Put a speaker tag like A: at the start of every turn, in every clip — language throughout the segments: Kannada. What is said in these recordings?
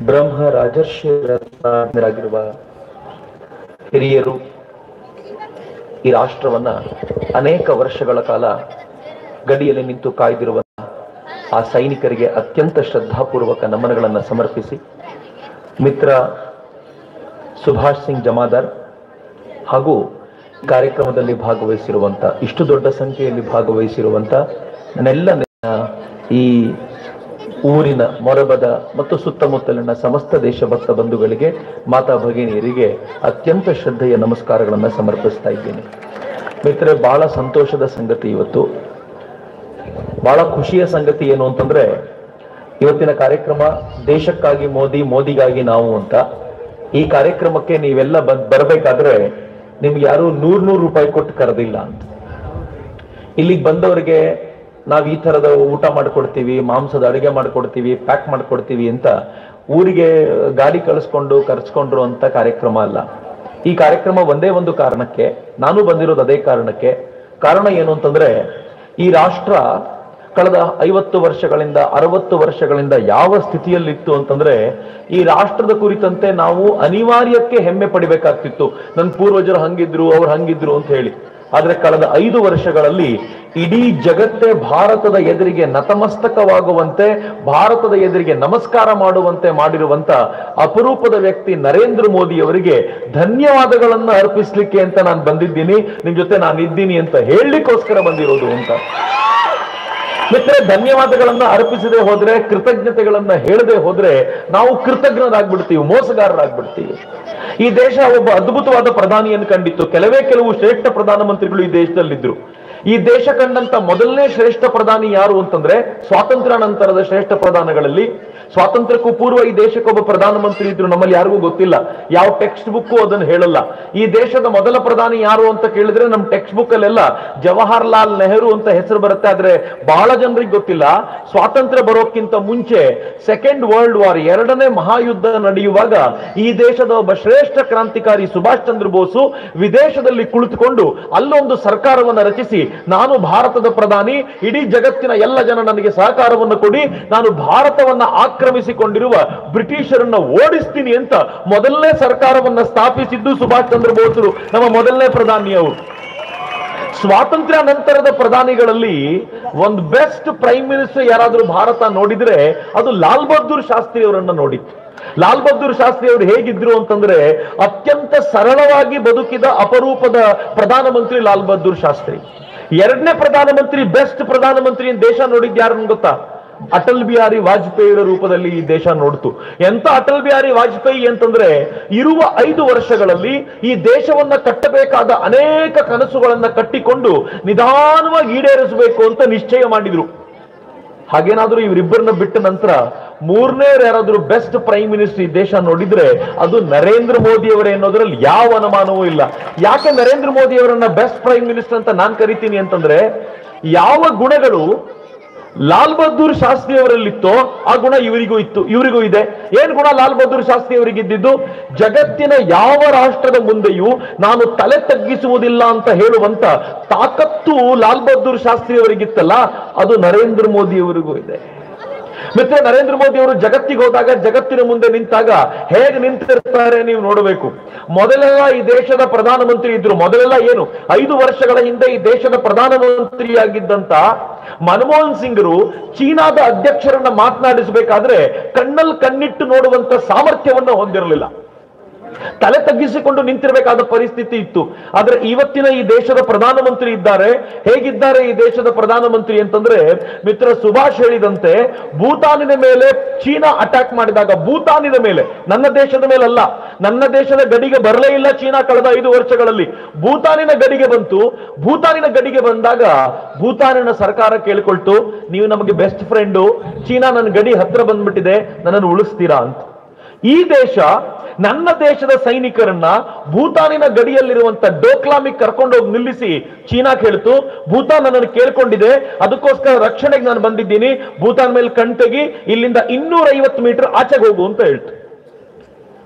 A: ಬ್ರಹ್ಮ ರಾಜರ್ಷಿರಾಗಿರುವ ಹಿರಿಯರು ಈ ರಾಷ್ಟ್ರವನ್ನ ಅನೇಕ ವರ್ಷಗಳ ಕಾಲ ಗಡಿಯಲ್ಲಿ ನಿಂತು ಕಾಯ್ದಿರುವ ಆ ಸೈನಿಕರಿಗೆ ಅತ್ಯಂತ ಶ್ರದ್ಧಾಪೂರ್ವಕ ನಮನಗಳನ್ನು ಸಮರ್ಪಿಸಿ, ಮಿತ್ರ ಸುಭಾಷ್ ಸಿಂಗ್ ಜಮಾದಾರ್ ಹಾಗೂ ಕಾರ್ಯಕ್ರಮದಲ್ಲಿ ಭಾಗವಹಿಸಿರುವಂತ, ಇಷ್ಟು ದೊಡ್ಡ ಸಂಖ್ಯೆಯಲ್ಲಿ ಭಾಗವಹಿಸಿರುವಂತ ನನ್ನೆಲ್ಲ ಈ ಊರಿನ ಮೊರಬದ ಮತ್ತು ಸುತ್ತಮುತ್ತಲಿನ ಸಮಸ್ತ ದೇಶಭಕ್ತ ಬಂಧುಗಳಿಗೆ, ಮಾತಾ ಭಗಿನಿಯರಿಗೆ ಅತ್ಯಂತ ಶ್ರದ್ಧೆಯ ನಮಸ್ಕಾರಗಳನ್ನು ಸಮರ್ಪಿಸ್ತಾ ಇದ್ದೇನೆ. ಮಿತ್ರರೇ, ಬಹಳ ಸಂತೋಷದ ಸಂಗತಿ ಇವತ್ತು, ಬಹಳ ಖುಷಿಯ ಸಂಗತಿ ಏನು ಅಂತಂದ್ರೆ, ಇವತ್ತಿನ ಕಾರ್ಯಕ್ರಮ ದೇಶಕ್ಕಾಗಿ ಮೋದಿ, ಮೋದಿಗಾಗಿ ನಾವು ಅಂತ. ಈ ಕಾರ್ಯಕ್ರಮಕ್ಕೆ ನೀವೆಲ್ಲ ಬರಬೇಕಾದ್ರೆ ನಿಮ್ಗೆ ಯಾರು 100 ರೂಪಾಯಿ ಕೊಟ್ಟು ಕರೆದಿಲ್ಲ ಅಂತ. ಇಲ್ಲಿಗೆ ಬಂದವರಿಗೆ ನಾವ್ ಈ ತರದ ಊಟ ಮಾಡ್ಕೊಡ್ತೀವಿ, ಮಾಂಸದ ಅಡುಗೆ ಮಾಡ್ಕೊಡ್ತೀವಿ, ಪ್ಯಾಕ್ ಮಾಡ್ಕೊಡ್ತೀವಿ ಅಂತ ಊರಿಗೆ ಗಾಡಿ ಕರ್ಸ್ಕೊಂಡ್ರು ಅಂತ ಕಾರ್ಯಕ್ರಮ ಅಲ್ಲ. ಈ ಕಾರ್ಯಕ್ರಮ ಒಂದೇ ಒಂದು ಕಾರಣಕ್ಕೆ, ನಾನು ಬಂದಿರೋದು ಅದೇ ಕಾರಣಕ್ಕೆ. ಕಾರಣ ಏನು ಅಂತಂದ್ರೆ, ಈ ರಾಷ್ಟ್ರ ಕಳೆದ 50 ವರ್ಷಗಳಿಂದ 60 ವರ್ಷಗಳಿಂದ ಯಾವ ಸ್ಥಿತಿಯಲ್ಲಿತ್ತು ಅಂತಂದ್ರೆ, ಈ ರಾಷ್ಟ್ರದ ಕುರಿತಂತೆ ನಾವು ಅನಿವಾರ್ಯಕ್ಕೆ ಹೆಮ್ಮೆ ಪಡಿಬೇಕಾಗ್ತಿತ್ತು. ನನ್ನ ಪೂರ್ವಜರು ಹಂಗಿದ್ರು, ಅವ್ರು ಹಂಗಿದ್ರು ಅಂತ ಹೇಳಿ. ಆದ್ರೆ ಕಳೆದ 5 ವರ್ಷಗಳಲ್ಲಿ ಇಡೀ ಜಗತ್ತೇ ಭಾರತದ ಎದುರಿಗೆ ನತಮಸ್ತಕವಾಗುವಂತೆ, ಭಾರತದ ಎದುರಿಗೆ ನಮಸ್ಕಾರ ಮಾಡುವಂತೆ ಮಾಡಿರುವಂತ ಅಪರೂಪದ ವ್ಯಕ್ತಿ ನರೇಂದ್ರ ಮೋದಿ ಅವರಿಗೆ ಧನ್ಯವಾದಗಳನ್ನ ಅರ್ಪಿಸ್ಲಿಕ್ಕೆ ಅಂತ ನಾನು ಬಂದಿದ್ದೀನಿ. ನಿಮ್ ಜೊತೆ ನಾನು ಇದ್ದೀನಿ ಅಂತ ಹೇಳಲಿಕ್ಕೋಸ್ಕರ ಬಂದಿರೋದು ಅಂತ. ಮಿತ್ರ, ಧನ್ಯವಾದಗಳನ್ನ ಅರ್ಪಿಸದೆ ಹೋದ್ರೆ, ಕೃತಜ್ಞತೆಗಳನ್ನ ಹೇಳದೆ ಹೋದ್ರೆ ನಾವು ಕೃತಜ್ಞರಾಗ್ಬಿಡ್ತೀವಿ, ಮೋಸಗಾರರಾಗ್ಬಿಡ್ತೀವಿ. ಈ ದೇಶ ಒಬ್ಬ ಅದ್ಭುತವಾದ ಪ್ರಧಾನಿಯನ್ನು ಕಂಡಿತ್ತು. ಕೆಲವು ಶ್ರೇಷ್ಠ ಪ್ರಧಾನಮಂತ್ರಿಗಳು ಈ ದೇಶದಲ್ಲಿದ್ರು. ಈ ದೇಶ ಕಂಡಂತ ಮೊದಲನೇ ಶ್ರೇಷ್ಠ ಪ್ರಧಾನಿ ಯಾರು ಅಂತಂದ್ರೆ, ಸ್ವಾತಂತ್ರ್ಯ ನಂತರದ ಶ್ರೇಷ್ಠ ಪ್ರಧಾನಗಳಲ್ಲಿ, ಸ್ವಾತಂತ್ರ್ಯಕ್ಕೂ ಪೂರ್ವ ಈ ದೇಶಕ್ಕೊಬ್ಬ ಪ್ರಧಾನಮಂತ್ರಿ ಇದ್ರು. ನಮ್ಮಲ್ಲಿ ಯಾರಿಗೂ ಗೊತ್ತಿಲ್ಲ, ಯಾವ ಟೆಕ್ಸ್ಟ್ ಬುಕ್ ಅದನ್ನು ಹೇಳಲ್ಲ. ಈ ದೇಶದ ಮೊದಲ ಪ್ರಧಾನಿ ಯಾರು ಅಂತ ಕೇಳಿದ್ರೆ ನಮ್ಮ ಟೆಕ್ಸ್ಟ್ ಬುಕ್ ಅಲ್ಲೆಲ್ಲ ಜವಾಹರ್ಲಾಲ್ ನೆಹರು ಅಂತ ಹೆಸರು ಬರುತ್ತೆ. ಆದ್ರೆ ಬಹಳ ಜನರಿಗೆ ಗೊತ್ತಿಲ್ಲ, ಸ್ವಾತಂತ್ರ್ಯ ಬರೋಕ್ಕಿಂತ ಮುಂಚೆ ಸೆಕೆಂಡ್ ವರ್ಲ್ಡ್ ವಾರ್, 2ನೇ ಮಹಾಯುದ್ಧ ನಡೆಯುವಾಗ ಈ ದೇಶದ ಒಬ್ಬ ಶ್ರೇಷ್ಠ ಕ್ರಾಂತಿಕಾರಿ ಸುಭಾಷ್ ಚಂದ್ರ ಬೋಸು ವಿದೇಶದಲ್ಲಿ ಕುಳಿತುಕೊಂಡು ಅಲ್ಲೊಂದು ಸರ್ಕಾರವನ್ನು ರಚಿಸಿ, ನಾನು ಭಾರತದ ಪ್ರಧಾನಿ, ಇಡೀ ಜಗತ್ತಿನ ಎಲ್ಲ ಜನ ನನಗೆ ಸಹಕಾರವನ್ನು ಕೊಡಿ, ನಾನು ಭಾರತವನ್ನ ಆಕ್ರಮಿಸಿಕೊಂಡಿರುವ ಬ್ರಿಟಿಷರನ್ನ ಓಡಿಸ್ತೀನಿ ಅಂತ ಮೊದಲನೇ ಸರ್ಕಾರವನ್ನ ಸ್ಥಾಪಿಸಿದ್ದು ಸುಭಾಷ್ ಚಂದ್ರ ಬೋಸರು, ನಮ್ಮ ಮೊದಲನೇ ಪ್ರಧಾನಿಯವರು. ಸ್ವಾತಂತ್ರ್ಯ ನಂತರದ ಪ್ರಧಾನಿಗಳಲ್ಲಿ ಒಂದು ಬೆಸ್ಟ್ ಪ್ರೈಮ್ ಮಿನಿಸ್ಟರ್ ಯಾರಾದ್ರೂ ಭಾರತ ನೋಡಿದ್ರೆ ಅದು ಲಾಲ್ ಬಹದ್ದೂರ್ ಶಾಸ್ತ್ರಿ ಅವರನ್ನ ನೋಡಿತ್ತು. ಲಾಲ್ ಬಹದ್ದೂರ್ ಶಾಸ್ತ್ರಿ ಅವರು ಹೇಗಿದ್ರು ಅಂತಂದ್ರೆ, ಅತ್ಯಂತ ಸರಳವಾಗಿ ಬದುಕಿದ ಅಪರೂಪದ ಪ್ರಧಾನಮಂತ್ರಿ ಲಾಲ್ ಬಹದ್ದೂರ್ ಶಾಸ್ತ್ರಿ. 2ನೇ ಪ್ರಧಾನಮಂತ್ರಿ, ಬೆಸ್ಟ್ ಪ್ರಧಾನಮಂತ್ರಿ ದೇಶ ನೋಡಿದ್ ಯಾರನ್ನು ಗೊತ್ತಾ? ಅಟಲ್ ಬಿಹಾರಿ ವಾಜಪೇಯಿಯ ರೂಪದಲ್ಲಿ ಈ ದೇಶ ನೋಡ್ತು. ಎಂತ ಅಟಲ್ ಬಿಹಾರಿ ವಾಜಪೇಯಿ ಅಂತಂದ್ರೆ, ಇರುವ 5 ವರ್ಷಗಳಲ್ಲಿ ಈ ದೇಶವನ್ನ ಕಟ್ಟಬೇಕಾದ ಅನೇಕ ಕನಸುಗಳನ್ನ ಕಟ್ಟಿಕೊಂಡು ನಿಧಾನವಾಗಿ ಈಡೇರಿಸಬೇಕು ಅಂತ ನಿಶ್ಚಯ ಮಾಡಿದ್ರು. ಹಾಗೇನಾದ್ರೂ ಇವರಿಬ್ಬರನ್ನ ಬಿಟ್ಟ ನಂತರ 3ನೇ ಯಾರಾದ್ರೂ ಬೆಸ್ಟ್ ಪ್ರೈಮ್ ಮಿನಿಸ್ಟರ್ ಈ ದೇಶ ನೋಡಿದ್ರೆ ಅದು ನರೇಂದ್ರ ಮೋದಿ ಅವರೇ ಅನ್ನೋದ್ರಲ್ಲಿ ಯಾವ ಅನುಮಾನವೂ ಇಲ್ಲ. ಯಾಕೆ ನರೇಂದ್ರ ಮೋದಿ ಅವರನ್ನ ಬೆಸ್ಟ್ ಪ್ರೈಮ್ ಮಿನಿಸ್ಟರ್ ಅಂತ ನಾನು ಕರಿತೀನಿ ಅಂತಂದ್ರೆ, ಯಾವ ಗುಣಗಳು ಲಾಲ್ ಬಹದ್ದೂರ್ ಶಾಸ್ತ್ರಿ ಅವರಲ್ಲಿತ್ತೋ ಆ ಗುಣ ಇವರಿಗೂ ಇದೆ. ಏನ್ ಗುಣ ಲಾಲ್ ಬಹದ್ದೂರ್ ಶಾಸ್ತ್ರಿ ಅವರಿಗಿದ್ದು? ಜಗತ್ತಿನ ಯಾವ ರಾಷ್ಟ್ರದ ಮುಂದೆಯೂ ನಾನು ತಲೆ ತಗ್ಗಿಸುವುದಿಲ್ಲ ಅಂತ ಹೇಳುವಂತ ತಾಕತ್ತು ಲಾಲ್ ಬಹದ್ದೂರ್ ಶಾಸ್ತ್ರಿ ಅವರಿಗಿತ್ತಲ್ಲ, ಅದು ನರೇಂದ್ರ ಮೋದಿ ಅವರಿಗೂ ಇದೆ. ಮಿತ್ರ, ನರೇಂದ್ರ ಮೋದಿ ಅವರು ಜಗತ್ತಿಗೆ ಹೋದಾಗ, ಜಗತ್ತಿನ ಮುಂದೆ ನಿಂತಾಗ ಹೇಗೆ ನಿಂತಿರ್ತಾರೆ ನೀವು ನೋಡಬೇಕು. ಮೊದಲೆಲ್ಲ ಈ ದೇಶದ ಪ್ರಧಾನಮಂತ್ರಿ ಇದ್ರು. ಮೊದಲೆಲ್ಲ ಏನು, 5 ವರ್ಷಗಳ ಹಿಂದೆ ಈ ದೇಶದ ಪ್ರಧಾನಮಂತ್ರಿಯಾಗಿದ್ದಂತ ಮನಮೋಹನ್ ಸಿಂಗ್ರು ಚೀನಾದ ಅಧ್ಯಕ್ಷರನ್ನ ಮಾತನಾಡಿಸಬೇಕಾದ್ರೆ ಕಣ್ಣಲ್ಲಿ ಕಣ್ಣಿಟ್ಟು ನೋಡುವಂತ ಸಾಮರ್ಥ್ಯವನ್ನ ಹೊಂದಿರಲಿಲ್ಲ. ತಲೆ ತಗ್ಗಿಸಿಕೊಂಡು ನಿಂತಿರಬೇಕಾದ ಪರಿಸ್ಥಿತಿ ಇತ್ತು. ಆದ್ರೆ ಇವತ್ತಿನ ಈ ದೇಶದ ಪ್ರಧಾನಮಂತ್ರಿ ಇದ್ದಾರೆ. ಹೇಗಿದ್ದಾರೆ ಈ ದೇಶದ ಪ್ರಧಾನಮಂತ್ರಿ ಅಂತಂದ್ರೆ, ಮಿತ್ರ ಸುಭಾಷ್ ಹೇಳಿದಂತೆ, ಭೂತಾನಿನ ಮೇಲೆ ಚೀನಾ ಅಟ್ಯಾಕ್ ಮಾಡಿದಾಗ, ಭೂತಾನಿನ ಮೇಲೆ, ನನ್ನ ದೇಶದ ಮೇಲಲ್ಲ, ನನ್ನ ದೇಶದ ಗಡಿಗೆ ಬರಲೇ ಇಲ್ಲ ಚೀನಾ ಕಳೆದ 5 ವರ್ಷಗಳಲ್ಲಿ. ಭೂತಾನಿನ ಗಡಿಗೆ ಬಂತು. ಭೂತಾನಿನ ಗಡಿಗೆ ಬಂದಾಗ ಭೂತಾನಿನ ಸರ್ಕಾರ ಕೇಳಿಕೊಳ್ತು, ನೀವು ನಮಗೆ ಬೆಸ್ಟ್ ಫ್ರೆಂಡು, ಚೀನಾ ನನ್ನ ಗಡಿ ಹತ್ರ ಬಂದ್ಬಿಟ್ಟಿದೆ, ನನ್ನನ್ನು ಉಳಿಸ್ತೀರಾ ಅಂತ. ಈ ದೇಶ ನನ್ನ ದೇಶದ ಸೈನಿಕರನ್ನ ಭೂತಾನಿನ ಗಡಿಯಲ್ಲಿರುವಂತ ಡೋಕ್ಲಾಮಿಗೆ ಕರ್ಕೊಂಡೋಗಿ ನಿಲ್ಲಿಸಿ ಚೀನಾ ಕೇಳ್ತು, ಭೂತಾನ್ ನನ್ನನ್ನು ಕೇಳ್ಕೊಂಡಿದೆ, ಅದಕ್ಕೋಸ್ಕರ ರಕ್ಷಣೆಗೆ ನಾನು ಬಂದಿದ್ದೀನಿ, ಭೂತಾನ್ ಮೇಲೆ ಕಣ್ತೆಗಿ, ಇಲ್ಲಿಂದ 250 ಮೀಟರ್ ಆಚೆಗೆ ಹೋಗು ಅಂತ ಹೇಳ್ತು.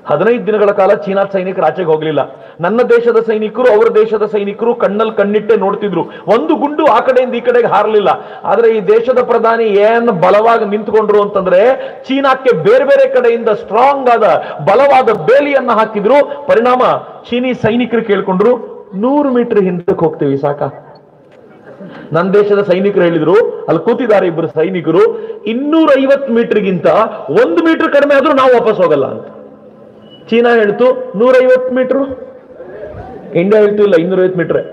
A: 15 ದಿನಗಳ ಕಾಲ ಚೀನಾ ಸೈನಿಕರು ಆಚೆಗೆ ಹೋಗ್ಲಿಲ್ಲ. ನನ್ನ ದೇಶದ ಸೈನಿಕರು ಅವರ ದೇಶದ ಸೈನಿಕರು ಕಣ್ಣಲ್ಲಿ ಕಣ್ಣಿಟ್ಟೆ ನೋಡ್ತಿದ್ರು. ಒಂದು ಗುಂಡು ಆ ಕಡೆಯಿಂದ ಈ ಕಡೆಗೆ ಹಾರಲಿಲ್ಲ. ಆದ್ರೆ ಈ ದೇಶದ ಪ್ರಧಾನಿ ಏನ್ ಬಲವಾಗಿ ನಿಂತ್ಕೊಂಡ್ರು ಅಂತಂದ್ರೆ ಚೀನಾಕ್ಕೆ ಬೇರೆ ಬೇರೆ ಕಡೆಯಿಂದ ಸ್ಟ್ರಾಂಗ್ ಆದ ಬಲವಾದ ಬೇಲಿಯನ್ನ ಹಾಕಿದ್ರು. ಪರಿಣಾಮ ಚೀನಿ ಸೈನಿಕರು ಕೇಳ್ಕೊಂಡ್ರು, 100 ಮೀಟರ್ ಹಿಂದಕ್ಕೆ ಹೋಗ್ತೀವಿ ಸಾಕ. ನನ್ನ ದೇಶದ ಸೈನಿಕರು ಹೇಳಿದ್ರು, ಅಲ್ಲಿ ಕೂತಿದ್ದಾರೆ ಇಬ್ಬರು ಸೈನಿಕರು, 250 ಮೀಟರ್ಗಿಂತ 1 ಮೀಟರ್ ಕಡಿಮೆ ಆದ್ರೂ ನಾವು ವಾಪಸ್ ಹೋಗಲ್ಲ ಅಂತ. ಚೀನಾ ಹೇಳ್ತು 150 ಮೀಟರ್, ಇಂಡಿಯಾ ಹೇಳ್ತು ಇಲ್ಲ 250 ಮೀಟರ್.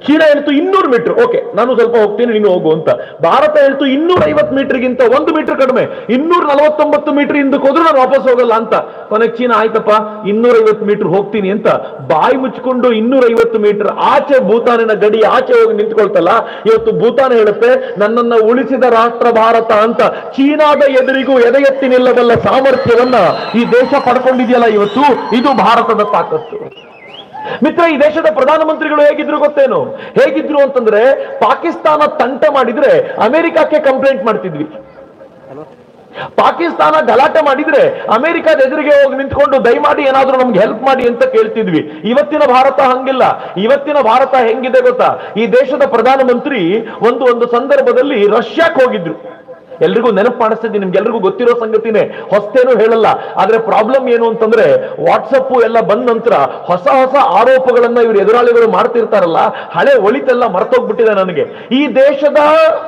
A: ಚೀನಾ ಹೇಳ್ತು 200 ಮೀಟರ್, ಓಕೆ ನಾನು ಸ್ವಲ್ಪ ಹೋಗ್ತೀನಿ ನೀನು ಹೋಗು ಅಂತ. ಭಾರತ ಹೇಳ್ತು 250 ಮೀಟರ್ಗಿಂತ 1 ಮೀಟರ್ ಕಡಿಮೆ, 249 ಮೀಟರ್ ಹಿಂದಕ್ಕೆ ಹೋದ್ರೂ ನಾನು ವಾಪಸ್ ಹೋಗಲ್ಲ ಅಂತ. ಕೊನೆಗೆ ಚೀನಾ ಆಯ್ತಪ್ಪ 250 ಮೀಟರ್ ಹೋಗ್ತೀನಿ ಅಂತ ಬಾಯಿ ಮುಚ್ಕೊಂಡು 250 ಮೀಟರ್ ಆಚೆ ಭೂತಾನಿನ ಗಡಿ ಆಚೆ ಹೋಗಿ ನಿಂತ್ಕೊಳ್ತಲ್ಲ. ಇವತ್ತು ಭೂತಾನ್ ಹೇಳುತ್ತೆ ನನ್ನನ್ನ ಉಳಿಸಿದ ರಾಷ್ಟ್ರ ಭಾರತ ಅಂತ. ಚೀನಾದ ಎದುರಿಗೂ ಎದೆ ಎತ್ತಿ ನಿಲ್ಲಬಲ್ಲ ಸಾಮರ್ಥ್ಯವನ್ನ ಈ ದೇಶ ಪಡ್ಕೊಂಡಿದೆಯಲ್ಲ ಇವತ್ತು, ಇದು ಭಾರತದ ತಾಕತ್ತು. ಮಿತ್ರ, ಈ ದೇಶದ ಪ್ರಧಾನಮಂತ್ರಿಗಳು ಹೇಗಿದ್ರು ಗೊತ್ತೇನು? ಹೇಗಿದ್ರು ಅಂತಂದ್ರೆ ಪಾಕಿಸ್ತಾನ ತಂಟೆ ಮಾಡಿದ್ರೆ ಅಮೆರಿಕಕ್ಕೆ ಕಂಪ್ಲೇಂಟ್ ಮಾಡ್ತಿದ್ವಿ. ಪಾಕಿಸ್ತಾನ ಗಲಾಟೆ ಮಾಡಿದ್ರೆ ಅಮೆರಿಕದ ಎದುರಿಗೆ ಹೋಗಿ ನಿಂತ್ಕೊಂಡು ದಯಮಾಡಿ ಏನಾದ್ರೂ ನಮ್ಗೆ ಹೆಲ್ಪ್ ಮಾಡಿ ಅಂತ ಕೇಳ್ತಿದ್ವಿ. ಇವತ್ತಿನ ಭಾರತ ಹಂಗಿಲ್ಲ. ಇವತ್ತಿನ ಭಾರತ ಹೆಂಗಿದೆ ಗೊತ್ತಾ? ಈ ದೇಶದ ಪ್ರಧಾನಮಂತ್ರಿ ಒಂದು ಸಂದರ್ಭದಲ್ಲಿ ರಷ್ಯಾಕ್ಕೆ ಹೋಗಿದ್ರು. ಎಲ್ರಿಗೂ ನೆನಪು ಮಾಡಿಸ್ತಿದ್ದೀನಿ, ನಿಮ್ಗೆಲ್ರಿಗೂ ಗೊತ್ತಿರೋ ಸಂಗತಿನೇ, ಹೊಸ್ತೇನು ಹೇಳಲ್ಲ. ಆದ್ರೆ ಪ್ರಾಬ್ಲಮ್ ಏನು ಅಂತಂದ್ರೆ ವಾಟ್ಸಪ್ ಎಲ್ಲ ಬಂದ ನಂತರ ಹೊಸ ಆರೋಪಗಳನ್ನ ಇವರು ಎದುರಾಳಿಗಳು ಮಾಡ್ತಿರ್ತಾರಲ್ಲ, ಹಳೆ ಒಳಿತೆಲ್ಲ ಮರ್ತೋಗ್ಬಿಟ್ಟಿದೆ ನನಗೆ. ಈ ದೇಶದ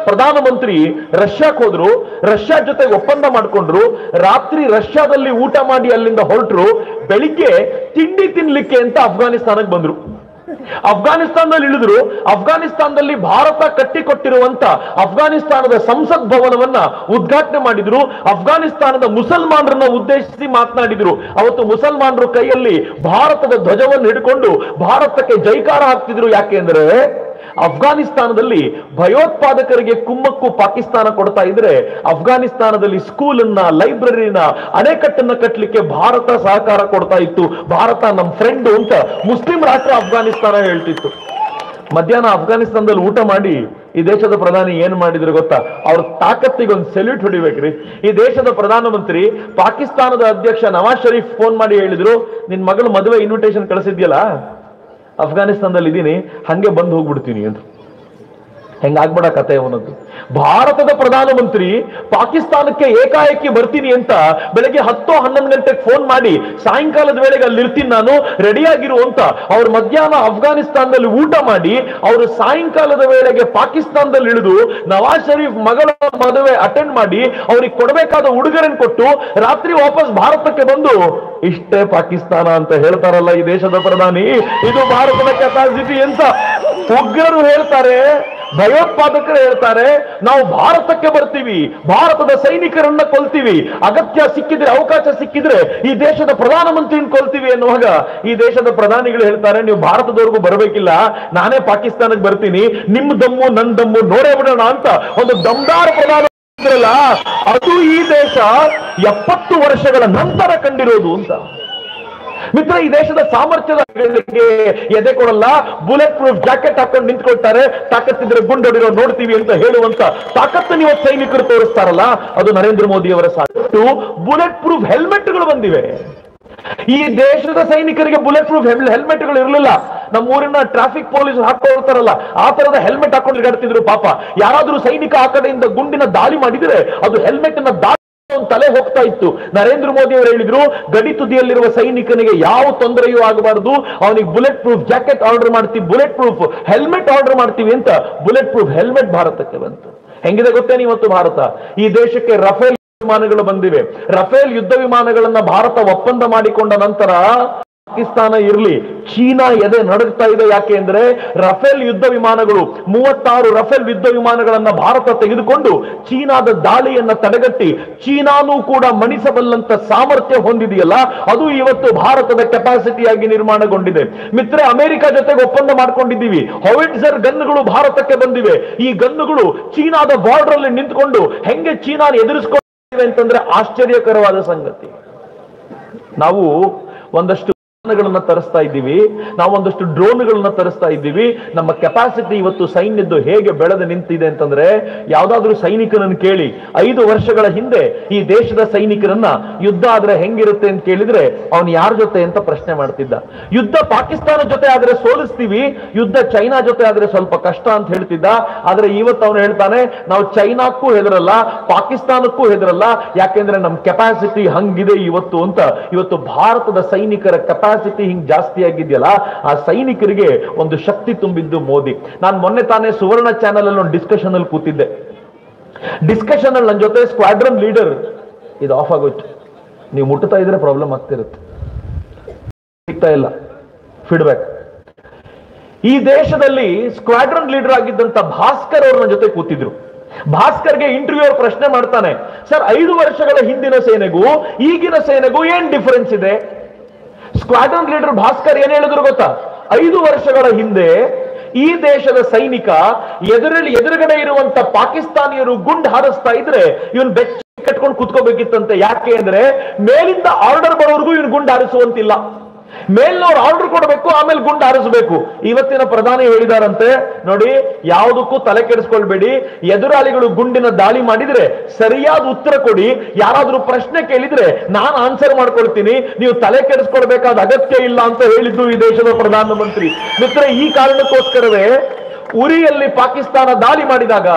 A: ಪ್ರಧಾನಮಂತ್ರಿ ರಷ್ಯಾಕ್ಕೆ ಹೋದ್ರು, ರಷ್ಯಾ ಜೊತೆ ಒಪ್ಪಂದ ಮಾಡ್ಕೊಂಡ್ರು, ರಾತ್ರಿ ರಷ್ಯಾದಲ್ಲಿ ಊಟ ಮಾಡಿ ಅಲ್ಲಿಂದ ಹೊರಟರು, ಬೆಳಿಗ್ಗೆ ತಿಂಡಿ ತಿನ್ಲಿಕ್ಕೆ ಅಂತ ಅಫ್ಘಾನಿಸ್ತಾನಕ್ಕೆ ಬಂದ್ರು. ಅಫ್ಘಾನಿಸ್ತಾನದಲ್ಲಿ ಇಳಿದ್ರು. ಅಫ್ಘಾನಿಸ್ತಾನದಲ್ಲಿ ಭಾರತ ಕಟ್ಟಿಕೊಟ್ಟಿರುವಂತ ಅಫ್ಘಾನಿಸ್ತಾನದ ಸಂಸತ್ ಭವನವನ್ನ ಉದ್ಘಾಟನೆ ಮಾಡಿದ್ರು. ಅಫ್ಘಾನಿಸ್ತಾನದ ಮುಸಲ್ಮಾನರನ್ನ ಉದ್ದೇಶಿಸಿ ಮಾತನಾಡಿದ್ರು. ಅವತ್ತು ಮುಸಲ್ಮಾನರು ಕೈಯಲ್ಲಿ ಭಾರತದ ಧ್ವಜವನ್ನು ಹಿಡ್ಕೊಂಡು ಭಾರತಕ್ಕೆ ಜೈಕಾರ ಹಾಕ್ತಿದ್ರು. ಯಾಕೆಂದ್ರೆ ಅಫ್ಘಾನಿಸ್ತಾನದಲ್ಲಿ ಭಯೋತ್ಪಾದಕರಿಗೆ ಕುಮ್ಮಕ್ಕು ಪಾಕಿಸ್ತಾನ ಕೊಡ್ತಾ ಇದ್ರೆ ಅಫ್ಘಾನಿಸ್ತಾನದಲ್ಲಿ ಸ್ಕೂಲನ್ನ, ಲೈಬ್ರರಿನ, ಅಣೆಕಟ್ಟನ್ನ ಕಟ್ಟಲಿಕ್ಕೆ ಭಾರತ ಸಹಕಾರ ಕೊಡ್ತಾ ಇತ್ತು. ಭಾರತ ನಮ್ಮ ಫ್ರೆಂಡ್ ಅಂತ ಮುಸ್ಲಿಂ ರಾಷ್ಟ್ರ ಅಫ್ಘಾನಿಸ್ತಾನ ಹೇಳ್ತಿತ್ತು. ಮಧ್ಯಾಹ್ನ ಅಫ್ಘಾನಿಸ್ತಾನದಲ್ಲಿ ಊಟ ಮಾಡಿ ಈ ದೇಶದ ಪ್ರಧಾನಿ ಏನ್ ಮಾಡಿದ್ರು ಗೊತ್ತಾ? ಅವ್ರ ತಾಕತ್ತಿಗೆ ಒಂದು ಸೆಲ್ಯೂಟ್ ಹೊಡಿಬೇಕ್ರಿ. ಈ ದೇಶದ ಪ್ರಧಾನಮಂತ್ರಿ ಪಾಕಿಸ್ತಾನದ ಅಧ್ಯಕ್ಷ ನವಾಜ್ ಶರೀಫ್ ಫೋನ್ ಮಾಡಿ ಹೇಳಿದ್ರು, ನಿನ್ ಮಗಳು ಮದುವೆ ಇನ್ವಿಟೇಷನ್ ಕಳಿಸಿದ್ಯಲ್ಲ, ಅಫ್ಘಾನಿಸ್ತಾನದಲ್ಲಿ ಇದ್ದೀನಿ, ಹಂಗೆ ಬಂದು ಹೋಗ್ಬಿಡ್ತೀನಿ ಅಂತ. ಹೆಂಗಾಗ್ಬೇಡ ಕತೆ ಅವನದ್ದು. ಭಾರತದ ಪ್ರಧಾನಮಂತ್ರಿ ಪಾಕಿಸ್ತಾನಕ್ಕೆ ಏಕಾಏಕಿ ಬರ್ತೀನಿ ಅಂತ ಬೆಳಗ್ಗೆ 10-11 ಗಂಟೆಗೆ ಫೋನ್ ಮಾಡಿ ಸಾಯಂಕಾಲದ ವೇಳೆಗೆ ಅಲ್ಲಿ ಇರ್ತೀನಿ ನಾನು, ರೆಡಿಯಾಗಿರು ಅಂತ. ಅವ್ರು ಮಧ್ಯಾಹ್ನ ಅಫ್ಘಾನಿಸ್ತಾನದಲ್ಲಿ ಊಟ ಮಾಡಿ ಅವರು ಸಾಯಂಕಾಲದ ವೇಳೆಗೆ ಪಾಕಿಸ್ತಾನದಲ್ಲಿ ಇಳಿದು ನವಾಜ್ ಶರೀಫ್ ಮಗಳ ಮದುವೆ ಅಟೆಂಡ್ ಮಾಡಿ ಅವ್ರಿಗೆ ಕೊಡಬೇಕಾದ ಉಡುಗೊರೆಯನ್ನು ಕೊಟ್ಟು ರಾತ್ರಿ ವಾಪಸ್ ಭಾರತಕ್ಕೆ ಬಂದು ಇಷ್ಟೇ ಪಾಕಿಸ್ತಾನ ಅಂತ ಹೇಳ್ತಾರಲ್ಲ ಈ ದೇಶದ ಪ್ರಧಾನಿ. ಇದು ಭಾರತದ ಕೆಪಾಸಿಟಿ ಅಂತ ಉಗ್ರರು ಹೇಳ್ತಾರೆ, ಭಯೋತ್ಪಾದಕರು ಹೇಳ್ತಾರೆ. ನಾವು ಭಾರತಕ್ಕೆ ಬರ್ತೀವಿ, ಭಾರತದ ಸೈನಿಕರನ್ನ ಕೊಲ್ತೀವಿ, ಅಗತ್ಯ ಸಿಕ್ಕಿದ್ರೆ, ಅವಕಾಶ ಸಿಕ್ಕಿದ್ರೆ ಈ ದೇಶದ ಪ್ರಧಾನಮಂತ್ರಿನ ಕೊಲ್ತೀವಿ ಅನ್ನುವಾಗ ಈ ದೇಶದ ಪ್ರಧಾನಿಗಳು ಹೇಳ್ತಾರೆ, ನೀವು ಭಾರತದವರೆಗೂ ಬರಬೇಕಿಲ್ಲ, ನಾನೇ ಪಾಕಿಸ್ತಾನಕ್ಕೆ ಬರ್ತೀನಿ, ನಿಮ್ ದಮ್ಮು ನನ್ ದಮ್ಮು ನೋಡೇ ಬಿಡೋಣ ಅಂತ ಒಂದು ದಮ್ದಾರ್ ಪ್ರಧಾನ ಅದು ಈ ದೇಶ 70 ವರ್ಷಗಳ ನಂತರ ಕಂಡಿರೋದು ಅಂತ. ಮಿತ್ರ, ಈ ದೇಶದ ಸಾಮರ್ಥ್ಯದ ಎದೆ ಕೊಡಲ್ಲ. ಬುಲೆಟ್ ಪ್ರೂಫ್ ಜಾಕೆಟ್ ಹಾಕೊಂಡು ನಿಂತ್ಕೊಳ್ತಾರೆ, ತಾಕತ್ತಿದ್ರೆ ಗುಂಡೊಡಿರೋ ನೋಡ್ತೀವಿ ಅಂತ ಹೇಳುವಂತ ತಾಕತ್ತು ನೀವು ಸೈನಿಕರು ತೋರಿಸ್ತಾರಲ್ಲ, ಅದು ನರೇಂದ್ರ ಮೋದಿ ಅವರ ಸಾಕು. ಬುಲೆಟ್ ಪ್ರೂಫ್ ಹೆಲ್ಮೆಟ್ಗಳು ಬಂದಿವೆ. ಈ ದೇಶದ ಸೈನಿಕರಿಗೆ ಬುಲೆಟ್ ಪ್ರೂಫ್ ಹೆಲ್ಮೆಟ್ಗಳು ಇರಲಿಲ್ಲ. ನಮ್ಮ ಊರಿನ ಟ್ರಾಫಿಕ್ ಪೊಲೀಸ್ ಹಾಕೊಳ್ತಾರಲ್ಲ, ಆ ತರದ ಹೆಲ್ಮೆಟ್ ಹಾಕೊಂಡು ತಿರುಗಾಡ್ತಿದ್ರು. ಪಾಪ ಯಾರಾದ್ರೂ ಸೈನಿಕ ಆ ಕಡೆಯಿಂದ ಗುಂಡಿನ ದಾಳಿ ಮಾಡಿದ್ರೆ ಅದು ಹೆಲ್ಮೆಟ್ ಅನ್ನ ತಲೆ ಹೋಗ್ತಾ ಇತ್ತು. ನರೇಂದ್ರ ಮೋದಿ ಅವರು ಹೇಳಿದ್ರು, ಗಡಿ ತುದಿಯಲ್ಲಿರುವ ಸೈನಿಕನಿಗೆ ಯಾವ ತೊಂದರೆಯೂ ಆಗಬಾರದು, ಅವನಿಗೆ ಬುಲೆಟ್ ಪ್ರೂಫ್ ಜಾಕೆಟ್ ಆರ್ಡರ್ ಮಾಡ್ತೀವಿ, ಬುಲೆಟ್ ಪ್ರೂಫ್ ಹೆಲ್ಮೆಟ್ ಆರ್ಡರ್ ಮಾಡ್ತೀವಿ ಅಂತ. ಬುಲೆಟ್ ಪ್ರೂಫ್ ಹೆಲ್ಮೆಟ್ ಭಾರತಕ್ಕೆ ಬಂತು. ಹೆಂಗಿದೆ ಗೊತ್ತೇನು ಇವತ್ತು ಭಾರತ? ಈ ದೇಶಕ್ಕೆ ರಫೇಲ್ ವಿಮಾನಗಳು ಬಂದಿವೆ. ರಫೇಲ್ ಯುದ್ಧ ವಿಮಾನಗಳನ್ನ ಭಾರತ ಒಪ್ಪಂದ ಮಾಡಿಕೊಂಡ ನಂತರ ಪಾಕಿಸ್ತಾನ ಇರ್ಲಿ, ಚೀನಾ ಎದೆ ನಡುಗ್ತಾ ಇದೆ. ಯಾಕೆ ಅಂದ್ರೆ ರಫೇಲ್ ಯುದ್ಧ ವಿಮಾನಗಳು, 36 ರಫೇಲ್ ಯುದ್ಧ ವಿಮಾನಗಳನ್ನ ಭಾರತ ತೆಗೆದುಕೊಂಡು ಚೀನಾದ ದಾಳಿಯನ್ನ ತಡೆಗಟ್ಟಿ ಚೀನಾನೂ ಕೂಡ ಮಣಿಸಬಲ್ಲಂತ ಸಾಮರ್ಥ್ಯ ಹೊಂದಿದೆಯಲ್ಲ, ಅದು ಇವತ್ತು ಭಾರತದ ಕೆಪಾಸಿಟಿಯಾಗಿ ನಿರ್ಮಾಣಗೊಂಡಿದೆ. ಮಿತ್ರ, ಅಮೆರಿಕ ಜೊತೆಗೆ ಒಪ್ಪಂದ ಮಾಡ್ಕೊಂಡಿದ್ದೀವಿ. ಹೊವಿಟ್ಜರ್ ಗನ್ಗಳು ಭಾರತಕ್ಕೆ ಬಂದಿವೆ. ಈ ಗನ್ನುಗಳು ಚೀನಾದ ಬಾರ್ಡರ್ ಅಲ್ಲಿ ನಿಂತ್ಕೊಂಡು ಹೆಂಗೆ ಚೀನಾ ಎದುರಿಸ್ಕೊಂಡಿವೆ ಅಂತಂದ್ರೆ ಆಶ್ಚರ್ಯಕರವಾದ ಸಂಗತಿ. ನಾವು ಒಂದಷ್ಟು ಗಳನ್ನ ತರಿಸ್ತಾ ಇದ್ದೀವಿ, ನಾವು ಒಂದಷ್ಟು ಡ್ರೋನ್ಗಳನ್ನ ತರಿಸ್ತಾ ಇದ್ದೀವಿ. ನಮ್ಮ ಕೆಪಾಸಿಟಿ ಇವತ್ತು ಸೈನ್ಯದ್ದು ಹೇಗೆ ಬೆಳೆದು ನಿಂತಿದೆ ಅಂತಂದ್ರೆ, ಯಾವ್ದಾದ್ರೂ ಸೈನಿಕನನ್ನು ಕೇಳಿ 5 ವರ್ಷಗಳ ಹಿಂದೆ ಈ ದೇಶದ ಸೈನಿಕರನ್ನ ಯುದ್ಧ ಆದ್ರೆ ಹೆಂಗಿರುತ್ತೆ ಅಂತ ಕೇಳಿದ್ರೆ ಅವನು ಯಾರ ಜೊತೆ ಅಂತ ಪ್ರಶ್ನೆ ಮಾಡ್ತಿದ್ದ. ಯುದ್ಧ ಪಾಕಿಸ್ತಾನ ಜೊತೆ ಆದ್ರೆ ಸೋಲಿಸ್ತೀವಿ, ಯುದ್ಧ ಚೈನಾ ಜೊತೆ ಆದ್ರೆ ಸ್ವಲ್ಪ ಕಷ್ಟ ಅಂತ ಹೇಳ್ತಿದ್ದ. ಆದ್ರೆ ಇವತ್ತು ಅವನು ಹೇಳ್ತಾನೆ, ನಾವು ಚೈನಾಕ್ಕೂ ಹೆದರಲ್ಲ, ಪಾಕಿಸ್ತಾನಕ್ಕೂ ಹೆದರಲ್ಲ, ಯಾಕೆಂದ್ರೆ ನಮ್ ಕೆಪಾಸಿಟಿ ಹಂಗಿದೆ ಇವತ್ತು ಅಂತ. ಇವತ್ತು ಭಾರತದ ಸೈನಿಕರ ಕೆಪಾಸಿಟಿ ಹಿಂಗ್ ಜಾಸ್ತಿ ಆಗಿದೆಯಲ್ಲ, ಆ ಸೈನಿಕರಿಗೆ ಒಂದು ಶಕ್ತಿ ತುಂಬಿದ್ದು ಮೋದಿ. ನಾನು ಮೊನ್ನೆ ತಾನೇ ಸುವರ್ಣ ಚಾನೆಲ್ ಅಲ್ಲಿ ಒಂದು ಡಿಸ್ಕಷನ್ ಅಲ್ಲಿ ಕೂತಿದ್ದೆ. ಡಿಸ್ಕಷನ್ ಅಲ್ಲಿ ನನ್ನ ಜೊತೆ ಸ್ಕ್ವಾಡ್ರನ್ ಲೀಡರ್, ಇದು ಆಫ್ ಆಗೋಯ್ತು, ನೀವು ಮುಟ್ಟುತ್ತಾ ಇದ್ರೆ ಪ್ರಾಬ್ಲಮ್ ಆಗ್ತಿರುತ್ತೆ, ಸಿಗ್ತಾ ಇಲ್ಲ ಫೀಡ್ಬ್ಯಾಕ್. ಈ ದೇಶದಲ್ಲಿ ಸ್ಕ್ವಾಡ್ರನ್ ಲೀಡರ್ ಆಗಿದ್ದಂತ ಭಾಸ್ಕರ್ ಅವ್ರ ನನ್ನ ಜೊತೆ ಕೂತಿದ್ರು. ಭಾಸ್ಕರ್ಗೆ ಇಂಟರ್ವ್ಯೂ ಅವ್ರು ಪ್ರಶ್ನೆ ಮಾಡ್ತಾನೆ, ಸರ್ 5 ವರ್ಷಗಳ ಹಿಂದಿನ ಸೇನೆಗೂ ಈಗಿನ ಸೇನೆಗೂ ಏನ್ ಡಿಫರೆನ್ಸ್ ಇದೆ? ಸ್ಕ್ವಾಡ್ರನ್ ಲೀಡರ್ ಭಾಸ್ಕರ್ ಏನ್ ಹೇಳಿದ್ರು ಗೊತ್ತಾ? 5 ವರ್ಷಗಳ ಹಿಂದೆ ಈ ದೇಶದ ಸೈನಿಕ ಎದುರುಗಡೆ ಇರುವಂತ ಪಾಕಿಸ್ತಾನಿಯರು ಗುಂಡು ಹಾರಿಸ್ತಾ ಇದ್ರೆ ಇವನ್ ಬೆಚ್ಚ ಕಟ್ಕೊಂಡು ಕುತ್ಕೋಬೇಕಿತ್ತಂತೆ. ಯಾಕೆ ಅಂದ್ರೆ ಮೇಲಿಂದ ಆರ್ಡರ್ ಬರೋರ್ಗೂ ಇವನ್ ಗುಂಡು ಹಾರಿಸುವಂತಿಲ್ಲ, ಮೇಲ್ನವ್ರು ಆರ್ಡರ್ ಕೊಡಬೇಕು, ಆಮೇಲೆ ಗುಂಡು ಹಾರಿಸಬೇಕು. ಇವತ್ತಿನ ಪ್ರಧಾನಿ ಹೇಳಿದಾರಂತೆ, ನೋಡಿ ಯಾವುದಕ್ಕೂ ತಲೆ ಕೆಡಿಸ್ಕೊಳ್ಬೇಡಿ, ಎದುರಾಳಿಗಳು ಗುಂಡಿನ ದಾಳಿ ಮಾಡಿದ್ರೆ ಸರಿಯಾದ ಉತ್ತರ ಕೊಡಿ, ಯಾರಾದ್ರೂ ಪ್ರಶ್ನೆ ಕೇಳಿದ್ರೆ ನಾನು ಆನ್ಸರ್ ಮಾಡ್ಕೊಳ್ತೀನಿ, ನೀವು ತಲೆ ಕೆಡಿಸ್ಕೊಳ್ಬೇಕಾದ ಅಗತ್ಯ ಇಲ್ಲ ಅಂತ ಹೇಳಿದ್ದು ಈ ದೇಶದ ಪ್ರಧಾನಮಂತ್ರಿ. ಮಿತ್ರ, ಈ ಕಾರಣಕ್ಕೋಸ್ಕರವೇ ಉರಿಯಲ್ಲಿ ಪಾಕಿಸ್ತಾನ ದಾಳಿ ಮಾಡಿದಾಗ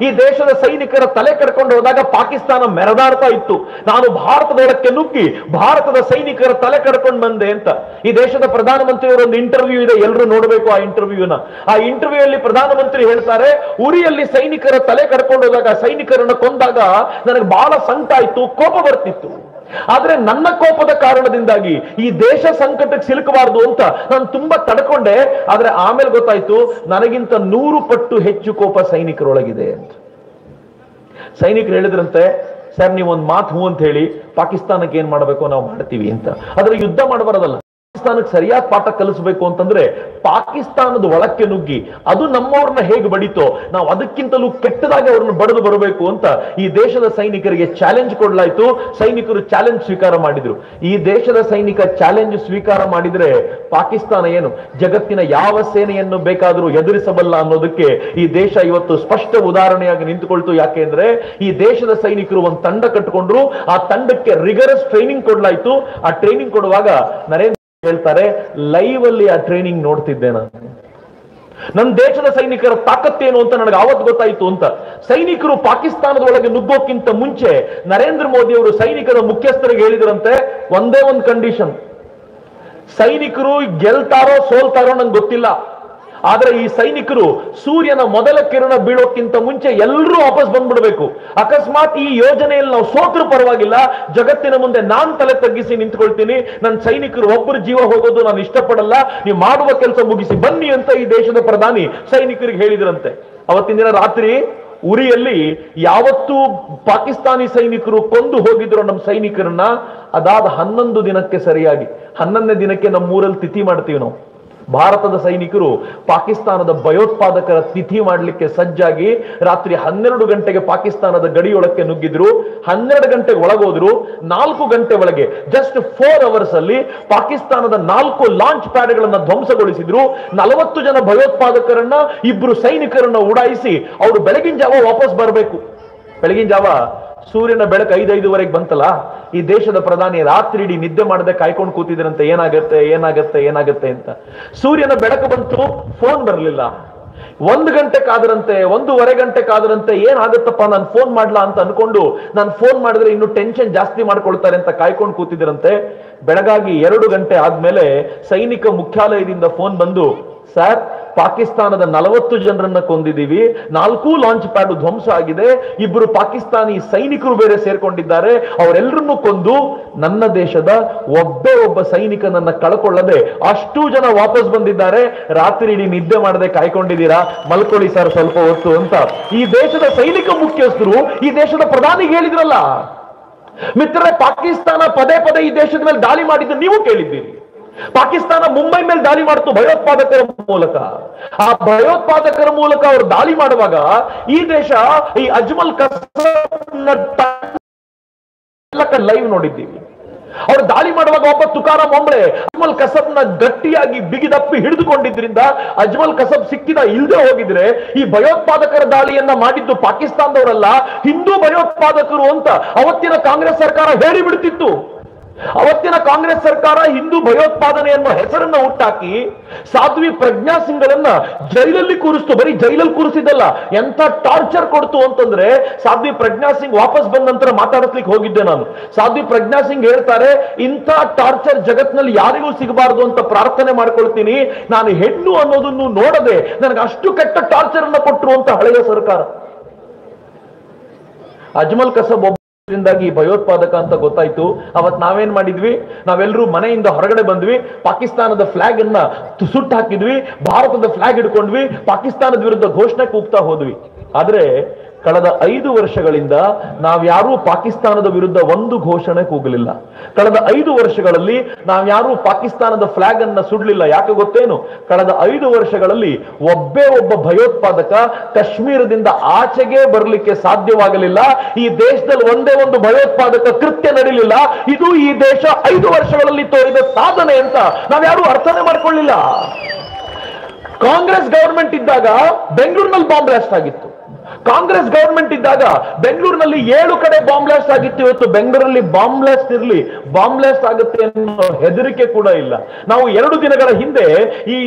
A: ಈ ದೇಶದ ಸೈನಿಕರ ತಲೆ ಕಡ್ಕೊಂಡು ಹೋದಾಗ ಪಾಕಿಸ್ತಾನ ಮೆರೆದಾಡ್ತಾ ಇತ್ತು, ನಾನು ಭಾರತದೊಳಕ್ಕೆ ನುಗ್ಗಿ ಭಾರತದ ಸೈನಿಕರ ತಲೆ ಕಡ್ಕೊಂಡು ಬಂದೆ ಅಂತ. ಈ ದೇಶದ ಪ್ರಧಾನಮಂತ್ರಿಯವರ ಒಂದು ಇಂಟರ್ವ್ಯೂ ಇದೆ, ಎಲ್ಲರೂ ನೋಡಬೇಕು ಆ ಇಂಟರ್ವ್ಯೂನ. ಆ ಇಂಟರ್ವ್ಯೂ ಅಲ್ಲಿ ಪ್ರಧಾನಮಂತ್ರಿ ಹೇಳ್ತಾರೆ, ಉರಿಯಲ್ಲಿ ಸೈನಿಕರ ತಲೆ ಕಡ್ಕೊಂಡು ಹೋದಾಗ, ಸೈನಿಕರನ್ನ ಕೊಂದಾಗ ನನಗೆ ಬಹಳ ಸಂಕಟ ಆಯ್ತು, ಕೋಪ ಬರ್ತಿತ್ತು. ಆದ್ರೆ ನನ್ನ ಕೋಪದ ಕಾರಣದಿಂದಾಗಿ ಈ ದೇಶ ಸಂಕಟಕ್ಕೆ ಸಿಲುಕಬಾರದು ಅಂತ ನಾನು ತುಂಬಾ ತಡ್ಕೊಂಡೆ. ಆದ್ರೆ ಆಮೇಲೆ ಗೊತ್ತಾಯ್ತು, ನನಗಿಂತ 100 ಪಟ್ಟು ಹೆಚ್ಚು ಕೋಪ ಸೈನಿಕರೊಳಗಿದೆ ಅಂತ. ಸೈನಿಕರು ಹೇಳಿದ್ರಂತೆ, ಸರ್ ನೀವೊಂದು ಮಾತು ಹೂ ಅಂತ ಹೇಳಿ ಪಾಕಿಸ್ತಾನಕ್ಕೆ ಏನ್ ಮಾಡಬೇಕು ನಾವು ಮಾಡ್ತೀವಿ ಅಂತ. ಆದ್ರೆ ಯುದ್ಧ ಮಾಡಬಾರದಲ್ಲ, ಪಾಕಿಸ್ತಾನಕ್ಕೆ ಸರಿಯಾದ ಪಾಠ ಕಲಿಸಬೇಕು ಅಂತಂದ್ರೆ ಪಾಕಿಸ್ತಾನದ ಒಳಕ್ಕೆ ನುಗ್ಗಿ ಅದು ನಮ್ಮವ್ರನ್ನ ಹೇಗೆ ಬಡಿತೋ ನಾವು ಅದಕ್ಕಿಂತಲೂ ಕೆಟ್ಟದಾಗಿ ಅವ್ರನ್ನ ಬಡಿದು ಬರಬೇಕು ಅಂತ ಈ ದೇಶದ ಸೈನಿಕರಿಗೆ ಚಾಲೆಂಜ್ ಕೊಡ್ಲಾಯ್ತು. ಸೈನಿಕರು ಚಾಲೆಂಜ್ ಸ್ವೀಕಾರ ಮಾಡಿದ್ರು. ಈ ದೇಶದ ಸೈನಿಕ ಚಾಲೆಂಜ್ ಸ್ವೀಕಾರ ಮಾಡಿದ್ರೆ ಪಾಕಿಸ್ತಾನ ಏನು ಜಗತ್ತಿನ ಯಾವ ಸೇನೆಯನ್ನು ಬೇಕಾದರೂ ಎದುರಿಸಬಲ್ಲ ಅನ್ನೋದಕ್ಕೆ ಈ ದೇಶ ಇವತ್ತು ಸ್ಪಷ್ಟ ಉದಾಹರಣೆಯಾಗಿ ನಿಂತುಕೊಳ್ತು. ಯಾಕೆಂದ್ರೆ ಈ ದೇಶದ ಸೈನಿಕರು ಒಂದು ತಂಡ ಕಟ್ಟಿಕೊಂಡ್ರು, ಆ ತಂಡಕ್ಕೆ ರಿಗರಸ್ ಟ್ರೈನಿಂಗ್ ಕೊಡ್ಲಾಯ್ತು. ಆ ಟ್ರೈನಿಂಗ್ ಕೊಡುವಾಗ ನರೇಂದ್ರ ಹೇಳ್ತಾರೆ, ಲೈವ್ ಅಲ್ಲಿ ಆ ಟ್ರೈನಿಂಗ್ ನೋಡ್ತಿದ್ದೆ ನಾನು. ನನ್ನ ದೇಶದ ಸೈನಿಕರ ತಾಕತ್ತೇನು ಅಂತ ನನಗೆ ಆವತ್ತು ಗೊತ್ತಾಯ್ತು ಅಂತ. ಸೈನಿಕರು ಪಾಕಿಸ್ತಾನದ ಒಳಗೆ ನುಗ್ಗೋಕ್ಕಿಂತ ಮುಂಚೆ ನರೇಂದ್ರ ಮೋದಿ ಅವರು ಸೈನಿಕರ ಮುಖ್ಯಸ್ಥರಿಗೆ ಹೇಳಿದ್ರಂತೆ, ಒಂದೇ ಒಂದು ಕಂಡೀಷನ್, ಸೈನಿಕರು ಗೆಲ್ತಾರೋ ಸೋಲ್ತಾರೋ ನಂಗೆ ಗೊತ್ತಿಲ್ಲ, ಆದ್ರೆ ಈ ಸೈನಿಕರು ಸೂರ್ಯನ ಮೊದಲ ಕಿರಣ ಬೀಳೋಕ್ಕಿಂತ ಮುಂಚೆ ಎಲ್ಲರೂ ವಾಪಸ್ ಬಂದ್ಬಿಡ್ಬೇಕು. ಅಕಸ್ಮಾತ್ ಈ ಯೋಜನೆಯಲ್ಲಿ ನಾವು ಸೋತ್ರು ಪರವಾಗಿಲ್ಲ, ಜಗತ್ತಿನ ಮುಂದೆ ನಾನ್ ತಲೆ ತಗ್ಗಿಸಿ ನಿಂತ್ಕೊಳ್ತೀನಿ, ನನ್ನ ಸೈನಿಕರು ಒಬ್ಬರು ಜೀವ ಹೋಗೋದು ನಾನು ಇಷ್ಟಪಡಲ್ಲ, ನೀವು ಮಾಡುವ ಕೆಲಸ ಮುಗಿಸಿ ಬನ್ನಿ ಅಂತ ಈ ದೇಶದ ಪ್ರಧಾನಿ ಸೈನಿಕರಿಗೆ ಹೇಳಿದ್ರಂತೆ. ಅವತ್ತಿನ ದಿನ ರಾತ್ರಿ ಉರಿಯಲ್ಲಿ ಯಾವತ್ತೂ ಪಾಕಿಸ್ತಾನಿ ಸೈನಿಕರು ಕೊಂದು ಹೋಗಿದ್ರು ನಮ್ಮ ಸೈನಿಕರನ್ನ, ಅದಾದ 11 ದಿನಕ್ಕೆ ಸರಿಯಾಗಿ 11ನೇ ದಿನಕ್ಕೆ ನಮ್ಮೂರಲ್ಲಿ ತಿಥಿ ಮಾಡ್ತೀವಿ ನಾವು. ಭಾರತದ ಸೈನಿಕರು ಪಾಕಿಸ್ತಾನದ ಭಯೋತ್ಪಾದಕರ ತಿಥಿ ಮಾಡಲಿಕ್ಕೆ ಸಜ್ಜಾಗಿ ರಾತ್ರಿ 12 ಗಂಟೆಗೆ ಪಾಕಿಸ್ತಾನದ ಗಡಿಯೊಳಕ್ಕೆ ನುಗ್ಗಿದ್ರು. 12 ಗಂಟೆಗೆ ಒಳಗೋದ್ರು. 4 ಗಂಟೆ ಒಳಗೆ ಜಸ್ಟ್ 4 ಅವರ್ಸ್ ಅಲ್ಲಿ ಪಾಕಿಸ್ತಾನದ 4 ಲಾಂಚ್ ಪ್ಯಾಡ್ ಗಳನ್ನ ಧ್ವಂಸಗೊಳಿಸಿದ್ರು. 40 ಜನ ಭಯೋತ್ಪಾದಕರನ್ನ, 2 ಸೈನಿಕರನ್ನ ಉಡಾಯಿಸಿ ಅವರು ಬೆಳಗಿನ ಜಾವ ವಾಪಸ್ ಬರಬೇಕು. ಬೆಳಗಿನ ಜಾವ ಸೂರ್ಯನ ಬೆಳಕು 5-5:30 ಬಂತಲ್ಲ, ಈ ದೇಶದ ಪ್ರಧಾನಿ ರಾತ್ರಿ ಇಡೀ ನಿದ್ದೆ ಮಾಡದೆ ಕಾಯ್ಕೊಂಡು ಕೂತಿದ್ರಂತೆ, ಏನಾಗತ್ತೆ ಏನಾಗತ್ತೆ ಏನಾಗತ್ತೆ ಅಂತ. ಸೂರ್ಯನ ಬೆಳಕು ಬಂತು, ಫೋನ್ ಬರಲಿಲ್ಲ. 1 ಗಂಟೆ ಕಾದ್ರಂತೆ, 1:15 ಗಂಟೆ ಕಾದ್ರಂತೆ, ಏನಾಗತ್ತಪ್ಪ ನಾನು ಫೋನ್ ಮಾಡ್ಲಾ ಅಂತ ಅನ್ಕೊಂಡು, ನಾನು ಫೋನ್ ಮಾಡಿದ್ರೆ ಇನ್ನು ಟೆನ್ಷನ್ ಜಾಸ್ತಿ ಮಾಡ್ಕೊಳ್ತಾರೆ ಅಂತ ಕಾಯ್ಕೊಂಡು ಕೂತಿದ್ರಂತೆ. ಬೆಳಗಾಗಿ 2 ಗಂಟೆ ಆದ್ಮೇಲೆ ಸೈನಿಕ ಮುಖ್ಯಾಲಯದಿಂದ ಫೋನ್ ಬಂದು, ಸರ್ ಪಾಕಿಸ್ತಾನದ 40 ಜನರನ್ನ ಕೊಂದಿದ್ದೀವಿ, 4 ಲಾಂಚ್ ಪ್ಯಾಡ್ ಧ್ವಂಸ ಆಗಿದೆ, 2 ಪಾಕಿಸ್ತಾನಿ ಸೈನಿಕರು ಬೇರೆ ಸೇರ್ಕೊಂಡಿದ್ದಾರೆ, ಅವರೆಲ್ಲರನ್ನೂ ಕೊಂದು ನನ್ನ ದೇಶದ ಒಬ್ಬ ಸೈನಿಕನನ್ನ ಕಳ್ಕೊಳ್ಳದೆ ಅಷ್ಟು ಜನ ವಾಪಸ್ ಬಂದಿದ್ದಾರೆ. ರಾತ್ರಿ ಇಡೀ ನಿದ್ದೆ ಮಾಡದೆ ಕಾಯ್ಕೊಂಡಿದ್ದೀರಾ, ಮಲ್ಕೊಳ್ಳಿ ಸರ್ ಸ್ವಲ್ಪ ಹೊತ್ತು ಅಂತ ಈ ದೇಶದ ಸೈನಿಕ ಮುಖ್ಯಸ್ಥರು ಈ ದೇಶದ ಪ್ರಧಾನಿಗೆ ಹೇಳಿದ್ರಲ್ಲ. ಮಿತ್ರರೇ, ಪಾಕಿಸ್ತಾನ ಪದೇ ಪದೇ ಈ ದೇಶದ ಮೇಲೆ ದಾಳಿ ಮಾಡಿದ್ದು ನೀವು ಕೇಳಿದ್ದೀರಿ. ಪಾಕಿಸ್ತಾನ ಮುಂಬೈ ಮೇಲೆ ದಾಳಿ ಮಾಡ್ತು ಭಯೋತ್ಪಾದಕರ ಮೂಲಕ. ಆ ಭಯೋತ್ಪಾದಕರ ಮೂಲಕ ಅವರು ದಾಳಿ ಮಾಡುವಾಗ ಈ ದೇಶ ಈ ಅಜ್ಮಲ್ ಕಸಬ್ ಲೈವ್ ನೋಡಿದ್ದೀವಿ. ಅವರು ದಾಳಿ ಮಾಡುವಾಗ ಒಬ್ಬ ತುಕಾರಾಂ ಒಂಬಳೆ ಅಜ್ಮಲ್ ಕಸಬ್ನ ಗಟ್ಟಿಯಾಗಿ ಬಿಗಿದಪ್ಪಿ ಹಿಡಿದುಕೊಂಡಿದ್ರಿಂದ ಅಜ್ಮಲ್ ಕಸಬ್ ಸಿಕ್ಕಿದ ಇಲ್ಲದೆ ಹೋಗಿದ್ರೆ ಈ ಭಯೋತ್ಪಾದಕರ ದಾಳಿಯನ್ನ ಮಾಡಿದ್ದು ಪಾಕಿಸ್ತಾನದವರಲ್ಲ, ಹಿಂದೂ ಭಯೋತ್ಪಾದಕರು ಅಂತ ಅವತ್ತಿನ ಕಾಂಗ್ರೆಸ್ ಸರ್ಕಾರ ಹೇಳಿಬಿಡ್ತಿತ್ತು. ಅವತ್ತಿನ ಕಾಂಗ್ರೆಸ್ ಸರ್ಕಾರ ಹಿಂದೂ ಭಯೋತ್ಪಾದನೆ ಅನ್ನೋ ಹೆಸರನ್ನ ಹುಟ್ಟಾಕಿ ಸಾಧ್ವಿ ಪ್ರಜ್ಞಾ ಸಿಂಗ್ಗಳನ್ನ ಜೈಲಲ್ಲಿ ಕೂರಿಸ್ತು. ಬರೀ ಜೈಲಲ್ಲಿ ಕೂರಿಸಿದಲ್ಲ, ಎಂತ ಟಾರ್ಚರ್ ಕೊಡ್ತು ಅಂತಂದ್ರೆ, ಸಾಧ್ವಿ ಪ್ರಜ್ಞಾ ಸಿಂಗ್ ವಾಪಸ್ ಬಂದ ನಂತರ ಮಾತಾಡಿಸ್ಲಿಕ್ಕೆ ಹೋಗಿದ್ದೆ ನಾನು. ಸಾಧ್ವಿ ಪ್ರಜ್ಞಾ ಸಿಂಗ್ ಹೇಳ್ತಾರೆ, ಇಂಥ ಟಾರ್ಚರ್ ಜಗತ್ನಲ್ಲಿ ಯಾರಿಗೂ ಸಿಗಬಾರದು ಅಂತ ಪ್ರಾರ್ಥನೆ ಮಾಡ್ಕೊಳ್ತೀನಿ. ನಾನು ಹೆಣ್ಣು ಅನ್ನೋದನ್ನು ನೋಡದೆ ನನಗೆ ಅಷ್ಟು ಕೆಟ್ಟ ಟಾರ್ಚರ್ ಅನ್ನ ಕೊಟ್ಟರು ಅಂತ ಹಳೆಯ ಸರ್ಕಾರ. ಅಜ್ಮಲ್ ಕಸಬ್ ಾಗಿ ಭಯೋತ್ಪಾದಕ ಅಂತ ಗೊತ್ತಾಯ್ತು. ಅವತ್ ನಾವೇನ್ ಮಾಡಿದ್ವಿ, ನಾವೆಲ್ಲರೂ ಮನೆಯಿಂದ ಹೊರಗಡೆ ಬಂದ್ವಿ, ಪಾಕಿಸ್ತಾನದ ಫ್ಲಾಗ್ ಅನ್ನ ಸುಟ್ಟು ಹಾಕಿದ್ವಿ, ಭಾರತದ ಫ್ಲಾಗ್ ಹಿಡ್ಕೊಂಡ್ವಿ, ಪಾಕಿಸ್ತಾನದ ವಿರುದ್ಧ ಘೋಷಣೆ ಕೂಗ್ತಾ ಹೋದ್ವಿ. ಆದ್ರೆ ಕಳೆದ 5 ವರ್ಷಗಳಿಂದ ನಾವ್ಯಾರೂ ಪಾಕಿಸ್ತಾನದ ವಿರುದ್ಧ ಒಂದು ಘೋಷಣೆ ಕೂಗಲಿಲ್ಲ. ಕಳೆದ 5 ವರ್ಷಗಳಲ್ಲಿ ನಾವ್ಯಾರೂ ಪಾಕಿಸ್ತಾನದ ಫ್ಲಾಗ್ ಅನ್ನ ಸುಡ್ಲಿಲ್ಲ. ಯಾಕೆ ಗೊತ್ತೇನು? ಕಳೆದ 5 ವರ್ಷಗಳಲ್ಲಿ ಒಬ್ಬ ಭಯೋತ್ಪಾದಕ ಕಾಶ್ಮೀರದಿಂದ ಆಚೆಗೆ ಬರಲಿಕ್ಕೆ ಸಾಧ್ಯವಾಗಲಿಲ್ಲ. ಈ ದೇಶದಲ್ಲಿ ಒಂದೇ ಒಂದು ಭಯೋತ್ಪಾದಕ ಕೃತ್ಯ ನಡೀಲಿಲ್ಲ. ಇದು ಈ ದೇಶ 5 ವರ್ಷಗಳಲ್ಲಿ ತೋರಿದ ಸಾಧನೆ ಅಂತ ನಾವ್ಯಾರೂ ಅರ್ಥನೆ ಮಾಡ್ಕೊಳ್ಳಿಲ್ಲ. ಕಾಂಗ್ರೆಸ್ ಗವರ್ಮೆಂಟ್ ಇದ್ದಾಗ ಬೆಂಗಳೂರಿನಲ್ಲಿ ಬಾಂಬ್ ಬ್ಲಾಸ್ಟ್ ಆಗಿತ್ತು. ಕಾಂಗ್ರೆಸ್ ಗವರ್ಮೆಂಟ್ ಇದ್ದಾಗ ಬೆಂಗಳೂರಿನಲ್ಲಿ 7 ಕಡೆ ಬಾಂಬ್ ಬ್ಲಾಸ್ಟ್ ಆಗಿತ್ತು. ಇವತ್ತು ಬೆಂಗಳೂರಲ್ಲಿ ಬಾಂಬ್ ಬ್ಲಾಸ್ಟ್ ಇರಲಿ, ಬಾಂಬ್ ಬ್ಲಾಸ್ಟ್ ಆಗುತ್ತೆ ಅನ್ನೋ ಹೆದರಿಕೆ ಕೂಡ ಇಲ್ಲ. ನಾವು 2 ದಿನಗಳ ಹಿಂದೆ ಈ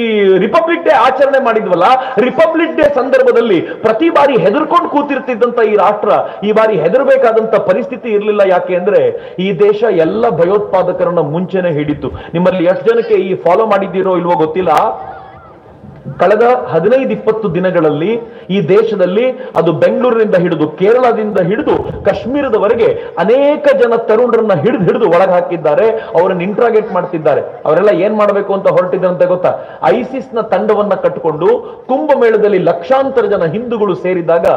A: ರಿಪಬ್ಲಿಕ್ ಡೇ ಆಚರಣೆ ಮಾಡಿದ್ವಲ್ಲ, ರಿಪಬ್ಲಿಕ್ ಡೇ ಸಂದರ್ಭದಲ್ಲಿ ಪ್ರತಿ ಬಾರಿ ಹೆದರ್ಕೊಂಡು ಕೂತಿರ್ತಿದ್ದಂತ ಈ ರಾಷ್ಟ್ರ ಈ ಬಾರಿ ಹೆದರ್ಬೇಕಾದಂತ ಪರಿಸ್ಥಿತಿ ಇರಲಿಲ್ಲ. ಯಾಕೆ ಅಂದ್ರೆ ಈ ದೇಶ ಎಲ್ಲ ಭಯೋತ್ಪಾದಕರನ್ನ ಮುಂಚೆನೆ ಹಿಡಿತು. ನಿಮ್ಮಲ್ಲಿ ಎಷ್ಟು ಜನಕ್ಕೆ ಈ ಫಾಲೋ ಮಾಡಿದ್ದೀರೋ ಇಲ್ವೋ ಗೊತ್ತಿಲ್ಲ. ಕಳೆದ 15-20 ದಿನಗಳಲ್ಲಿ ಈ ದೇಶದಲ್ಲಿ ಅದು ಬೆಂಗಳೂರಿನಿಂದ ಹಿಡಿದು ಕೇರಳದಿಂದ ಹಿಡಿದು ಕಾಶ್ಮೀರದವರೆಗೆ ಅನೇಕ ಜನ ತರುಣರನ್ನ ಹಿಡಿದು ಒಳಗೆ ಹಾಕಿದ್ದಾರೆ. ಅವರನ್ನು ಇಂಟ್ರಾಗೇಟ್ ಮಾಡ್ತಿದ್ದಾರೆ. ಅವರೆಲ್ಲ ಏನ್ ಮಾಡಬೇಕು ಅಂತ ಹೊರಟಿದ್ರಂತೆ ಗೊತ್ತಾ? ಐಸಿಸ್ ನ ತಂಡವನ್ನ ಕಟ್ಟಿಕೊಂಡು ಕುಂಭಮೇಳದಲ್ಲಿ ಲಕ್ಷಾಂತರ ಜನ ಹಿಂದೂಗಳು ಸೇರಿದಾಗ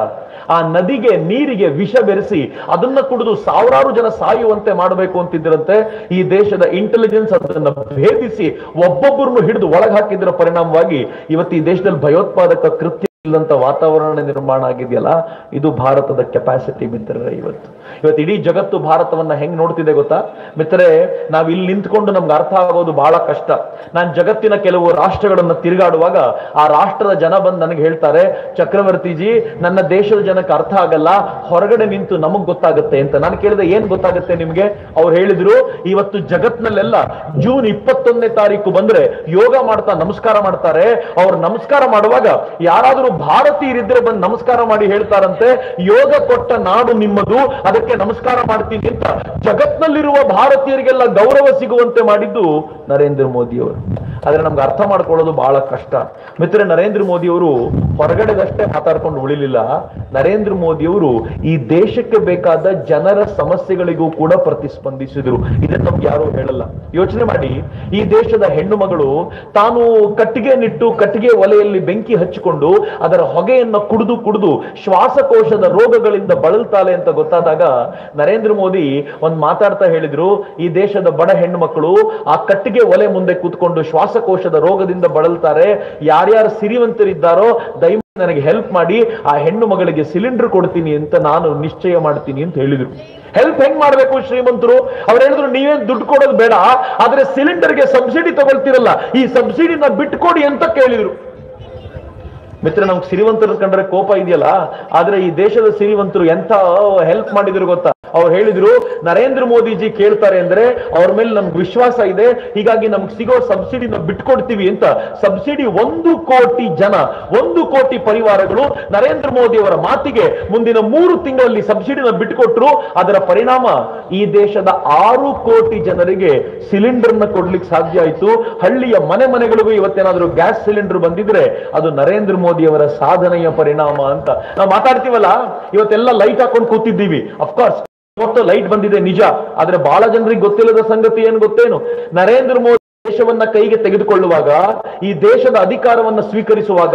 A: ಆ ನದಿಗೆ ನೀರಿಗೆ ವಿಷ ಬೆರೆಸಿ ಅದನ್ನ ಕುಡಿದು ಸಾವಿರಾರು ಜನ ಸಾಯುವಂತೆ ಮಾಡಬೇಕು ಅಂತಿದ್ರಂತೆ. ಈ ದೇಶದ ಇಂಟೆಲಿಜೆನ್ಸ್ ಅದನ್ನ ಭೇದಿಸಿ ಒಬ್ಬೊಬ್ಬರನ್ನು ಹಿಡಿದು ಒಳಗೆ ಹಾಕಿದ್ರ ಪರಿಣಾಮವಾಗಿ ಇವತ್ತು ಈ ದೇಶದಲ್ಲಿ ಭಯೋತ್ಪಾದಕ ಕೃತ್ಯ ಇಲ್ಲಂತ ವಾತಾವರಣ ನಿರ್ಮಾಣ ಆಗಿದೆಯಲ್ಲ, ಇದು ಭಾರತದ ಕೆಪಾಸಿಟಿ ಮಿತ್ರರೇ. ಇವತ್ತು ಇಡೀ ಜಗತ್ತು ಭಾರತವನ್ನ ಹೆಂಗ್ ನೋಡ್ತಿದೆ ಗೊತ್ತಾ ಮಿತ್ರರೇ? ನಾವ್ ಇಲ್ಲಿ ನಿಂತ್ಕೊಂಡು ನಮ್ಗೆ ಅರ್ಥ ಆಗೋದು ಬಹಳ ಕಷ್ಟ. ನಾನು ಜಗತ್ತಿನ ಕೆಲವು ರಾಷ್ಟ್ರಗಳನ್ನ ತಿರುಗಾಡುವಾಗ ಆ ರಾಷ್ಟ್ರದ ಜನ ಬಂದು ನನಗೆ ಹೇಳ್ತಾರೆ, ಚಕ್ರವರ್ತಿಜಿ ನನ್ನ ದೇಶದ ಜನಕ್ಕೆ ಅರ್ಥ ಆಗಲ್ಲ, ಹೊರಗಡೆ ನಿಂತು ನಮಗ್ ಗೊತ್ತಾಗುತ್ತೆ ಅಂತ. ನಾನು ಕೇಳಿದೆ, ಏನ್ ಗೊತ್ತಾಗುತ್ತೆ ನಿಮ್ಗೆ? ಅವ್ರು ಹೇಳಿದ್ರು, ಇವತ್ತು ಜಗತ್ನಲ್ಲೆಲ್ಲ ಜೂನ್ 21ನೇ ತಾರೀಕು ಬಂದ್ರೆ ಯೋಗ ಮಾಡ್ತಾ ನಮಸ್ಕಾರ ಮಾಡ್ತಾರೆ. ಅವ್ರು ನಮಸ್ಕಾರ ಮಾಡುವಾಗ ಯಾರಾದ್ರೂ ಭಾರತೀಯರಿದ್ರೆ ಬಂದು ನಮಸ್ಕಾರ ಮಾಡಿ ಹೇಳ್ತಾರಂತೆ, ಯೋಗ ಕೊಟ್ಟ ನಾಡು ನಿಮ್ಮದು, ಅದಕ್ಕೆ ನಮಸ್ಕಾರ ಮಾಡ್ತೀನಿ ಅಂತ. ಜಗತ್ನಲ್ಲಿರುವ ಭಾರತೀಯರಿಗೆಲ್ಲ ಗೌರವ ಸಿಗುವಂತೆ ಮಾಡಿದ್ದು ನರೇಂದ್ರ ಮೋದಿ ಅವರು. ಆದ್ರೆ ನಮ್ಗೆ ಅರ್ಥ ಮಾಡ್ಕೊಳ್ಳೋದು ಬಹಳ ಕಷ್ಟ ಮಿತ್ರ. ನರೇಂದ್ರ ಮೋದಿ ಅವರು ಹೊರಗಡೆದಷ್ಟೇ ಮಾತಾಡ್ಕೊಂಡು ಉಳಿಲಿಲ್ಲ. ನರೇಂದ್ರ ಮೋದಿ ಅವರು ಈ ದೇಶಕ್ಕೆ ಬೇಕಾದ ಜನರ ಸಮಸ್ಯೆಗಳಿಗೂ ಕೂಡ ಪ್ರತಿಸ್ಪಂದಿಸಿದ್ರು. ಇದನ್ನ ನಮ್ಗೆ ಯಾರು ಹೇಳಲ್ಲ. ಯೋಚನೆ ಮಾಡಿ, ಈ ದೇಶದ ಹೆಣ್ಣು ಮಗಳು ತಾನು ಕಟ್ಟಿಗೆ ನಿಟ್ಟು ಕಟ್ಟಿಗೆ ಒಲೆಯಲ್ಲಿ ಬೆಂಕಿ ಹಚ್ಚಿಕೊಂಡು ಅದರ ಹೊಗೆಯನ್ನ ಕುಡಿದು ಶ್ವಾಸಕೋಶದ ರೋಗಗಳಿಂದ ಬಳಲ್ತಾಳೆ ಅಂತ ಗೊತ್ತಾದಾಗ ನರೇಂದ್ರ ಮೋದಿ ಒಂದ್ ಮಾತಾಡ್ತಾ ಹೇಳಿದ್ರು, ಈ ದೇಶದ ಬಡ ಹೆಣ್ಣು ಮಕ್ಕಳು ಆ ಕಟ್ಟಿಗೆ ಒಲೆ ಮುಂದೆ ಕೂತ್ಕೊಂಡು ಶ್ವಾಸಕೋಶದ ರೋಗದಿಂದ ಬಳಲ್ತಾರೆ. ಯಾರ್ಯಾರು ಸಿರಿವಂತರಿದ್ದಾರೋ ದಯಮಾಡಿ ನನಗೆ ಹೆಲ್ಪ್ ಮಾಡಿ, ಆ ಹೆಣ್ಣು ಮಗಳಿಗೆ ಸಿಲಿಂಡರ್ ಕೊಡ್ತೀನಿ ಅಂತ ನಾನು ನಿಶ್ಚಯ ಮಾಡ್ತೀನಿ ಅಂತ ಹೇಳಿದ್ರು. ಹೆಲ್ಪ್ ಹೆಂಗ್ ಮಾಡ್ಬೇಕು ಶ್ರೀಮಂತರು? ಅವ್ರು ಹೇಳಿದ್ರು, ನೀವೇನ್ ದುಡ್ಡು ಕೊಡೋದು ಬೇಡ, ಆದ್ರೆ ಸಿಲಿಂಡರ್ಗೆ ಸಬ್ಸಿಡಿ ತಗೊಳ್ತಿರಲ್ಲ, ಈ ಸಬ್ಸಿಡಿನ ಬಿಟ್ಕೊಡಿ ಅಂತ ಕೇಳಿದ್ರು. ಮಿತ್ರ, ನಮ್ಗೆ ಸಿರಿವಂತರು ಕಂಡ್ರೆ ಕೋಪ ಇದೆಯಲ್ಲ, ಆದ್ರೆ ಈ ದೇಶದ ಸಿರಿವಂತರು ಎಂತ ಹೆಲ್ಪ್ ಮಾಡಿದ್ರು ಗೊತ್ತಾ? ಅವ್ರು ಹೇಳಿದ್ರು, ನರೇಂದ್ರ ಮೋದಿಜಿ ಕೇಳ್ತಾರೆ ಅಂದ್ರೆ ಅವ್ರ ಮೇಲೆ ನಮ್ಗೆ ವಿಶ್ವಾಸ ಇದೆ, ಹೀಗಾಗಿ ನಮ್ಗೆ ಸಿಗೋ ಸಬ್ಸಿಡಿನ ಬಿಟ್ಕೊಡ್ತೀವಿ ಅಂತ. ಸಬ್ಸಿಡಿ 1 ಕೋಟಿ ಜನ, 1 ಕೋಟಿ ಪರಿವಾರಗಳು ನರೇಂದ್ರ ಮೋದಿ ಅವರ ಮಾತಿಗೆ ಮುಂದಿನ 3 ತಿಂಗಳಲ್ಲಿ ಸಬ್ಸಿಡಿನ ಬಿಟ್ಕೊಟ್ರು. ಅದರ ಪರಿಣಾಮ ಈ ದೇಶದ 6 ಕೋಟಿ ಜನರಿಗೆ ಸಿಲಿಂಡರ್ನ ಕೊಡ್ಲಿಕ್ಕೆ ಸಾಧ್ಯ ಆಯ್ತು. ಹಳ್ಳಿಯ ಮನೆಗಳಿಗೂ ಇವತ್ತೇನಾದ್ರೂ ಗ್ಯಾಸ್ ಸಿಲಿಂಡರ್ ಬಂದಿದ್ರೆ ಅದು ನರೇಂದ್ರ ಮೋದಿ ಅವರ ಸಾಧನೆಯ ಪರಿಣಾಮ ಅಂತ. ನಾವು ಮಾತಾಡ್ತೀವಲ್ಲ, ಇವತ್ತೆಲ್ಲ ಲೈಟ್ ಹಾಕೊಂಡು ಕೂತಿದ್ದೀವಿ. ಅಫ್ಕೋರ್ಸ್ ಇವತ್ತು ಲೈಟ್ ಬಂದಿದೆ ನಿಜ, ಆದ್ರೆ ಬಹಳ ಜನರಿಗೆ ಗೊತ್ತಿಲ್ಲದ ಸಂಗತಿ ಏನ್ ಗೊತ್ತೇನು? ನರೇಂದ್ರ ಮೋದಿ ದೇಶವನ್ನ ಕೈಗೆ ತೆಗೆದುಕೊಳ್ಳುವಾಗ, ಈ ದೇಶದ ಅಧಿಕಾರವನ್ನ ಸ್ವೀಕರಿಸುವಾಗ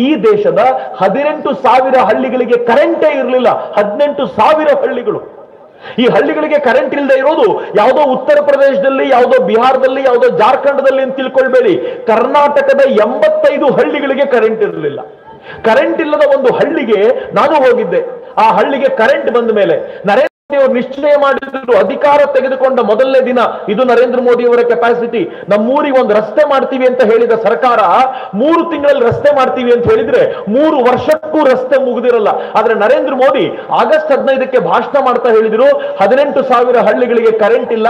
A: ಈ ದೇಶದ 18,000 ಹಳ್ಳಿಗಳಿಗೆ ಕರೆಂಟೇ ಇರಲಿಲ್ಲ. 18,000 ಹಳ್ಳಿಗಳು. ಈ ಹಳ್ಳಿಗಳಿಗೆ ಕರೆಂಟ್ ಇಲ್ಲದೆ ಇರೋದು ಯಾವುದೋ ಉತ್ತರ ಪ್ರದೇಶದಲ್ಲಿ, ಯಾವುದೋ ಬಿಹಾರದಲ್ಲಿ, ಯಾವುದೋ ಜಾರ್ಖಂಡದಲ್ಲಿ ಅಂತ ತಿಳ್ಕೊಳ್ಬೇಡಿ. ಕರ್ನಾಟಕದ 85 ಹಳ್ಳಿಗಳಿಗೆ ಕರೆಂಟ್ ಇರಲಿಲ್ಲ. ಕರೆಂಟ್ ಇಲ್ಲದ ಒಂದು ಹಳ್ಳಿಗೆ ನಾನು ಹೋಗಿದ್ದೆ. ಆ ಹಳ್ಳಿಗೆ ಕರೆಂಟ್ ಬಂದ ಮೇಲೆ ನರೇಂದ್ರ ಅವರು ನಿಶ್ಚಯ ಮಾಡಿದ್ರು, ಅಧಿಕಾರ ತೆಗೆದುಕೊಂಡ ಮೊದಲನೇ ದಿನ ಇದು ನರೇಂದ್ರ ಮೋದಿ ಅವರ ಕೆಪಾಸಿಟಿ, ನಮ್ಮೂರಿಗೆ ಒಂದು ರಸ್ತೆ ಮಾಡ್ತೀವಿ ಅಂತ ಹೇಳಿದ ಸರ್ಕಾರ 3 ತಿಂಗಳಲ್ಲಿ ರಸ್ತೆ ಮಾಡ್ತೀವಿ ಅಂತ ಹೇಳಿದ್ರೆ 3 ವರ್ಷಕ್ಕೂ ರಸ್ತೆ ಮುಗಿದಿರಲ್ಲ. ಆದ್ರೆ ನರೇಂದ್ರ ಮೋದಿ ಆಗಸ್ಟ್ 15ಕ್ಕೆ ಭಾಷಣ ಮಾಡ್ತಾ ಹೇಳಿದ್ರು 18,000 ಹಳ್ಳಿಗಳಿಗೆ ಕರೆಂಟ್ ಇಲ್ಲ,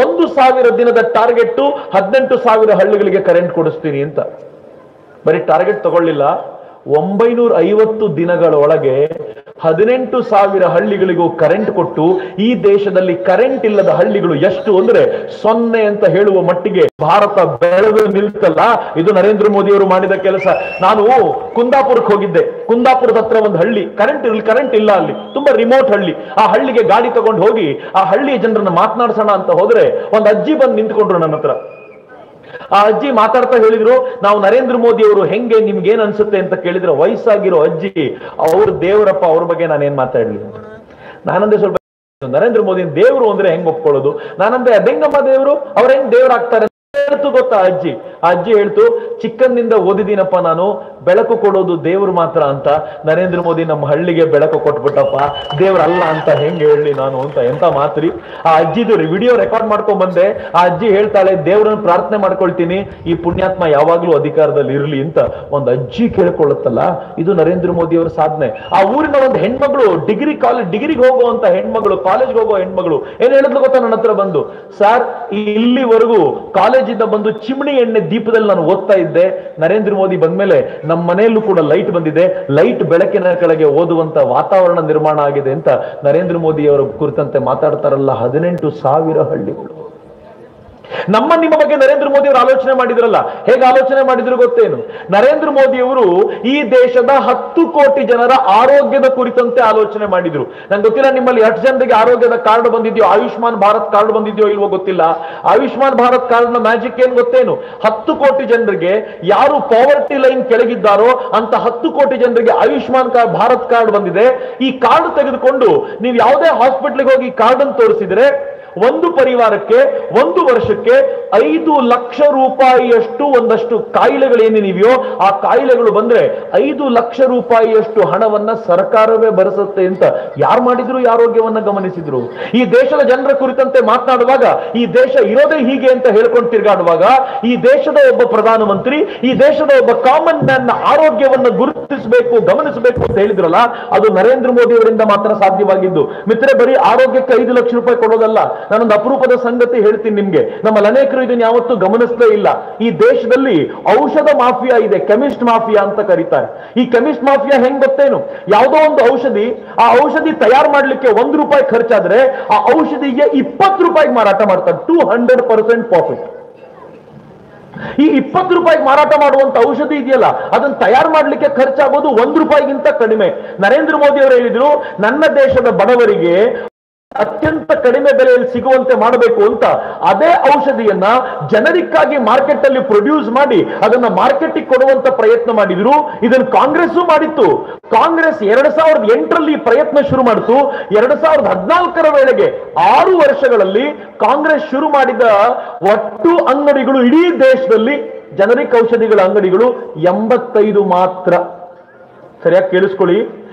A: 1,000 ದಿನದ ಟಾರ್ಗೆಟ್ 18,000 ಹಳ್ಳಿಗಳಿಗೆ ಕರೆಂಟ್ ಕೊಡಿಸ್ತೀನಿ ಅಂತ. ಬರೀ ಟಾರ್ಗೆಟ್ ತಗೊಳ್ಳಿಲ್ಲ, 950 ದಿನಗಳ ಒಳಗೆ 18,000 ಹಳ್ಳಿಗಳಿಗೂ ಕರೆಂಟ್ ಕೊಟ್ಟು ಈ ದೇಶದಲ್ಲಿ ಕರೆಂಟ್ ಇಲ್ಲದ ಹಳ್ಳಿಗಳು ಎಷ್ಟು ಅಂದ್ರೆ 0 ಅಂತ ಹೇಳುವ ಮಟ್ಟಿಗೆ ಭಾರತ ಬೆಳೆದು ನಿಲ್ತಲ್ಲ, ಇದು ನರೇಂದ್ರ ಮೋದಿ ಅವರು ಮಾಡಿದ ಕೆಲಸ. ನಾನು ಕುಂದಾಪುರಕ್ಕೆ ಹೋಗಿದ್ದೆ. ಕುಂದಾಪುರದ ಹತ್ರ ಒಂದು ಹಳ್ಳಿ, ಕರೆಂಟ್ ಇಲ್ಲ, ಅಲ್ಲಿ ತುಂಬಾ ರಿಮೋಟ್ ಹಳ್ಳಿ. ಆ ಹಳ್ಳಿಗೆ ಗಾಡಿ ತಗೊಂಡು ಹೋಗಿ ಆ ಹಳ್ಳಿಯ ಜನರನ್ನ ಮಾತನಾಡ್ಸೋಣ ಅಂತ ಹೋದ್ರೆ ಒಂದು ಅಜ್ಜಿ ಬಂದು ನಿಂತ್ಕೊಂಡ್ರು ನನ್ನ ಹತ್ರ. ಆ ಅಜ್ಜಿ ಮಾತಾಡ್ತಾ ಹೇಳಿದ್ರು, ನಾವು ನರೇಂದ್ರ ಮೋದಿ ಅವರು ಹೆಂಗೆ, ನಿಮ್ಗೆ ಏನ್ ಅನ್ಸುತ್ತೆ ಅಂತ ಕೇಳಿದ್ರೆ, ವಯಸ್ಸಾಗಿರೋ ಅಜ್ಜಿ, ಅವ್ರ ದೇವರಪ್ಪ, ಅವ್ರ ಬಗ್ಗೆ ನಾನೇನ್ ಮಾತಾಡ್ಲಿ. ನಾನಂದ್ರೆ ಸ್ವಲ್ಪ ನರೇಂದ್ರ ಮೋದಿ ದೇವರು ಅಂದ್ರೆ ಹೆಂಗ್ ಒಪ್ಕೊಳ್ಳೋದು, ನಾನಂದ್ರೆ ಬೆಂಗಮ್ಮ ದೇವರು, ಅವ್ರ ಹೆಂಗ್ ದೇವರಾಗ್ತಾರೆ ಹೇಳ್ತು ಗೊತ್ತಾ ಅಜ್ಜಿ. ಆ ಅಜ್ಜಿ ಹೇಳ್ತು, ಚಿಕ್ಕಂದಿಂದ ಓದಿದೀನಪ್ಪ ನಾನು, ಬೆಳಕು ಕೊಡೋದು ದೇವರು ಮಾತ್ರ ಅಂತ. ನರೇಂದ್ರ ಮೋದಿ ನಮ್ಮ ಹಳ್ಳಿಗೆ ಬೆಳಕು ಕೊಟ್ಬಿಟ್ಟಪ್ಪ, ದೇವರಲ್ಲ ಅಂತ ಹೆಂಗ್ ಹೇಳಿ ನಾನು ಅಂತ. ಎಂತ ಮಾತ್ರಿ. ಆ ಅಜ್ಜಿದು ವಿಡಿಯೋ ರೆಕಾರ್ಡ್ ಮಾಡ್ಕೊಂಡ್ ಬಂದೆ. ಆ ಅಜ್ಜಿ ಹೇಳ್ತಾಳೆ, ದೇವರನ್ನ ಪ್ರಾರ್ಥನೆ ಮಾಡ್ಕೊಳ್ತೀನಿ ಈ ಪುಣ್ಯಾತ್ಮ ಯಾವಾಗ್ಲೂ ಅಧಿಕಾರದಲ್ಲಿ ಇರ್ಲಿ ಅಂತ. ಒಂದು ಅಜ್ಜಿ ಕೇಳ್ಕೊಳ್ಳುತ್ತಲ್ಲ, ಇದು ನರೇಂದ್ರ ಮೋದಿ ಅವರ ಸಾಧನೆ. ಆ ಊರಿನ ಒಂದು ಹೆಣ್ಮಗಳು, ಡಿಗ್ರಿಗೆ ಹೋಗುವಂತ ಹೆಣ್ಮಗಳು, ಕಾಲೇಜ್ಗೆ ಹೋಗೋ ಹೆಣ್ಮಗಳು ಏನ್ ಹೇಳಿದ್ಲು ಗೊತ್ತಾ ನನ್ನ ಹತ್ರ ಬಂದು, ಸರ್ ಇಲ್ಲಿವರೆಗೂ ಕಾಲೇಜಿಂದ ಬಂದು ಚಿಮಣಿ ಎಣ್ಣೆ ದೀಪದಲ್ಲಿ ನಾನು ಓದ್ತಾ ಇದ್ದೆ, ನರೇಂದ್ರ ಮೋದಿ ಬಂದ್ಮೇಲೆ ನಮ್ಮ ಮನೆಯಲ್ಲೂ ಕೂಡ ಲೈಟ್ ಬಂದಿದೆ, ಲೈಟ್ ಬೆಳಕಿನ ಕೆಳಗೆ ಓದುವಂತ ವಾತಾವರಣ ನಿರ್ಮಾಣ ಆಗಿದೆ ಅಂತ ನರೇಂದ್ರ ಮೋದಿ ಅವರ ಕುರಿತಂತೆ ಮಾತಾಡ್ತಾರಲ್ಲ. 18,000 ಹಳ್ಳಿಗಳು. ನಿಮ್ಮ ಬಗ್ಗೆ ನರೇಂದ್ರ ಮೋದಿ ಅವರು ಆಲೋಚನೆ ಮಾಡಿದ್ರಲ್ಲ, ಹೇಗೆ ಆಲೋಚನೆ ಮಾಡಿದ್ರು ಗೊತ್ತೇನು? ನರೇಂದ್ರ ಮೋದಿ ಅವರು ಈ ದೇಶದ 10 ಕೋಟಿ ಜನರ ಆರೋಗ್ಯದ ಕುರಿತಂತೆ ಆಲೋಚನೆ ಮಾಡಿದ್ರು. ನಂಗೆ ಗೊತ್ತಿಲ್ಲ ನಿಮ್ಮಲ್ಲಿ ಎಷ್ಟು ಜನರಿಗೆ ಆರೋಗ್ಯದ ಕಾರ್ಡ್ ಬಂದಿದೆಯೋ, ಆಯುಷ್ಮಾನ್ ಭಾರತ್ ಕಾರ್ಡ್ ಬಂದಿದೆಯೋ ಇಲ್ವೋ ಗೊತ್ತಿಲ್ಲ. ಆಯುಷ್ಮಾನ್ ಭಾರತ್ ಕಾರ್ಡ್ ನ ಮ್ಯಾಜಿಕ್ ಏನ್ ಗೊತ್ತೇನು? 10 ಕೋಟಿ ಜನರಿಗೆ, ಯಾರು ಪಾವರ್ಟಿ ಲೈನ್ ಕೆಳಗಿದ್ದಾರೋ ಅಂತ 10 ಕೋಟಿ ಜನರಿಗೆ ಆಯುಷ್ಮಾನ್ ಭಾರತ್ ಕಾರ್ಡ್ ಬಂದಿದೆ. ಈ ಕಾರ್ಡ್ ತೆಗೆದುಕೊಂಡು ನೀವು ಯಾವುದೇ ಹಾಸ್ಪಿಟ್ಲಿಗೆ ಹೋಗಿ ಕಾರ್ಡ್ ಅನ್ನು ತೋರಿಸಿದ್ರೆ, ಒಂದು ಪರಿವಾರಕ್ಕೆ 1 ವರ್ಷಕ್ಕೆ 5 ಲಕ್ಷ ರೂಪಾಯಿಯಷ್ಟು ಒಂದಷ್ಟು ಕಾಯಿಲೆಗಳೇನಿವೆಯೋ ಆ ಕಾಯಿಲೆಗಳು ಬಂದ್ರೆ 5 ಲಕ್ಷ ರೂಪಾಯಿಯಷ್ಟು ಹಣವನ್ನ ಸರ್ಕಾರವೇ ಭರಿಸುತ್ತೆ ಅಂತ ಯಾರು ಮಾಡಿದ್ರು, ಆರೋಗ್ಯವನ್ನ ಗಮನಿಸಿದ್ರು. ಈ ದೇಶದ ಜನರ ಕುರಿತಂತೆ ಮಾತನಾಡುವಾಗ, ಈ ದೇಶ ಇರೋದೇ ಹೀಗೆ ಅಂತ ಹೇಳ್ಕೊಂಡು ತಿರುಗಾಡುವಾಗ, ಈ ದೇಶದ ಒಬ್ಬ ಪ್ರಧಾನಮಂತ್ರಿ, ಈ ದೇಶದ ಒಬ್ಬ ಕಾಮನ್ ಮ್ಯಾನ್ ನ ಆರೋಗ್ಯವನ್ನ ಗುರುತಿಸಬೇಕು, ಗಮನಿಸಬೇಕು ಅಂತ ಹೇಳಿದ್ರಲ್ಲ, ಅದು ನರೇಂದ್ರ ಮೋದಿ ಅವರಿಂದ ಮಾತ್ರ ಸಾಧ್ಯವಾಗಿದ್ದು. ಮಿತ್ರ, ಬರೀ ಆರೋಗ್ಯಕ್ಕೆ 5 ಲಕ್ಷ ರೂಪಾಯಿ ಕೊಡೋದಲ್ಲ. ನಾನೊಂದು ಅಪರೂಪದ ಸಂಗತಿ ಹೇಳ್ತೀನಿ ನಿಮ್ಗೆ, ನಮ್ಮಲ್ಲಿ ಅನೇಕರು ಇದನ್ನು ಯಾವತ್ತೂ ಗಮನಿಸ್ತೇ ಇಲ್ಲ. ಈ ದೇಶದಲ್ಲಿ ಔಷಧ ಮಾಫಿಯಾ ಇದೆ, ಕೆಮಿಸ್ಟ್ ಮಾಫಿಯಾ ಅಂತ ಕರೀತಾರೆ. ಈ ಕೆಮಿಸ್ಟ್ ಮಾಫಿಯಾ ಹೆಂಗ್ ಗೊತ್ತೇನು? ಯಾವುದೋ ಒಂದು ಔಷಧಿ, ಆ ಔಷಧಿ ತಯಾರು ಮಾಡ್ಲಿಕ್ಕೆ 1 ರೂಪಾಯಿ ಖರ್ಚಾದ್ರೆ ಆ ಔಷಧಿಗೆ 20 ರೂಪಾಯಿಗೆ ಮಾರಾಟ ಮಾಡ್ತಾರೆ. 200% ಪ್ರಾಫಿಟ್. ಈ 20 ರೂಪಾಯಿಗೆ ಮಾರಾಟ ಮಾಡುವಂತ ಔಷಧಿ ಇದೆಯಲ್ಲ, ಅದನ್ನ ತಯಾರು ಮಾಡ್ಲಿಕ್ಕೆ ಖರ್ಚಾಗೋದು 1 ರೂಪಾಯಿಗಿಂತ ಕಡಿಮೆ. ನರೇಂದ್ರ ಮೋದಿ ಅವರು ಹೇಳಿದ್ರು, ನನ್ನ ದೇಶದ ಬಡವರಿಗೆ ಅತ್ಯಂತ ಕಡಿಮೆ ಬೆಲೆಯಲ್ಲಿ ಸಿಗುವಂತೆ ಮಾಡಬೇಕು ಅಂತ ಅದೇ ಔಷಧಿಯನ್ನ ಜನರಿಕ್ ಆಗಿ ಮಾರ್ಕೆಟ್ ಅಲ್ಲಿ ಪ್ರೊಡ್ಯೂಸ್ ಮಾಡಿ ಅದನ್ನ ಮಾರ್ಕೆಟಿಗೆ ಕೊಡುವಂತ ಪ್ರಯತ್ನ ಮಾಡಿದ್ರು. ಇದನ್ನು ಕಾಂಗ್ರೆಸ್ ಮಾಡಿತ್ತು. ಕಾಂಗ್ರೆಸ್ 2008ರಲ್ಲಿ ಪ್ರಯತ್ನ ಶುರು ಮಾಡಿತು. 2014ರ ವೇಳೆಗೆ 6 ವರ್ಷಗಳಲ್ಲಿ ಕಾಂಗ್ರೆಸ್ ಶುರು ಮಾಡಿದ ಒಟ್ಟು ಅಂಗಡಿಗಳು ಇಡೀ ದೇಶದಲ್ಲಿ, ಜನರಿಕ್ ಔಷಧಿಗಳ ಅಂಗಡಿಗಳು 85 ಮಾತ್ರ. ಸರಿಯಾಗಿ ಕೇಳಿಸ್ಕೊಳ್ಳಿ,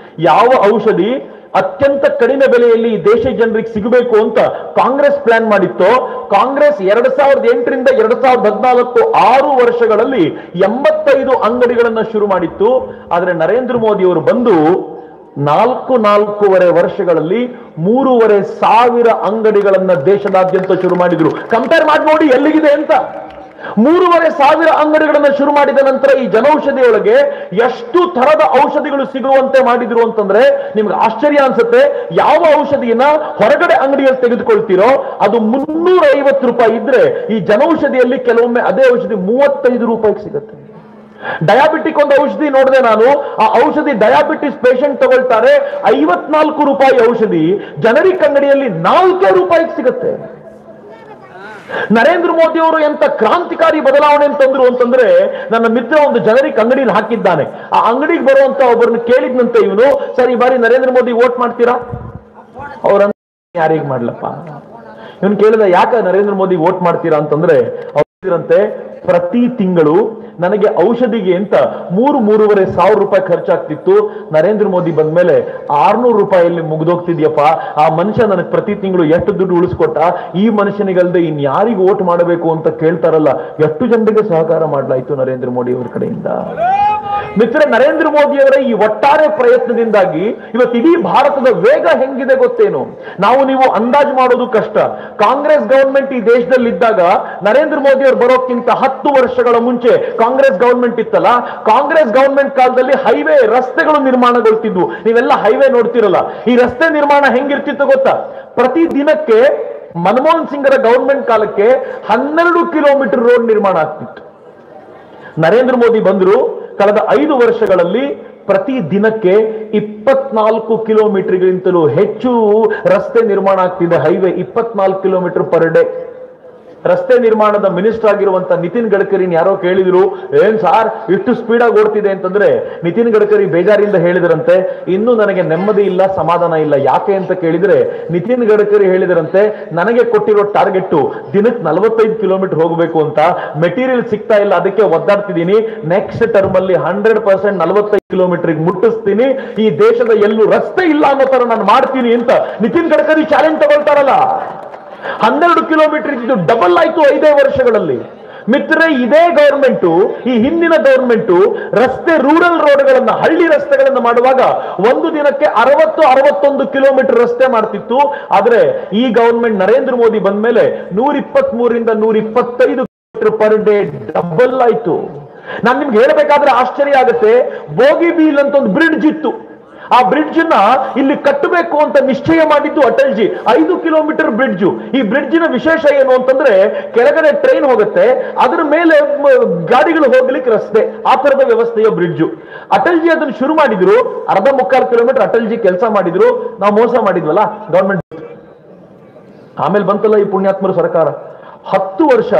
A: ಯಾವ ಔಷಧಿ ಅತ್ಯಂತ ಕಡಿಮೆ ಬೆಲೆಯಲ್ಲಿ ದೇಶ ಜನರಿಗೆ ಸಿಗಬೇಕು ಅಂತ ಕಾಂಗ್ರೆಸ್ ಪ್ಲಾನ್ ಮಾಡಿತ್ತು, ಕಾಂಗ್ರೆಸ್ 2008ರಿಂದ 2014 6 ವರ್ಷಗಳಲ್ಲಿ 85 ಅಂಗಡಿಗಳನ್ನ ಶುರು ಮಾಡಿತ್ತು. ಆದ್ರೆ ನರೇಂದ್ರ ಮೋದಿ ಅವರು ಬಂದು 4.5 ವರ್ಷಗಳಲ್ಲಿ 3,500 ಅಂಗಡಿಗಳನ್ನ ದೇಶದಾದ್ಯಂತ ಶುರು ಮಾಡಿದ್ರು. ಕಂಪೇರ್ ಮಾಡಿ ನೋಡಿ ಎಲ್ಲಿಗಿದೆ ಅಂತ. 3,500 ಅಂಗಡಿಗಳನ್ನ ಶುರು ಮಾಡಿದ ನಂತರ ಈ ಜನೌಷಧಿಯೊಳಗೆ ಎಷ್ಟು ತರದ ಔಷಧಿಗಳು ಸಿಗುವಂತೆ ಮಾಡಿದ್ರು ಅಂತಂದ್ರೆ ನಿಮ್ಗೆ ಆಶ್ಚರ್ಯ ಅನ್ಸುತ್ತೆ. ಯಾವ ಔಷಧಿಯನ್ನ ಹೊರಗಡೆ ಅಂಗಡಿಯಲ್ಲಿ ತೆಗೆದುಕೊಳ್ತೀರೋ ಅದು 350 ರೂಪಾಯಿ ಇದ್ರೆ, ಈ ಜನೌಷಧಿಯಲ್ಲಿ ಕೆಲವೊಮ್ಮೆ ಅದೇ ಔಷಧಿ 35 ರೂಪಾಯಿಗೆ ಸಿಗುತ್ತೆ. ಡಯಾಬಿಟಿಕ್ ಒಂದು ಔಷಧಿ ನೋಡಿದೆ ನಾನು, ಆ ಔಷಧಿ ಡಯಾಬಿಟಿಸ್ ಪೇಷಂಟ್ ತಗೊಳ್ತಾರೆ, 54 ರೂಪಾಯಿ ಔಷಧಿ ಜನರಿಕ್ ಅಂಗಡಿಯಲ್ಲಿ 4 ರೂಪಾಯಿಗೆ ಸಿಗುತ್ತೆ. ನರೇಂದ್ರ ಮೋದಿ ಅವರು ಎಂತ ಕ್ರಾಂತಿಕಾರಿ ಬದಲಾವಣೆ ತಂದ್ರು ಅಂತಂದ್ರೆ, ನನ್ನ ಮಿತ್ರ ಒಂದು ಜನರಿಕ್ ಅಂಗಡಿನ ಹಾಕಿದ್ದಾನೆ. ಆ ಅಂಗಡಿಗೆ ಬರುವಂತ ಒಬ್ಬರನ್ನ ಕೇಳಿದ್ನಂತೆ ಇವನು, ಸರ್ ಈ ಬಾರಿ ನರೇಂದ್ರ ಮೋದಿ ವೋಟ್ ಮಾಡ್ತೀರಾ? ಅವ್ರ ಯಾರಿಗೆ ಮಾಡ್ಲಪ್ಪ. ಇವನು ಕೇಳಿದ, ಯಾಕೆ ನರೇಂದ್ರ ಮೋದಿ ವೋಟ್ ಮಾಡ್ತೀರಾ ಅಂತಂದ್ರೆ ರಂತೆ ಪ್ರತಿ ತಿಂಗಳು ನನಗೆ ಔಷಧಿಗೆ ಅಂತ 3,500 ರೂಪಾಯಿ ಖರ್ಚಾಗ್ತಿತ್ತು. ನರೇಂದ್ರ ಮೋದಿ ಬಂದ್ಮೇಲೆ 600 ರೂಪಾಯಿಯಲ್ಲಿ ಮುಗ್ದೋಗ್ತಿದ್ಯಪ್ಪ. ಆ ಮನುಷ್ಯ ನನಗೆ ಪ್ರತಿ ತಿಂಗಳು ಎಷ್ಟು ದುಡ್ಡು ಉಳಿಸ್ಕೊಟ್ಟ, ಈ ಮನುಷ್ಯನಿಗಲ್ದೆ ಇನ್ಯಾರಿಗೆ ಓಟ್ ಮಾಡಬೇಕು ಅಂತ ಕೇಳ್ತಾರಲ್ಲ, ಎಷ್ಟು ಜನರಿಗೆ ಸಹಕಾರ ಮಾಡಲಾಯಿತು ನರೇಂದ್ರ ಮೋದಿ ಅವರ ಕಡೆಯಿಂದ. ಮಿತ್ರ, ನರೇಂದ್ರ ಮೋದಿ ಅವರ ಈ ಒಟ್ಟಾರೆ ಪ್ರಯತ್ನದಿಂದಾಗಿ ಇವತ್ತು ಇಡೀ ಭಾರತದ ವೇಗ ಹೆಂಗಿದೆ ಗೊತ್ತೇನು? ನಾವು ನೀವು ಅಂದಾಜು ಮಾಡೋದು ಕಷ್ಟ. ಕಾಂಗ್ರೆಸ್ ಗವರ್ಮೆಂಟ್ ಈ ದೇಶದಲ್ಲಿ ಇದ್ದಾಗ ನರೇಂದ್ರ ಮೋದಿ ಅವರು ಬರೋಕ್ಕಿಂತ 10 ವರ್ಷಗಳ ಮುಂಚೆ ಕಾಂಗ್ರೆಸ್ ಗವರ್ಮೆಂಟ್ ಇತ್ತಲ್ಲ, ಕಾಂಗ್ರೆಸ್ ಗವರ್ಮೆಂಟ್ ಕಾಲದಲ್ಲಿ ಹೈವೇ ರಸ್ತೆಗಳು ನಿರ್ಮಾಣಗೊಳ್ತಿದ್ವು. ನೀವೆಲ್ಲ ಹೈವೇ ನೋಡ್ತಿರಲ್ಲ. ಈ ರಸ್ತೆ ನಿರ್ಮಾಣ ಹೆಂಗಿರ್ತಿತ್ತು ಗೊತ್ತಾ? ಪ್ರತಿ ದಿನಕ್ಕೆ ಮನಮೋಹನ್ ಸಿಂಗ್ರ ಗವರ್ಮೆಂಟ್ ಕಾಲಕ್ಕೆ 12 ಕಿಲೋಮೀಟರ್ ರೋಡ್ ನಿರ್ಮಾಣ ಆಗ್ತಿತ್ತು. ನರೇಂದ್ರ ಮೋದಿ ಬಂದ್ರು, ಕಳೆದ 5 ವರ್ಷಗಳಲ್ಲಿ ಪ್ರತಿ ದಿನಕ್ಕೆ 24 ಕಿಲೋಮೀಟರ್ಗಿಂತಲೂ ಹೆಚ್ಚು ರಸ್ತೆ ನಿರ್ಮಾಣ ಆಗ್ತಿದೆ. Highway 24 kilometre per day. ರಸ್ತೆ ನಿರ್ಮಾಣದ ಮಿನಿಸ್ಟರ್ ಆಗಿರುವಂತ ನಿತಿನ್ ಗಡ್ಕರಿನ ಯಾರೋ ಕೇಳಿದ್ರು, ಏನ್ ಸಾರ್ ಇಷ್ಟು ಸ್ಪೀಡ್ ಆಗಿ ಓಡ್ತಿದೆ ಅಂತಂದ್ರೆ, ನಿತಿನ್ ಗಡ್ಕರಿ ಬೇಜಾರಿಂದ ಹೇಳಿದ್ರಂತೆ, ಇನ್ನೂ ನನಗೆ ನೆಮ್ಮದಿ ಇಲ್ಲ, ಸಮಾಧಾನ ಇಲ್ಲ. ಯಾಕೆ ಅಂತ ಕೇಳಿದ್ರೆ, ನಿತಿನ್ ಗಡ್ಕರಿ ಹೇಳಿದ್ರಂತೆ, ನನಗೆ ಕೊಟ್ಟಿರೋ ಟಾರ್ಗೆಟ್ ದಿನಕ್ಕೆ 45 ಕಿಲೋಮೀಟರ್ ಹೋಗಬೇಕು ಅಂತ, ಮೆಟೀರಿಯಲ್ ಸಿಗ್ತಾ ಇಲ್ಲ, ಅದಕ್ಕೆ ಒದ್ದಾಡ್ತಿದ್ದೀನಿ. ನೆಕ್ಸ್ಟ್ ಟರ್ಮ್ ಅಲ್ಲಿ 100% 45 ಕಿಲೋಮೀಟರ್ ಮುಟ್ಟಿಸ್ತೀನಿ. ಈ ದೇಶದ ಎಲ್ಲೂ ರಸ್ತೆ ಇಲ್ಲ ಅನ್ನೋ ತರ ನಾನು ಮಾಡ್ತೀನಿ ಅಂತ ನಿತಿನ್ ಗಡ್ಕರಿ ಚಾಲೆಂಜ್ ತಗೊಳ್ತಾರಲ್ಲ. 12 ಕಿಲೋಮೀಟರ್ ಇದ್ದು ಡಬಲ್ ಆಯ್ತು 5 ವರ್ಷಗಳಲ್ಲಿ. ಮಿತ್ರರೇ, ಇದೇ ಗವರ್ಮೆಂಟ್, ಈ ಹಿಂದಿನ ಗವರ್ಮೆಂಟ್ ರಸ್ತೆ, ರೂರಲ್ ರೋಡ್ಗಳನ್ನ, ಹಳ್ಳಿ ರಸ್ತೆಗಳನ್ನ ಮಾಡುವಾಗ ಒಂದು ದಿನಕ್ಕೆ 61 ಕಿಲೋಮೀಟರ್ ರಸ್ತೆ ಮಾಡ್ತಿತ್ತು. ಆದ್ರೆ ಈ ಗವರ್ಮೆಂಟ್ ನರೇಂದ್ರ ಮೋದಿ ಬಂದ ಮೇಲೆ 123ರಿಂದ 125 ಕಿಲೋಮೀಟರ್ ಪರ್ ಡೇ ಡಬಲ್ ಆಯ್ತು. ನಾನು ನಿಮ್ಗೆ ಹೇಳಬೇಕಾದ್ರೆ ಆಶ್ಚರ್ಯ ಆಗುತ್ತೆ. ಬೋಗಿಬೀಲ್ ಅಂತ ಒಂದು ಬ್ರಿಡ್ಜ್ ಇತ್ತು. ಆ ಬ್ರಿಡ್ಜ್ ನ ಇಲ್ಲಿ ಕಟ್ಟಬೇಕು ಅಂತ ನಿಶ್ಚಯ ಮಾಡಿದ್ದು ಅಟಲ್ಜಿ. 5 kilometre bridge. ಈ ಬ್ರಿಡ್ಜಿನ ವಿಶೇಷ ಏನು ಅಂತಂದ್ರೆ, ಕೆಳಗಡೆ ಟ್ರೈನ್ ಹೋಗುತ್ತೆ, ಅದರ ಮೇಲೆ ಗಾಡಿಗಳು ಹೋಗ್ಲಿಕ್ಕೆ ರಸ್ತೆ, ಆ ತರದ ವ್ಯವಸ್ಥೆಯ ಬ್ರಿಡ್ಜ್. ಅಟಲ್ಜಿ ಅದನ್ನು ಶುರು ಮಾಡಿದ್ರು. 1/4 ಕಿಲೋಮೀಟರ್ ಅಟಲ್ಜಿ ಕೆಲಸ ಮಾಡಿದ್ರು. ನಾವು ಮೋಸ ಮಾಡಿದ್ವಲ್ಲ ಗವರ್ಮೆಂಟ್. ಆಮೇಲೆ ಬಂತಲ್ಲ ಈ ಪುಣ್ಯಾತ್ಮರ ಸರ್ಕಾರ. 10 ವರ್ಷ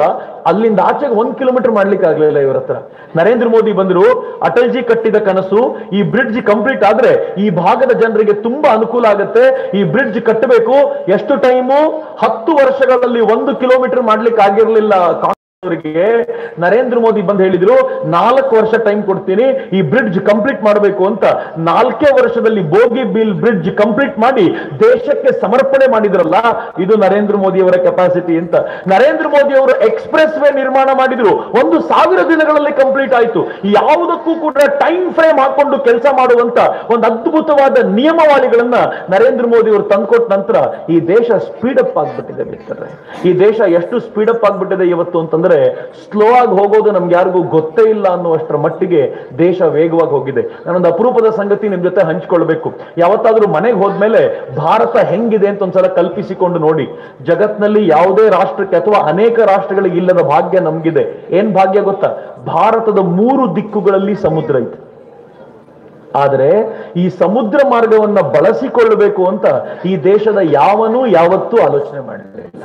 A: ಅಲ್ಲಿಂದ ಆಚೆಗೆ 1 ಕಿಲೋಮೀಟರ್ ಮಾಡ್ಲಿಕ್ಕೆ ಆಗ್ಲಿಲ್ಲ ಇವರ ಹತ್ರ. ನರೇಂದ್ರ ಮೋದಿ ಬಂದ್ರು, ಅಟಲ್ಜಿ ಕಟ್ಟಿದ ಕನಸು, ಈ ಬ್ರಿಡ್ಜ್ ಕಂಪ್ಲೀಟ್ ಆದ್ರೆ ಈ ಭಾಗದ ಜನರಿಗೆ ತುಂಬಾ ಅನುಕೂಲ ಆಗುತ್ತೆ, ಈ ಬ್ರಿಡ್ಜ್ ಕಟ್ಟಬೇಕು. ಎಷ್ಟು ಟೈಮು? 10 ವರ್ಷಗಳಲ್ಲಿ 1 ಕಿಲೋಮೀಟರ್ ಮಾಡ್ಲಿಕ್ಕೆ ಆಗಿರ್ಲಿಲ್ಲ ಅವರಿಗೆ. ನರೇಂದ್ರ ಮೋದಿ ಬಂದು ಹೇಳಿದ್ರು, 4 ವರ್ಷ ಟೈಮ್ ಕೊಡ್ತೀನಿ, ಈ ಬ್ರಿಡ್ಜ್ ಕಂಪ್ಲೀಟ್ ಮಾಡಬೇಕು ಅಂತ. 4 ವರ್ಷದಲ್ಲಿ ಬೋಗಿಬೀಲ್ ಬ್ರಿಡ್ಜ್ ಕಂಪ್ಲೀಟ್ ಮಾಡಿ ದೇಶಕ್ಕೆ ಸಮರ್ಪಣೆ ಮಾಡಿದ್ರಲ್ಲ, ಇದು ನರೇಂದ್ರ ಮೋದಿ ಅವರ ಕೆಪಾಸಿಟಿ ಅಂತ. ನರೇಂದ್ರ ಮೋದಿ ಅವರು ಎಕ್ಸ್ಪ್ರೆಸ್ ವೇ ನಿರ್ಮಾಣ ಮಾಡಿದ್ರು, 1,000 ದಿನಗಳಲ್ಲಿ ಕಂಪ್ಲೀಟ್ ಆಯ್ತು. ಯಾವುದಕ್ಕೂ ಕೂಡ ಟೈಮ್ ಫ್ರೇಮ್ ಹಾಕೊಂಡು ಕೆಲಸ ಮಾಡುವಂತ ಒಂದು ಅದ್ಭುತವಾದ ನಿಯಮಾವಳಿಗಳನ್ನ ನರೇಂದ್ರ ಮೋದಿ ಅವರು ತಂದ್ಕೊಟ್ಟ ನಂತರ ಈ ದೇಶ ಸ್ಪೀಡ್ ಅಪ್ ಆಗ್ಬಿಟ್ಟಿದೆ. ಮಿತ್ರರೇ, ಈ ದೇಶ ಎಷ್ಟು ಸ್ಪೀಡ್ ಅಪ್ ಆಗ್ಬಿಟ್ಟಿದೆ ಇವತ್ತು ಅಂತಂದ್ರೆ, ಸ್ಲೋ ಆಗಿ ಹೋಗೋದು ನಮ್ಗೆ ಯಾರಿಗೂ ಗೊತ್ತೇ ಇಲ್ಲ ಅನ್ನುವಷ್ಟರ ಮಟ್ಟಿಗೆ ದೇಶ ವೇಗವಾಗಿ ಹೋಗಿದೆ. ನಾನೊಂದು ಅಪರೂಪದ ಸಂಗತಿ ನಿಮ್ ಜೊತೆ ಹಂಚಿಕೊಳ್ಬೇಕು. ಯಾವತ್ತಾದ್ರೂ ಮನೆಗೆ ಹೋದ್ಮೇಲೆ ಭಾರತ ಹೆಂಗಿದೆ ಅಂತ ಒಂದ್ಸಲ ಕಲ್ಪಿಸಿಕೊಂಡು ನೋಡಿ. ಜಗತ್ನಲ್ಲಿ ಯಾವುದೇ ರಾಷ್ಟ್ರಕ್ಕೆ ಅಥವಾ ಅನೇಕ ರಾಷ್ಟ್ರಗಳಿಗೆ ಇಲ್ಲದ ಭಾಗ್ಯ ನಮ್ಗಿದೆ. ಏನ್ ಭಾಗ್ಯ ಗೊತ್ತಾ? ಭಾರತದ 3 ದಿಕ್ಕುಗಳಲ್ಲಿ ಸಮುದ್ರ ಇದೆ. ಆದರೆ ಈ ಸಮುದ್ರ ಮಾರ್ಗವನ್ನ ಬಳಸಿಕೊಳ್ಳಬೇಕು ಅಂತ ಈ ದೇಶದ ಯಾವನೂ ಯಾವತ್ತೂ ಆಲೋಚನೆ ಮಾಡಿರಲಿಲ್ಲ.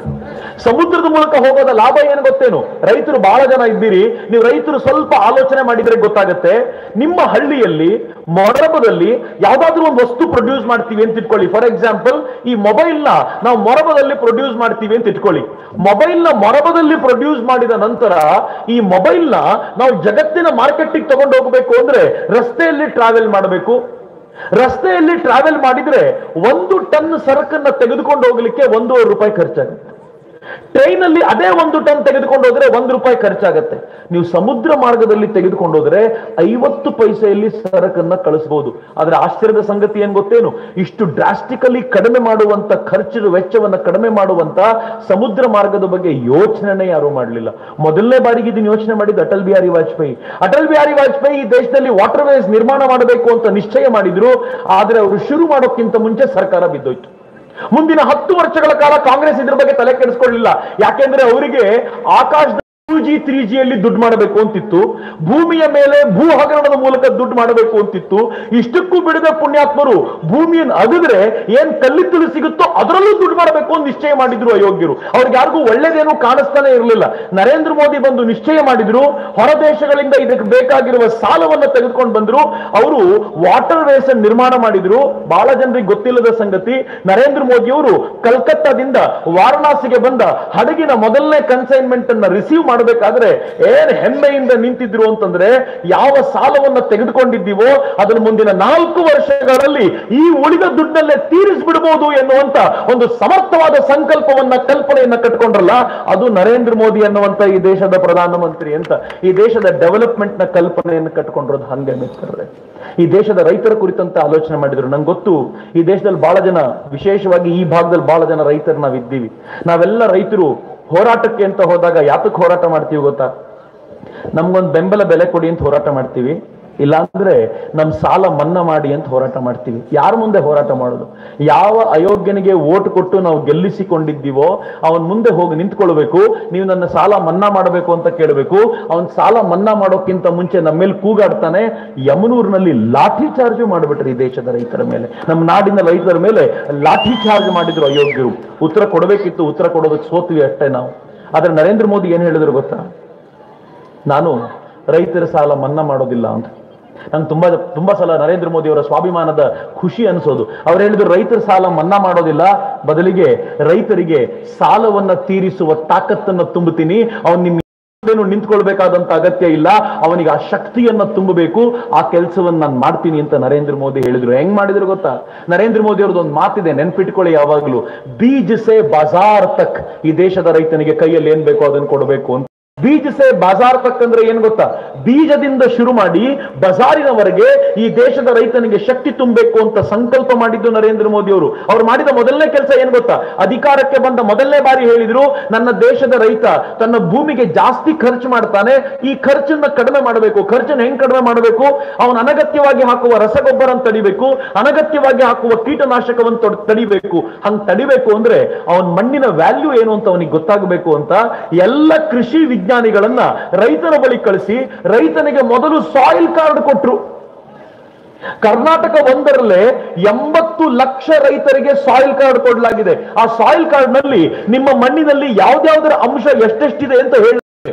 A: ಸಮುದ್ರದ ಮೂಲಕ ಹೋಗೋದ ಲಾಭ ಏನು ಗೊತ್ತೇನು? ರೈತರು ಬಹಳ ಜನ ಇದ್ದೀರಿ, ನೀವು ರೈತರು ಸ್ವಲ್ಪ ಆಲೋಚನೆ ಮಾಡಿದ್ರೆ ಗೊತ್ತಾಗುತ್ತೆ. ನಿಮ್ಮ ಹಳ್ಳಿಯಲ್ಲಿ ಮೊರಬದಲ್ಲಿ ಯಾವ್ದಾದ್ರು ಒಂದು ವಸ್ತು ಪ್ರೊಡ್ಯೂಸ್ ಮಾಡ್ತೀವಿ ಅಂತ ಇಟ್ಕೊಳ್ಳಿ. ಫಾರ್ ಎಕ್ಸಾಂಪಲ್, ಈ ಮೊಬೈಲ್ ನ ನಾವು ಮೊರಬದಲ್ಲಿ ಪ್ರೊಡ್ಯೂಸ್ ಮಾಡ್ತೀವಿ ಅಂತ ಇಟ್ಕೊಳ್ಳಿ. ಮೊಬೈಲ್ ನ ಮೊರಬದಲ್ಲಿ ಪ್ರೊಡ್ಯೂಸ್ ಮಾಡಿದ ನಂತರ ಈ ಮೊಬೈಲ್ ನ ನಾವು ಜಗತ್ತಿನ ಮಾರ್ಕೆಟಿಗೆ ತಗೊಂಡು ಹೋಗಬೇಕು ಅಂದ್ರೆ ರಸ್ತೆಯಲ್ಲಿ ಟ್ರಾವೆಲ್ ಮಾಡಬೇಕು. ರಸ್ತೆಯಲ್ಲಿ ಟ್ರಾವೆಲ್ ಮಾಡಿದ್ರೆ 1 ಟನ್ ಸರಕನ್ನ ತೆಗೆದುಕೊಂಡು ಹೋಗ್ಲಿಕ್ಕೆ 1.5 ರೂಪಾಯಿ ಖರ್ಚಾಗುತ್ತೆ. ಟ್ರೈನ್ ಅಲ್ಲಿ ಅದೇ 1 ಟನ್ ತೆಗೆದುಕೊಂಡು ಹೋದ್ರೆ 1 ರೂಪಾಯಿ ಖರ್ಚಾಗತ್ತೆ. ನೀವು ಸಮುದ್ರ ಮಾರ್ಗದಲ್ಲಿ ತೆಗೆದುಕೊಂಡು ಹೋದ್ರೆ 50 ಪೈಸೆಯಲ್ಲಿ ಸರಕನ್ನ ಕಳಿಸಬಹುದು. ಆದ್ರೆ ಆಶ್ಚರ್ಯದ ಸಂಗತಿ ಏನ್ ಗೊತ್ತೇನು? ಇಷ್ಟು ಡ್ರಾಸ್ಟಿಕಲಿ ಕಡಿಮೆ ಮಾಡುವಂತ ಖರ್ಚಿನ ವೆಚ್ಚವನ್ನ ಕಡಿಮೆ ಮಾಡುವಂತ ಸಮುದ್ರ ಮಾರ್ಗದ ಬಗ್ಗೆ ಯೋಚನೆ ಯಾರು ಮಾಡಲಿಲ್ಲ. ಮೊದಲನೇ ಬಾರಿಗೆ ಇದನ್ನು ಯೋಚನೆ ಮಾಡಿದ್ದು ಅಟಲ್ ಬಿಹಾರಿ ವಾಜಪೇಯಿ. ಅಟಲ್ ಬಿಹಾರಿ ವಾಜಪೇಯಿ ಈ ದೇಶದಲ್ಲಿ ವಾಟರ್ ವೇಸ್ ನಿರ್ಮಾಣ ಮಾಡಬೇಕು ಅಂತ ನಿಶ್ಚಯ ಮಾಡಿದ್ರು. ಆದ್ರೆ ಅವರು ಶುರು ಮಾಡೋಕ್ಕಿಂತ ಮುಂಚೆ ಸರ್ಕಾರ ಬಿದ್ದೋಯ್ತು. ಮುಂದಿನ 10 ವರ್ಷಗಳ ಕಾಲ ಕಾಂಗ್ರೆಸ್ ಇದ್ರ ಬಗ್ಗೆ ತಲೆ ಕೆಡಿಸ್ಕೊಳ್ಳಿಲ್ಲ. ಯಾಕೆಂದ್ರೆ ಅವರಿಗೆ ಆಕಾಶದ 2G 3G ಯಲ್ಲಿ ದುಡ್ಡು ಮಾಡಬೇಕು ಅಂತಿತ್ತು, ಭೂಮಿಯ ಮೇಲೆ ಭೂ ಹಗರಣದ ಮೂಲಕ ದುಡ್ಡು ಮಾಡಬೇಕು ಅಂತಿತ್ತು. ಇಷ್ಟಕ್ಕೂ ಬಿಡದ ಪುಣ್ಯಾತ್ಮರು ಭೂಮಿಯನ್ನು ಅಗದ್ರೆ ಏನ್ ಕಲ್ಲಿದ್ದಲು ಸಿಗುತ್ತೋ ಅದರಲ್ಲೂ ದುಡ್ಡು ಮಾಡಬೇಕು ಅಂತ ನಿಶ್ಚಯ ಮಾಡಿದ್ರು ಅಯೋಗ್ಯರು. ಅವ್ರಿಗೆ ಯಾರಿಗೂ ಒಳ್ಳೇದೇನು ಕಾಣಿಸ್ತಾನೆ ಇರಲಿಲ್ಲ. ನರೇಂದ್ರ ಮೋದಿ ಬಂದು ನಿಶ್ಚಯ ಮಾಡಿದ್ರು, ಹೊರ ದೇಶಗಳಿಂದ ಇದಕ್ಕೆ ಬೇಕಾಗಿರುವ ಸಾಲವನ್ನು ತೆಗೆದುಕೊಂಡು ಬಂದ್ರು. ಅವರು ವಾಟರ್ ವೇಸ್ ನಿರ್ಮಾಣ ಮಾಡಿದ್ರು. ಬಹಳ ಜನರಿಗೆ ಗೊತ್ತಿಲ್ಲದ ಸಂಗತಿ, ನರೇಂದ್ರ ಮೋದಿ ಅವರು ಕಲ್ಕತ್ತಾದಿಂದ ವಾರಣಾಸಿಗೆ ಬಂದ ಹಡಗಿನ ಮೊದಲನೇ ಕನ್ಸೈನ್ಮೆಂಟ್ ಅನ್ನ ರಿಸೀವ್ ಮಾಡಬೇಕಾದ್ರೆ ಏನ್ ಹೆಮ್ಮೆಯಿಂದ ನಿಂತಿದ್ರು ಅಂತಂದ್ರೆ, ಯಾವ ಸಾಲವನ್ನ ತೆಗೆದುಕೊಂಡಿದ್ದೀವೋ ಅದನ್ನು ಮುಂದಿನ 4 ವರ್ಷಗಳಲ್ಲಿ ಈ ಉಳಿದ ದುಡ್ಡಲ್ಲೇ ತೀರಿಸ್ಬಿಡ್ಬೋದು ಎನ್ನುವಂತ ಒಂದು ಸಮರ್ಥವಾದ ಸಂಕಲ್ಪವನ್ನ ಕಲ್ಪನೆಯನ್ನ ಕಟ್ಕೊಂಡ್ರಲ್ಲ, ಅದು ನರೇಂದ್ರ ಮೋದಿ ಅನ್ನುವಂತ ಈ ದೇಶದ ಪ್ರಧಾನಮಂತ್ರಿ ಅಂತ. ಈ ದೇಶದ ಡೆವಲಪ್ಮೆಂಟ್ ನ ಕಲ್ಪನೆಯನ್ನು ಕಟ್ಕೊಂಡ್ರದು ಹಂಗೆ ಮಿತ್ರರೇ. ಈ ದೇಶದ ರೈತರ ಕುರಿತಂತ ಆಲೋಚನೆ ಮಾಡಿದ್ರು. ನಂಗೆ ಗೊತ್ತು, ಈ ದೇಶದಲ್ಲಿ ಬಹಳ ಜನ, ವಿಶೇಷವಾಗಿ ಈ ಭಾಗದಲ್ಲಿ ಬಹಳ ಜನ ರೈತರು ನಾವಿದ್ದೀವಿ. ನಾವೆಲ್ಲ ರೈತರು ಹೋರಾಟಕ್ಕೆ ಅಂತ ಹೋದಾಗ ಯಾತಕ್ಕೆ ಹೋರಾಟ ಮಾಡ್ತೀವಿ ಗೊತ್ತಾ? ನಮ್ಗೊಂದು ಬೆಂಬಲ ಬೆಲೆ ಕೊಡಿ ಅಂತ ಹೋರಾಟ ಮಾಡ್ತೀವಿ, ಇಲ್ಲಾಂದ್ರೆ ನಮ್ ಸಾಲ ಮನ್ನಾ ಮಾಡಿ ಅಂತ ಹೋರಾಟ ಮಾಡ್ತೀವಿ. ಯಾರ ಮುಂದೆ ಹೋರಾಟ ಮಾಡೋದು? ಯಾವ ಅಯೋಗ್ಯನಿಗೆ ಓಟ್ ಕೊಟ್ಟು ನಾವು ಗೆಲ್ಲಿಸಿಕೊಂಡಿದ್ದೀವೋ ಅವನ್ ಮುಂದೆ ಹೋಗಿ ನಿಂತ್ಕೊಳ್ಬೇಕು. ನೀವು ನನ್ನ ಸಾಲ ಮನ್ನಾ ಮಾಡಬೇಕು ಅಂತ ಕೇಳಬೇಕು. ಅವನ್ ಸಾಲ ಮನ್ನಾ ಮಾಡೋಕ್ಕಿಂತ ಮುಂಚೆ ನಮ್ಮ ಮೇಲೆ ಕೂಗಾಡ್ತಾನೆ. ಯಮನೂರಿನಲ್ಲಿ ಲಾಠಿ ಚಾರ್ಜ್ ಮಾಡಿಬಿಟ್ರಿ ಈ ದೇಶದ ರೈತರ ಮೇಲೆ, ನಮ್ಮ ನಾಡಿನ ರೈತರ ಮೇಲೆ ಲಾಠಿ ಚಾರ್ಜ್ ಮಾಡಿದ್ರು ಅಯೋಗ್ಯರು. ಉತ್ತರ ಕೊಡಬೇಕಿತ್ತು, ಉತ್ತರ ಕೊಡೋದಕ್ಕೆ ಸೋತ್ವಿ ಅಷ್ಟೇ ನಾವು. ಆದ್ರೆ ನರೇಂದ್ರ ಮೋದಿ ಏನ್ ಹೇಳಿದ್ರು ಗೊತ್ತಾ? ನಾನು ರೈತರ ಸಾಲ ಮನ್ನಾ ಮಾಡೋದಿಲ್ಲ ಅಂತ. ನಂಗೆ ತುಂಬಾ ಸಲ ನರೇಂದ್ರ ಮೋದಿ ಅವರ ಸ್ವಾಭಿಮಾನದ ಖುಷಿ ಅನ್ಸೋದು. ಅವ್ರು ಹೇಳಿದ್ರು ರೈತರ ಸಾಲ ಮನ್ನಾ ಮಾಡೋದಿಲ್ಲ, ಬದಲಿಗೆ ರೈತರಿಗೆ ಸಾಲವನ್ನ ತೀರಿಸುವ ತಾಕತ್ತನ್ನ ತುಂಬುತ್ತೀನಿ. ಅವನ್ ನಿಮ್ಮ ನಿಂತ್ಕೊಳ್ಬೇಕಾದಂತ ಅಗತ್ಯ ಇಲ್ಲ, ಅವನಿಗೆ ಆ ಶಕ್ತಿಯನ್ನ ತುಂಬಬೇಕು, ಆ ಕೆಲಸವನ್ನ ನಾನು ಮಾಡ್ತೀನಿ ಅಂತ ನರೇಂದ್ರ ಮೋದಿ ಹೇಳಿದ್ರು. ಹೆಂಗ್ ಮಾಡಿದ್ರು ಗೊತ್ತಾ? ನರೇಂದ್ರ ಮೋದಿ ಅವ್ರದ್ದು ಒಂದು ಮಾತಿದೆ, ನೆನ್ಪಿಟ್ಕೊಳ್ಳಿ ಯಾವಾಗ್ಲೂ, ಬೀಜ ಸೆ ಬಾಜಾರ್ ತಕ್. ಈ ದೇಶದ ರೈತನಿಗೆ ಕೈಯಲ್ಲಿ ಏನ್ ಬೇಕೋ ಅದನ್ನ ಕೊಡಬೇಕು ಅಂತ. ಬೀಜ ಸೆ ಬಾಜಾರ್ ತಕ್ ಅಂದ್ರೆ ಏನ್ ಗೊತ್ತಾ? ಬೀಜದಿಂದ ಶುರು ಮಾಡಿ ಬಜಾರಿನವರೆಗೆ ಈ ದೇಶದ ರೈತನಿಗೆ ಶಕ್ತಿ ತುಂಬಬೇಕು ಅಂತ ಸಂಕಲ್ಪ ಮಾಡಿದ್ದು ನರೇಂದ್ರ ಮೋದಿ ಅವರು. ಅವ್ರು ಮಾಡಿದ ಮೊದಲನೇ ಕೆಲಸ ಏನ್ ಗೊತ್ತಾ? ಅಧಿಕಾರಕ್ಕೆ ಬಂದ ಮೊದಲನೇ ಬಾರಿ ಹೇಳಿದ್ರು, ನನ್ನ ದೇಶದ ರೈತ ತನ್ನ ಭೂಮಿಗೆ ಜಾಸ್ತಿ ಖರ್ಚು ಮಾಡ್ತಾನೆ, ಈ ಖರ್ಚನ್ನ ಕಡಿಮೆ ಮಾಡಬೇಕು. ಖರ್ಚನ್ನ ಹೆಂಗ್ ಕಡಿಮೆ ಮಾಡಬೇಕು? ಅವನು ಅನಗತ್ಯವಾಗಿ ಹಾಕುವ ರಸಗೊಬ್ಬರ ತಡಿಬೇಕು, ಅನಗತ್ಯವಾಗಿ ಹಾಕುವ ಕೀಟನಾಶಕವನ್ನು ತಡಿಬೇಕು. ಹಂಗ್ ತಡಿಬೇಕು ಅಂದ್ರೆ ಅವನ ಮಣ್ಣಿನ ವ್ಯಾಲ್ಯೂ ಏನು ಅಂತ ಅವನಿಗೆ ಗೊತ್ತಾಗಬೇಕು ಅಂತ ಎಲ್ಲ ಕೃಷಿ ವಿಜ್ಞಾನಿಗಳನ್ನ ರೈತರ ಬಳಿ ಕಳಿಸಿ ರೈತನಿಗೆ ಮೊದಲು ಸಾಯಿಲ್ ಕಾರ್ಡ್ ಕೊಟ್ರು. ಕರ್ನಾಟಕ ಒಂದರಲ್ಲೇ 80 ಲಕ್ಷ ರೈತರಿಗೆ ಸಾಯಿಲ್ ಕಾರ್ಡ್ ಕೊಡಲಾಗಿದೆ. ಆ ಸಾಯಿಲ್ ಕಾರ್ಡ್ ನಲ್ಲಿ ನಿಮ್ಮ ಮಣ್ಣಿನಲ್ಲಿ ಯಾವ್ದಾವ್ದರ ಅಂಶ ಎಷ್ಟೆಷ್ಟಿದೆ ಅಂತ ಹೇಳಿ,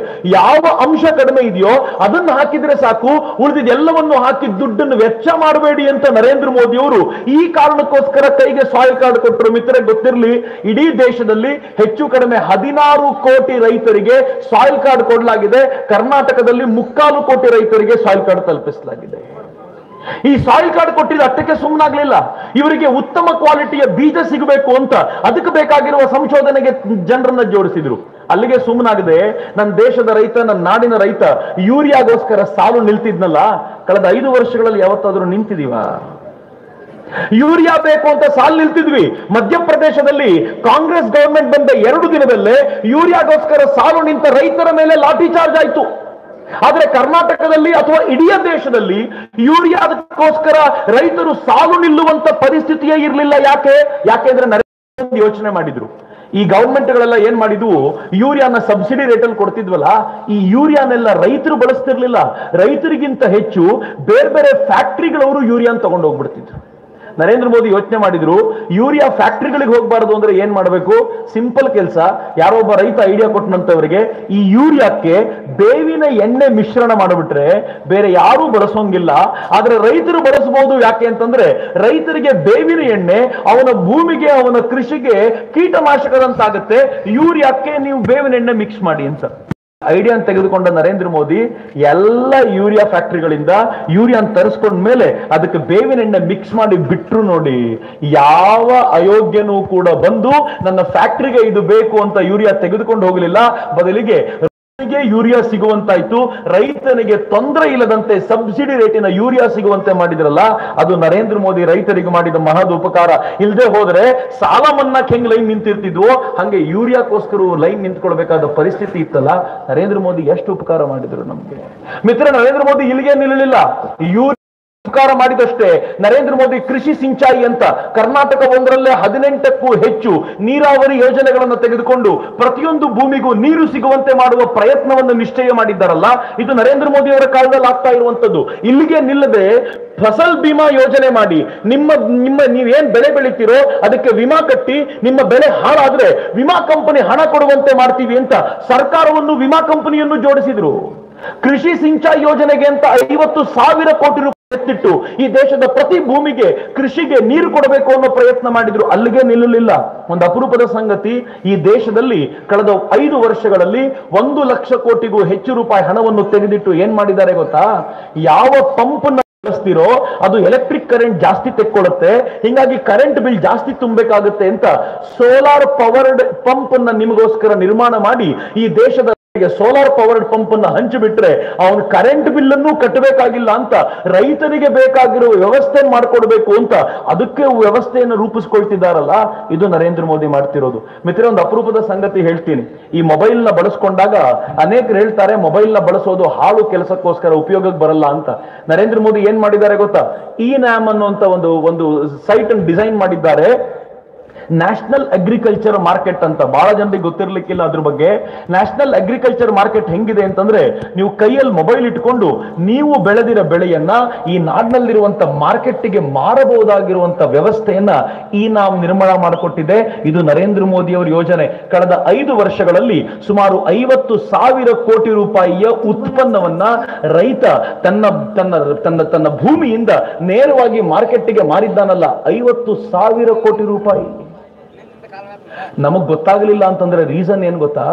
A: ಯಾವ ಅಂಶ ಕಡಿಮೆ ಇದೆಯೋ ಅದನ್ನು ಹಾಕಿದ್ರೆ ಸಾಕು, ಉಳಿದಿದ್ದೆಲ್ಲವನ್ನು ಹಾಕಿ ದುಡ್ಡನ್ನು ವೆಚ್ಚ ಮಾಡಬೇಡಿ ಅಂತ ನರೇಂದ್ರ ಮೋದಿ ಅವರು ಈ ಕಾರಣಕ್ಕೋಸ್ಕರ ಕೈಗೆ ಸಾಯಿಲ್ ಕಾರ್ಡ್ ಕೊಟ್ಟರು. ಮಿತ್ರರೇ, ಗೊತ್ತಿರಲಿ, ಇಡೀ ದೇಶದಲ್ಲಿ ಹೆಚ್ಚು ಕಡಿಮೆ 16 ಕೋಟಿ ರೈತರಿಗೆ ಸಾಯಿಲ್ ಕಾರ್ಡ್ ಕೊಡಲಾಗಿದೆ. ಕರ್ನಾಟಕದಲ್ಲಿ 3/4 ಕೋಟಿ ರೈತರಿಗೆ ಸಾಯಿಲ್ ಕಾರ್ಡ್ ತಲುಪಿಸಲಾಗಿದೆ. ಈ ಸಾಯಿಲ್ ಕಾರ್ಡ್ ಕೊಟ್ಟಿದ್ದು ಅಷ್ಟಕ್ಕೆ ಸುಮ್ಮನಾಗ್ಲಿಲ್ಲ, ಇವರಿಗೆ ಉತ್ತಮ ಕ್ವಾಲಿಟಿಯ ಬೀಜ ಸಿಗಬೇಕು ಅಂತ ಅದಕ್ಕೆ ಬೇಕಾಗಿರುವ ಸಂಶೋಧನೆಗೆ ಜನರನ್ನ ಜೋಡಿಸಿದ್ರು. ಅಲ್ಲಿಗೆ ಸುಮ್ಮನಾಗದೆ ನನ್ನ ದೇಶದ ರೈತ, ನನ್ನ ನಾಡಿನ ರೈತ ಯೂರಿಯಾಗೋಸ್ಕರ ಸಾಲು ನಿಲ್ತಿದ್ನಲ್ಲ, ಕಳೆದ 5 ವರ್ಷಗಳಲ್ಲಿ ಯಾವತ್ತಾದ್ರೂ ನಿಂತಿದೀವ? ಯೂರಿಯಾ ಬೇಕು ಅಂತ ಸಾಲು ನಿಲ್ತಿದ್ವಿ. ಮಧ್ಯಪ್ರದೇಶದಲ್ಲಿ ಕಾಂಗ್ರೆಸ್ ಗವರ್ಮೆಂಟ್ ಬಂದ 2 ದಿನದಲ್ಲೇ ಯೂರಿಯಾಗೋಸ್ಕರ ಸಾಲು ನಿಂತ ರೈತರ ಮೇಲೆ ಲಾಠಿ ಚಾರ್ಜ್ ಆಯ್ತು. ಆದ್ರೆ ಕರ್ನಾಟಕದಲ್ಲಿ ಅಥವಾ ಇಡೀ ದೇಶದಲ್ಲಿ ಯೂರಿಯಾದಕ್ಕೋಸ್ಕರ ರೈತರು ಸಾಲು ನಿಲ್ಲುವಂತ ಪರಿಸ್ಥಿತಿಯೇ ಇರಲಿಲ್ಲ. ಯಾಕೆಂದ್ರೆ ನರೇಂದ್ರ ಮೋದಿ ಯೋಚನೆ ಮಾಡಿದ್ರು, ಈ ಗವರ್ಮೆಂಟ್ಗಳೆಲ್ಲ ಏನ್ ಮಾಡಿದ್ವು, ಯೂರಿಯಾನ ಸಬ್ಸಿಡಿ ರೇಟಲ್ಲಿ ಕೊಡ್ತಿದ್ವಲ್ಲ, ಈ ಯೂರಿಯಾನೆಲ್ಲ ರೈತರು ಬಳಸ್ತಿರ್ಲಿಲ್ಲ. ರೈತರಿಗಿಂತ ಹೆಚ್ಚು ಬೇರೆ ಬೇರೆ ಫ್ಯಾಕ್ಟರಿಗಳವರು ಯೂರಿಯಾನ್ ತಗೊಂಡು ಹೋಗ್ಬಿಡ್ತಿದ್ರು. ನರೇಂದ್ರ ಮೋದಿ ಯೋಚನೆ ಮಾಡಿದ್ರು, ಯೂರಿಯಾ ಫ್ಯಾಕ್ಟರಿಗಳಿಗೆ ಹೋಗಬಾರದು ಅಂದ್ರೆ ಏನ್ ಮಾಡಬೇಕು? ಸಿಂಪಲ್ ಕೆಲಸ. ಯಾರೋ ಒಬ್ಬ ರೈತ ಐಡಿಯಾ ಕೊಟ್ಟನಂತವರಿಗೆ, ಈ ಯೂರಿಯಾಕ್ಕೆ ಬೇವಿನ ಎಣ್ಣೆ ಮಿಶ್ರಣ ಮಾಡಿಬಿಟ್ರೆ ಬೇರೆ ಯಾರೂ ಬಳಸೋಂಗಿಲ್ಲ, ಆದ್ರೆ ರೈತರು ಬಳಸಬಹುದು. ಯಾಕೆ ಅಂತಂದ್ರೆ ರೈತರಿಗೆ ಬೇವಿನ ಎಣ್ಣೆ ಅವನ ಭೂಮಿಗೆ, ಅವನ ಕೃಷಿಗೆ ಕೀಟನಾಶಕದಂತಾಗುತ್ತೆ, ಯೂರಿಯಾಕ್ಕೆ ನೀವು ಬೇವಿನ ಎಣ್ಣೆ ಮಿಕ್ಸ್ ಮಾಡಿ ಅಂತ ಐಡಿಯಾ ತೆಗೆದುಕೊಂಡ ನರೇಂದ್ರ ಮೋದಿ ಎಲ್ಲ ಯೂರಿಯಾ ಫ್ಯಾಕ್ಟರಿಗಳಿಂದ ಯೂರಿಯಾನ್ ತರಿಸ್ಕೊಂಡ ಮೇಲೆ ಅದಕ್ಕೆ ಬೇವಿನ ಎಣ್ಣೆ ಮಿಕ್ಸ್ ಮಾಡಿ ಬಿಟ್ರು. ನೋಡಿ, ಯಾವ ಅಯೋಗ್ಯನೂ ಕೂಡ ಬಂದು ನನ್ನ ಫ್ಯಾಕ್ಟರಿಗೆ ಇದು ಬೇಕು ಅಂತ ಯೂರಿಯಾ ತೆಗೆದುಕೊಂಡು ಹೋಗಲಿಲ್ಲ. ಬದಲಿಗೆ ಯೂರಿಯಾ ಸಿಗುವಂತಾಯ್ತು. ರೈತನಿಗೆ ತೊಂದರೆ ಇಲ್ಲದಂತೆ ಸಬ್ಸಿಡಿ ರೇಟಿನ ಯೂರಿಯಾ ಸಿಗುವಂತೆ ಮಾಡಿದ್ರಲ್ಲ, ಅದು ನರೇಂದ್ರ ಮೋದಿ ರೈತರಿಗೆ ಮಾಡಿದ ಮಹದ್ ಉಪಕಾರ. ಇಲ್ಲದೆ ಹೋದ್ರೆ ಸಾಲ ಮನ್ನಾಕ್ ಹೆಂಗ್ ಲೈನ್ ನಿಂತಿರ್ತಿದ್ವೋ ಹಂಗೆ ಯೂರಿಯಾಕ್ಕೋಸ್ಕರ ಲೈನ್ ನಿಂತ್ಕೊಳ್ಬೇಕಾದ ಪರಿಸ್ಥಿತಿ ಇತ್ತಲ್ಲ. ನರೇಂದ್ರ ಮೋದಿ ಎಷ್ಟು ಉಪಕಾರ ಮಾಡಿದ್ರು ನಮ್ಗೆ. ಮಿತ್ರ, ನರೇಂದ್ರ ಮೋದಿ ಇಲ್ಲಿಗೆ ನಿಲ್ಲಲಿಲ್ಲ, ಉಪಕಾರ ಮಾಡಿದಷ್ಟೇ. ನರೇಂದ್ರ ಮೋದಿ ಕೃಷಿ ಸಿಂಚಾಯಿ ಅಂತ ಕರ್ನಾಟಕ ಒಂದರಲ್ಲೇ 18ಕ್ಕೂ ಹೆಚ್ಚು ನೀರಾವರಿ ಯೋಜನೆಗಳನ್ನು ತೆಗೆದುಕೊಂಡು ಪ್ರತಿಯೊಂದು ಭೂಮಿಗೂ ನೀರು ಸಿಗುವಂತೆ ಮಾಡುವ ಪ್ರಯತ್ನವನ್ನು ನಿಶ್ಚಯ ಮಾಡಿದ್ದಾರಲ್ಲ, ಇದು ನರೇಂದ್ರ ಮೋದಿ ಅವರ ಕಾಲದಲ್ಲಿ ಆಗ್ತಾ ಇರುವಂತದ್ದು. ಇಲ್ಲಿಗೆ ನಿಲ್ಲದೆ ಫಸಲ್ ಬಿಮಾ ಯೋಜನೆ ಮಾಡಿ ನೀವೇನ್ ಬೆಳೆ ಬೆಳಿತೀರೋ ಅದಕ್ಕೆ ವಿಮಾ ಕಟ್ಟಿ, ನಿಮ್ಮ ಬೆಳೆ ಹಾಳಾದ್ರೆ ವಿಮಾ ಕಂಪನಿ ಹಣ ಕೊಡುವಂತೆ ಮಾಡ್ತೀವಿ ಅಂತ ಸರ್ಕಾರವನ್ನು, ವಿಮಾ ಕಂಪನಿಯನ್ನು ಜೋಡಿಸಿದ್ರು. ಕೃಷಿ ಸಿಂಚಾಯಿ ಯೋಜನೆಗೆ ಅಂತ 50,000 ಕೋಟಿ ಎತ್ತಿಟ್ಟು ಈ ದೇಶದ ಪ್ರತಿ ಭೂಮಿಗೆ ಕೃಷಿಗೆ ನೀರು ಕೊಡಬೇಕು ಅನ್ನೋ ಪ್ರಯತ್ನ ಮಾಡಿದ್ರು. ಅಲ್ಲಿಗೆ ನಿಲ್ಲಲಿಲ್ಲ. ಒಂದು ಅಪರೂಪದ ಸಂಗತಿ, ಈ ದೇಶದಲ್ಲಿ ಕಳೆದ 5 ವರ್ಷಗಳಲ್ಲಿ 1 ಲಕ್ಷ ಕೋಟಿಗೂ ಹೆಚ್ಚು ರೂಪಾಯಿ ಹಣವನ್ನು ತೆಗೆದಿಟ್ಟು ಏನ್ ಮಾಡಿದ್ದಾರೆ ಗೊತ್ತಾ? ಯಾವ ಪಂಪ್ ಬಳಸ್ತಿರೋ ಅದು ಎಲೆಕ್ಟ್ರಿಕ್ ಕರೆಂಟ್ ಜಾಸ್ತಿ ತೆಕ್ಕೊಳ್ಳುತ್ತೆ, ಹಿಂಗಾಗಿ ಕರೆಂಟ್ ಬಿಲ್ ಜಾಸ್ತಿ ತುಂಬಬೇಕಾಗುತ್ತೆ ಅಂತ ಸೋಲಾರ್ ಪವರ್ಡ್ ಪಂಪ್ ಅನ್ನ ನಿಮಗೋಸ್ಕರ ನಿರ್ಮಾಣ ಮಾಡಿ ಈ ದೇಶದ ಸೋಲಾರ್ ಪವರ್ಡ್ ಪಂಪ್ ಅನ್ನ ಹಂಚಿಬಿಟ್ರೆ ಅವನು ಕರೆಂಟ್ ಬಿಲ್ ಅನ್ನು ಕಟ್ಟಬೇಕಾಗಿಲ್ಲ ಅಂತ ರೈತರಿಗೆ ಬೇಕಾಗಿರುವ ವ್ಯವಸ್ಥೆ ಮಾಡಿಕೊಡ್ಬೇಕು ಅಂತ ಅದಕ್ಕೆ ವ್ಯವಸ್ಥೆಯನ್ನು ರೂಪಿಸ್ಕೊಳ್ತಿದ್ದಾರಲ್ಲ, ಇದು ನರೇಂದ್ರ ಮೋದಿ ಮಾಡ್ತಿರೋದು. ಮಿತ್ರ, ಒಂದು ಅಪರೂಪದ ಸಂಗತಿ ಹೇಳ್ತೀನಿ. ಈ ಮೊಬೈಲ್ ನ ಬಳಸ್ಕೊಂಡಾಗ ಅನೇಕರು ಹೇಳ್ತಾರೆ ಮೊಬೈಲ್ ನ ಬಳಸೋದು ಹಾಳು ಕೆಲಸಕ್ಕೋಸ್ಕರ ಉಪಯೋಗಕ್ಕೆ ಬರಲ್ಲ ಅಂತ. ನರೇಂದ್ರ ಮೋದಿ ಏನ್ ಮಾಡಿದ್ದಾರೆ ಗೊತ್ತಾ? ಈ ನ್ಯಾಮ್ ಅನ್ನುವಂತ ಒಂದು ಸೈಟ್ ಅನ್ನು ಡಿಸೈನ್ ಮಾಡಿದ್ದಾರೆ. ನ್ಯಾಷನಲ್ ಅಗ್ರಿಕಲ್ಚರ್ ಮಾರ್ಕೆಟ್ ಅಂತ. ಬಹಳ ಜನರಿಗೆ ಗೊತ್ತಿರ್ಲಿಕ್ಕಿಲ್ಲ ಅದ್ರ ಬಗ್ಗೆ. ನ್ಯಾಷನಲ್ ಅಗ್ರಿಕಲ್ಚರ್ ಮಾರ್ಕೆಟ್ ಹೆಂಗಿದೆ ಅಂತಂದ್ರೆ, ನೀವು ಕೈಯಲ್ಲಿ ಮೊಬೈಲ್ ಇಟ್ಕೊಂಡು ನೀವು ಬೆಳೆದಿರೋ ಬೆಳೆಯನ್ನ ಈ ನಾಡಿನಲ್ಲಿರುವಂತ ಮಾರ್ಕೆಟ್ಗೆ ಮಾರಬಹುದಾಗಿರುವಂತ ವ್ಯವಸ್ಥೆಯನ್ನ ಈ ನಾವು ನಿರ್ಮಾಣ ಮಾಡಿಕೊಟ್ಟಿದೆ. ಇದು ನರೇಂದ್ರ ಮೋದಿ ಅವರ ಯೋಜನೆ. ಕಳೆದ 5 ವರ್ಷಗಳಲ್ಲಿ ಸುಮಾರು 50,000 ಕೋಟಿ ರೂಪಾಯಿಯ ಉತ್ಪನ್ನವನ್ನ ರೈತ ತನ್ನ ಭೂಮಿಯಿಂದ ನೇರವಾಗಿ ಮಾರ್ಕೆಟ್ಗೆ ಮಾರಿದ್ದಾನಲ್ಲ, 50,000 ಕೋಟಿ ರೂಪಾಯಿ. ನಮಗ್ ಗೊತ್ತಾಗಲಿಲ್ಲ ಅಂತಂದ್ರೆ ರೀಸನ್ ಏನ್ ಗೊತ್ತಾ?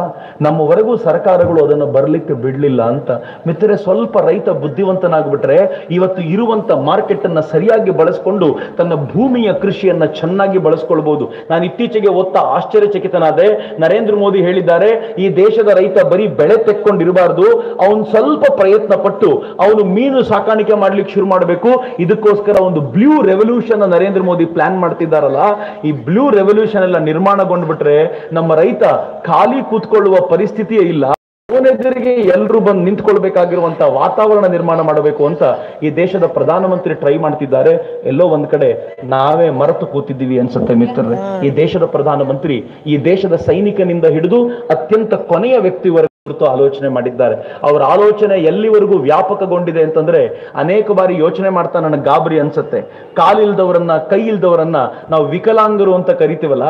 A: ನಮ್ಮವರೆಗೂ ಸರ್ಕಾರಗಳು ಅದನ್ನು ಬರ್ಲಿಕ್ಕೆ ಬಿಡ್ಲಿಲ್ಲ ಅಂತ. ಮಿತ್ರರೆ, ಸ್ವಲ್ಪ ರೈತ ಬುದ್ಧಿವಂತನಾಗ್ಬಿಟ್ರೆ ಇವತ್ತು ಇರುವಂತ ಮಾರ್ಕೆಟ್ ಅನ್ನ ಸರಿಯಾಗಿ ಬಳಸ್ಕೊಂಡು ತನ್ನ ಭೂಮಿಯ ಕೃಷಿಯನ್ನ ಚೆನ್ನಾಗಿ ಬಳಸ್ಕೊಳ್ಬಹುದು. ನಾನು ಇತ್ತೀಚೆಗೆ ಆಶ್ಚರ್ಯಚಕಿತನಾದೆ. ನರೇಂದ್ರ ಮೋದಿ ಹೇಳಿದ್ದಾರೆ, ಈ ದೇಶದ ರೈತ ಬರೀ ಬೆಳೆ ತೆಕ್ಕೊಂಡಿರಬಾರ್ದು, ಅವನು ಸ್ವಲ್ಪ ಪ್ರಯತ್ನ ಪಟ್ಟು ಅವನು ಮೀನು ಸಾಕಾಣಿಕೆ ಮಾಡ್ಲಿಕ್ಕೆ ಶುರು ಮಾಡಬೇಕು. ಇದಕ್ಕೋಸ್ಕರ ಒಂದು blue revolution Narendra Modi plan ಮಾಡ್ತಿದ್ದಾರಲ್ಲ, ಈ ಬ್ಲೂ ರೆವಲ್ಯೂಷನ್ ಎಲ್ಲ ನಿರ್ಮಾಣಗೊಂಡ್ಬಿಟ್ರೆ ನಮ್ಮ ರೈತ ಖಾಲಿ ಕೂತ್ಕೊಳ್ಳುವ ಪರಿಸ್ಥಿತಿಯೇ ಇಲ್ಲ. ಅವನೆದುರಿಗೆ ಎಲ್ಲರೂ ಬಂದು ನಿಂತ್ಕೊಳ್ಬೇಕಾಗಿರುವಂತ ವಾತಾವರಣ ನಿರ್ಮಾಣ ಮಾಡಬೇಕು ಅಂತ ಈ ದೇಶದ ಪ್ರಧಾನಮಂತ್ರಿ ಟ್ರೈ ಮಾಡ್ತಿದ್ದಾರೆ. ಎಲ್ಲೋ ಒಂದ್ ಕಡೆ ನಾವೇ ಮರೆತು ಕೂತಿದ್ದೀವಿ ಅನ್ಸುತ್ತೆ ಮಿತ್ರರೇ. ಈ ದೇಶದ ಪ್ರಧಾನಮಂತ್ರಿ ಈ ದೇಶದ ಸೈನಿಕನಿಂದ ಹಿಡಿದು ಅತ್ಯಂತ ಕೊನೆಯ ವ್ಯಕ್ತಿವರೆಗೂ ಆಲೋಚನೆ ಮಾಡಿದ್ದಾರೆ. ಅವರ ಆಲೋಚನೆ ಎಲ್ಲಿವರೆಗೂ ವ್ಯಾಪಕಗೊಂಡಿದೆ ಅಂತಂದ್ರೆ, ಅನೇಕ ಬಾರಿ ಯೋಚನೆ ಮಾಡ್ತಾ ನನಗೆ ಗಾಬರಿ ಅನ್ಸುತ್ತೆ. ಕಾಲಿಲ್ದವರನ್ನ, ಕೈ ಇಲ್ದವರನ್ನ ನಾವು ವಿಕಲಾಂಗರು ಅಂತ ಕರಿತೀವಲ್ಲ,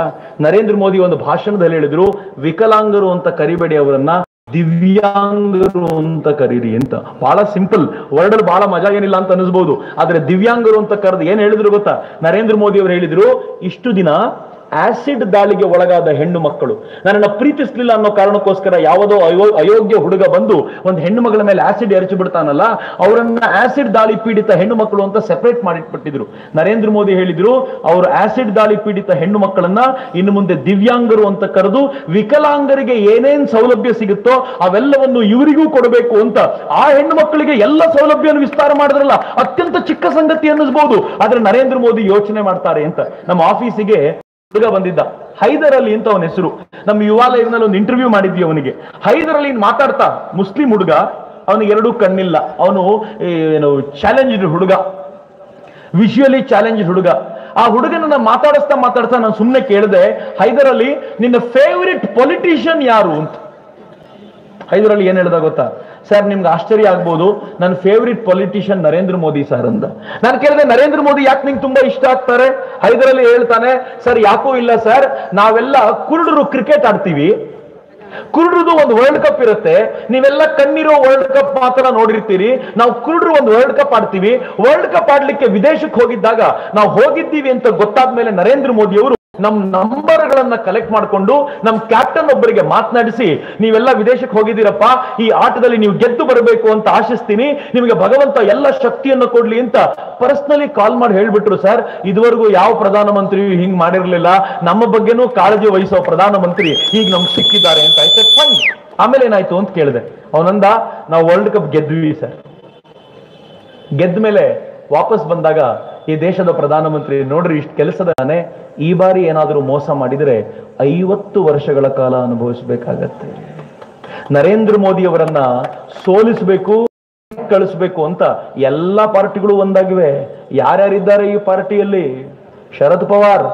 A: ನರೇಂದ್ರ ಮೋದಿ ಒಂದು ಭಾಷಣದಲ್ಲಿ ಹೇಳಿದ್ರು, ವಿಕಲಾಂಗರು ಅಂತ ಕರಿಬೇಡಿ, ಅವರನ್ನ ದಿವ್ಯಾಂಗರು ಅಂತ ಕರೀರಿ ಅಂತ. ಬಹಳ ಸಿಂಪಲ್ ವರ್ಡ್, ಬಹಳ ಮಜಾ ಏನಿಲ್ಲ ಅಂತ ಅನಿಸ್ಬಹುದು. ಆದ್ರೆ ದಿವ್ಯಾಂಗರು ಅಂತ ಕರೆದು ಏನ್ ಹೇಳಿದ್ರು ಗೊತ್ತಾ? ನರೇಂದ್ರ ಮೋದಿ ಅವರು ಹೇಳಿದ್ರು, ಇಷ್ಟು ದಿನ ಆಸಿಡ್ ದಾಳಿಗೆ ಒಳಗಾದ ಹೆಣ್ಣು ಮಕ್ಕಳು ನನ್ನನ್ನು ಪ್ರೀತಿಸ್ಲಿಲ್ಲ ಅನ್ನೋ ಕಾರಣಕ್ಕೋಸ್ಕರ ಯಾವುದೋ ಅಯೋಗ್ಯ ಹುಡುಗ ಬಂದು ಒಂದು ಹೆಣ್ಣು ಮಗಳ ಮೇಲೆ ಆಸಿಡ್ ಎರಚಿ ಬಿಡ್ತಾನಲ್ಲ, ಅವರನ್ನ ಆಸಿಡ್ ದಾಳಿ ಪೀಡಿತ ಹೆಣ್ಣು ಮಕ್ಕಳು ಅಂತ ಸೆಪರೇಟ್ ಮಾಡಿಟ್ಬಿಟ್ಟಿದ್ರು. ನರೇಂದ್ರ ಮೋದಿ ಹೇಳಿದ್ರು, ಅವರು ಆಸಿಡ್ ದಾಳಿ ಪೀಡಿತ ಹೆಣ್ಣು ಮಕ್ಕಳನ್ನ ಇನ್ನು ಮುಂದೆ ದಿವ್ಯಾಂಗರು ಅಂತ ಕರೆದು ವಿಕಲಾಂಗರಿಗೆ ಏನೇನ್ ಸೌಲಭ್ಯ ಸಿಗುತ್ತೋ ಅವೆಲ್ಲವನ್ನು ಇವರಿಗೂ ಕೊಡಬೇಕು ಅಂತ. ಆ ಹೆಣ್ಣು ಮಕ್ಕಳಿಗೆ ಎಲ್ಲ ಸೌಲಭ್ಯವನ್ನು ವಿಸ್ತಾರ ಮಾಡಿದ್ರಲ್ಲ, ಅತ್ಯಂತ ಚಿಕ್ಕ ಸಂಗತಿ ಅನ್ನಿಸ್ಬಹುದು, ಆದ್ರೆ ನರೇಂದ್ರ ಮೋದಿ ಯೋಚನೆ ಮಾಡ್ತಾರೆ ಅಂತ. ನಮ್ಮ ಆಫೀಸಿಗೆ ಹುಡುಗ ಬಂದಿದ್ದ, ಹೈದರ್ ಅಲಿ ಅಂತ ಅವನ ಹೆಸರು. ನಮ್ಮ ಯುವ ಲೈವ್ನಲ್ಲಿ ಒಂದು ಇಂಟರ್ವ್ಯೂ ಮಾಡಿದ್ವಿ ಅವನಿಗೆ. ಹೈದರ್ ಅಲಿ ಮಾತಾಡ್ತಾ, ಮುಸ್ಲಿಂ ಹುಡುಗ, ಅವನಿಗೆ 2 ಕಣ್ಣಿಲ್ಲ, ಅವನು ಏನು ಚಾಲೆಂಜ್ಡ್ ಹುಡುಗ, ವಿಜುವಲಿ ಚಾಲೆಂಜ್ಡ್ ಹುಡುಗ. ಆ ಹುಡುಗನನ್ನ ಮಾತಾಡಿಸ್ತಾ ನಾನು ಸುಮ್ಮನೆ ಕೇಳಿದೆ, ಹೈದರ್ ಅಲಿ ನಿನ್ನ ಫೇವರಿಟ್ ಪೊಲಿಟಿಷಿಯನ್ ಯಾರು ಅಂತ. ಹೈದರ್ ಅಲಿ ಏನ್ ಹೇಳ್ದ ಗೊತ್ತಾ? ಸರ್, ನಿಮ್ಗೆ ಆಶ್ಚರ್ಯ ಆಗ್ಬೋದು, ನನ್ನ favourite politician Narendra Modi sir ಅಂತ. ನಾನು ಕೇಳಿದೆ, ನರೇಂದ್ರ ಮೋದಿ ಯಾಕೆ ನಿಂಗೆ ತುಂಬಾ ಇಷ್ಟ ಆಗ್ತಾರೆ? ಹೈದರ್ ಅಲಿ ಹೇಳ್ತಾನೆ, ಸರ್ ಯಾಕೋ ಇಲ್ಲ ಸರ್, ನಾವೆಲ್ಲ ಕುರುಡರು ಕ್ರಿಕೆಟ್ ಆಡ್ತೀವಿ, ಕುರುಡ್ರದು ಒಂದು ವರ್ಲ್ಡ್ ಕಪ್ ಇರುತ್ತೆ, ನೀವೆಲ್ಲ ಕಣ್ಣಿರೋ ವರ್ಲ್ಡ್ ಕಪ್ ಮಾತ್ರ ನೋಡಿರ್ತೀರಿ, ನಾವು ಕುರುಡ್ರು ಒಂದು ವರ್ಲ್ಡ್ ಕಪ್ ಆಡ್ತೀವಿ. ವರ್ಲ್ಡ್ ಕಪ್ ಆಡ್ಲಿಕ್ಕೆ ವಿದೇಶಕ್ಕೆ ಹೋಗಿದ್ದಾಗ ನಾವು ಹೋಗಿದ್ದೀವಿ ಅಂತ ಗೊತ್ತಾದ ಮೇಲೆ ನರೇಂದ್ರ ಮೋದಿ ಅವರು ನಮ್ ನಂಬರ್ಗಳನ್ನ ಕಲೆಕ್ಟ್ ಮಾಡಿಕೊಂಡು ನಮ್ ಕ್ಯಾಪ್ಟನ್ ಒಬ್ಬರಿಗೆ ಮಾತನಾಡಿಸಿ, ನೀವೆಲ್ಲ ವಿದೇಶಕ್ಕೆ ಹೋಗಿದ್ದೀರಪ್ಪ, ಈ ಆಟದಲ್ಲಿ ನೀವು ಗೆದ್ದು ಬರಬೇಕು ಅಂತ ಆಶಿಸ್ತೀನಿ, ನಿಮಗೆ ಭಗವಂತ ಎಲ್ಲ ಶಕ್ತಿಯನ್ನು ಕೊಡ್ಲಿ ಅಂತ ಪರ್ಸನಲಿ ಕಾಲ್ ಮಾಡಿ ಹೇಳ್ಬಿಟ್ರು. ಸರ್, ಇದುವರೆಗೂ ಯಾವ ಪ್ರಧಾನಮಂತ್ರಿ ಹಿಂಗ್ ಮಾಡಿರ್ಲಿಲ್ಲ, ನಮ್ಮ ಬಗ್ಗೆನೂ ಕಾಳಜಿ ವಹಿಸೋ ಪ್ರಧಾನಮಂತ್ರಿ ಈಗ ನಮ್ಗೆ ಸಿಕ್ಕಿದ್ದಾರೆ ಅಂತ. ಆಮೇಲೆ ಏನಾಯ್ತು ಅಂತ ಕೇಳಿದೆ. ಅವನಂದ, ನಾವು ವರ್ಲ್ಡ್ ಕಪ್ ಗೆದ್ವಿ ಸರ್. ಗೆದ್ದ ಮೇಲೆ ವಾಪಸ್ ಬಂದಾಗ ಈ ದೇಶದ ಪ್ರಧಾನಮಂತ್ರಿ, ನೋಡ್ರಿ ಇಷ್ಟು ಕೆಲಸದಾನೆ, ಈ ಬಾರಿ ಏನಾದರೂ ಮೋಸ ಮಾಡಿದರೆ 50 ವರ್ಷಗಳ ಕಾಲ ಅನುಭವಿಸಬೇಕಾಗತ್ತೆ. ನರೇಂದ್ರ ಮೋದಿ ಅವರನ್ನ ಸೋಲಿಸಬೇಕು, ಕಳಿಸ್ಬೇಕು ಅಂತ ಎಲ್ಲಾ ಪಾರ್ಟಿಗಳು ಒಂದಾಗಿವೆ. ಯಾರ್ಯಾರಿದ್ದಾರೆ ಈ ಪಾರ್ಟಿಯಲ್ಲಿ? ಶರದ್ ಪವಾರ್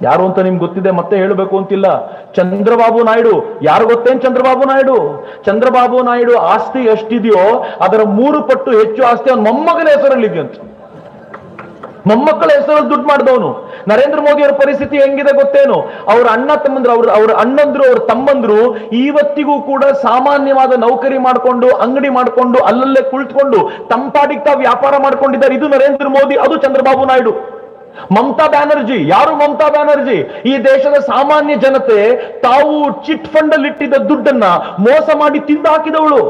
A: ಯಾರು ಅಂತ ನಿಮ್ಗೆ ಗೊತ್ತಿದೆ, ಮತ್ತೆ ಹೇಳಬೇಕು ಅಂತಿಲ್ಲ. ಚಂದ್ರಬಾಬು ನಾಯ್ಡು ಯಾರು ಗೊತ್ತೇನ್? ಚಂದ್ರಬಾಬು ನಾಯ್ಡು ಆಸ್ತಿ ಎಷ್ಟಿದೆಯೋ ಅದರ 3 ಪಟ್ಟು ಹೆಚ್ಚು ಆಸ್ತಿ ಅವನ ಮೊಮ್ಮಗನ ಹೆಸರಲ್ಲಿ ಇದೆಯಂತ. ಮೊಮ್ಮಕ್ಕಳ ಹೆಸರಲ್ಲಿ ದುಡ್ಡು ಮಾಡಿದವನು. ನರೇಂದ್ರ ಮೋದಿ ಅವರ ಪರಿಸ್ಥಿತಿ ಹೆಂಗಿದೆ ಗೊತ್ತೇನು? ಅವ್ರ ಅಣ್ಣ ತಮ್ಮಂದ್ರು, ಅವ್ರ ಅಣ್ಣಂದ್ರು, ಅವ್ರ ತಮ್ಮಂದ್ರು ಇವತ್ತಿಗೂ ಕೂಡ ಸಾಮಾನ್ಯವಾದ ನೌಕರಿ ಮಾಡ್ಕೊಂಡು, ಅಂಗಡಿ ಮಾಡ್ಕೊಂಡು, ಅಲ್ಲಲ್ಲೇ ಕುಳಿತುಕೊಂಡು ತಂಪಾಡಿಗೆ ತಾವು ವ್ಯಾಪಾರ ಮಾಡ್ಕೊಂಡಿದ್ದಾರೆ. ಇದು ನರೇಂದ್ರ ಮೋದಿ, ಅದು ಚಂದ್ರಬಾಬು ನಾಯ್ಡು. ಮಮತಾ ಬ್ಯಾನರ್ಜಿ, ಯಾರು ಮಮತಾ ಬ್ಯಾನರ್ಜಿ? ಈ ದೇಶದ ಸಾಮಾನ್ಯ ಜನತೆ ತಾವು ಚಿಟ್ ಫಂಡ್ ಅಲ್ಲಿ ಇಟ್ಟಿದ್ದ ದುಡ್ಡನ್ನ ಮೋಸ ಮಾಡಿ ತಿಂದು ಹಾಕಿದವಳು.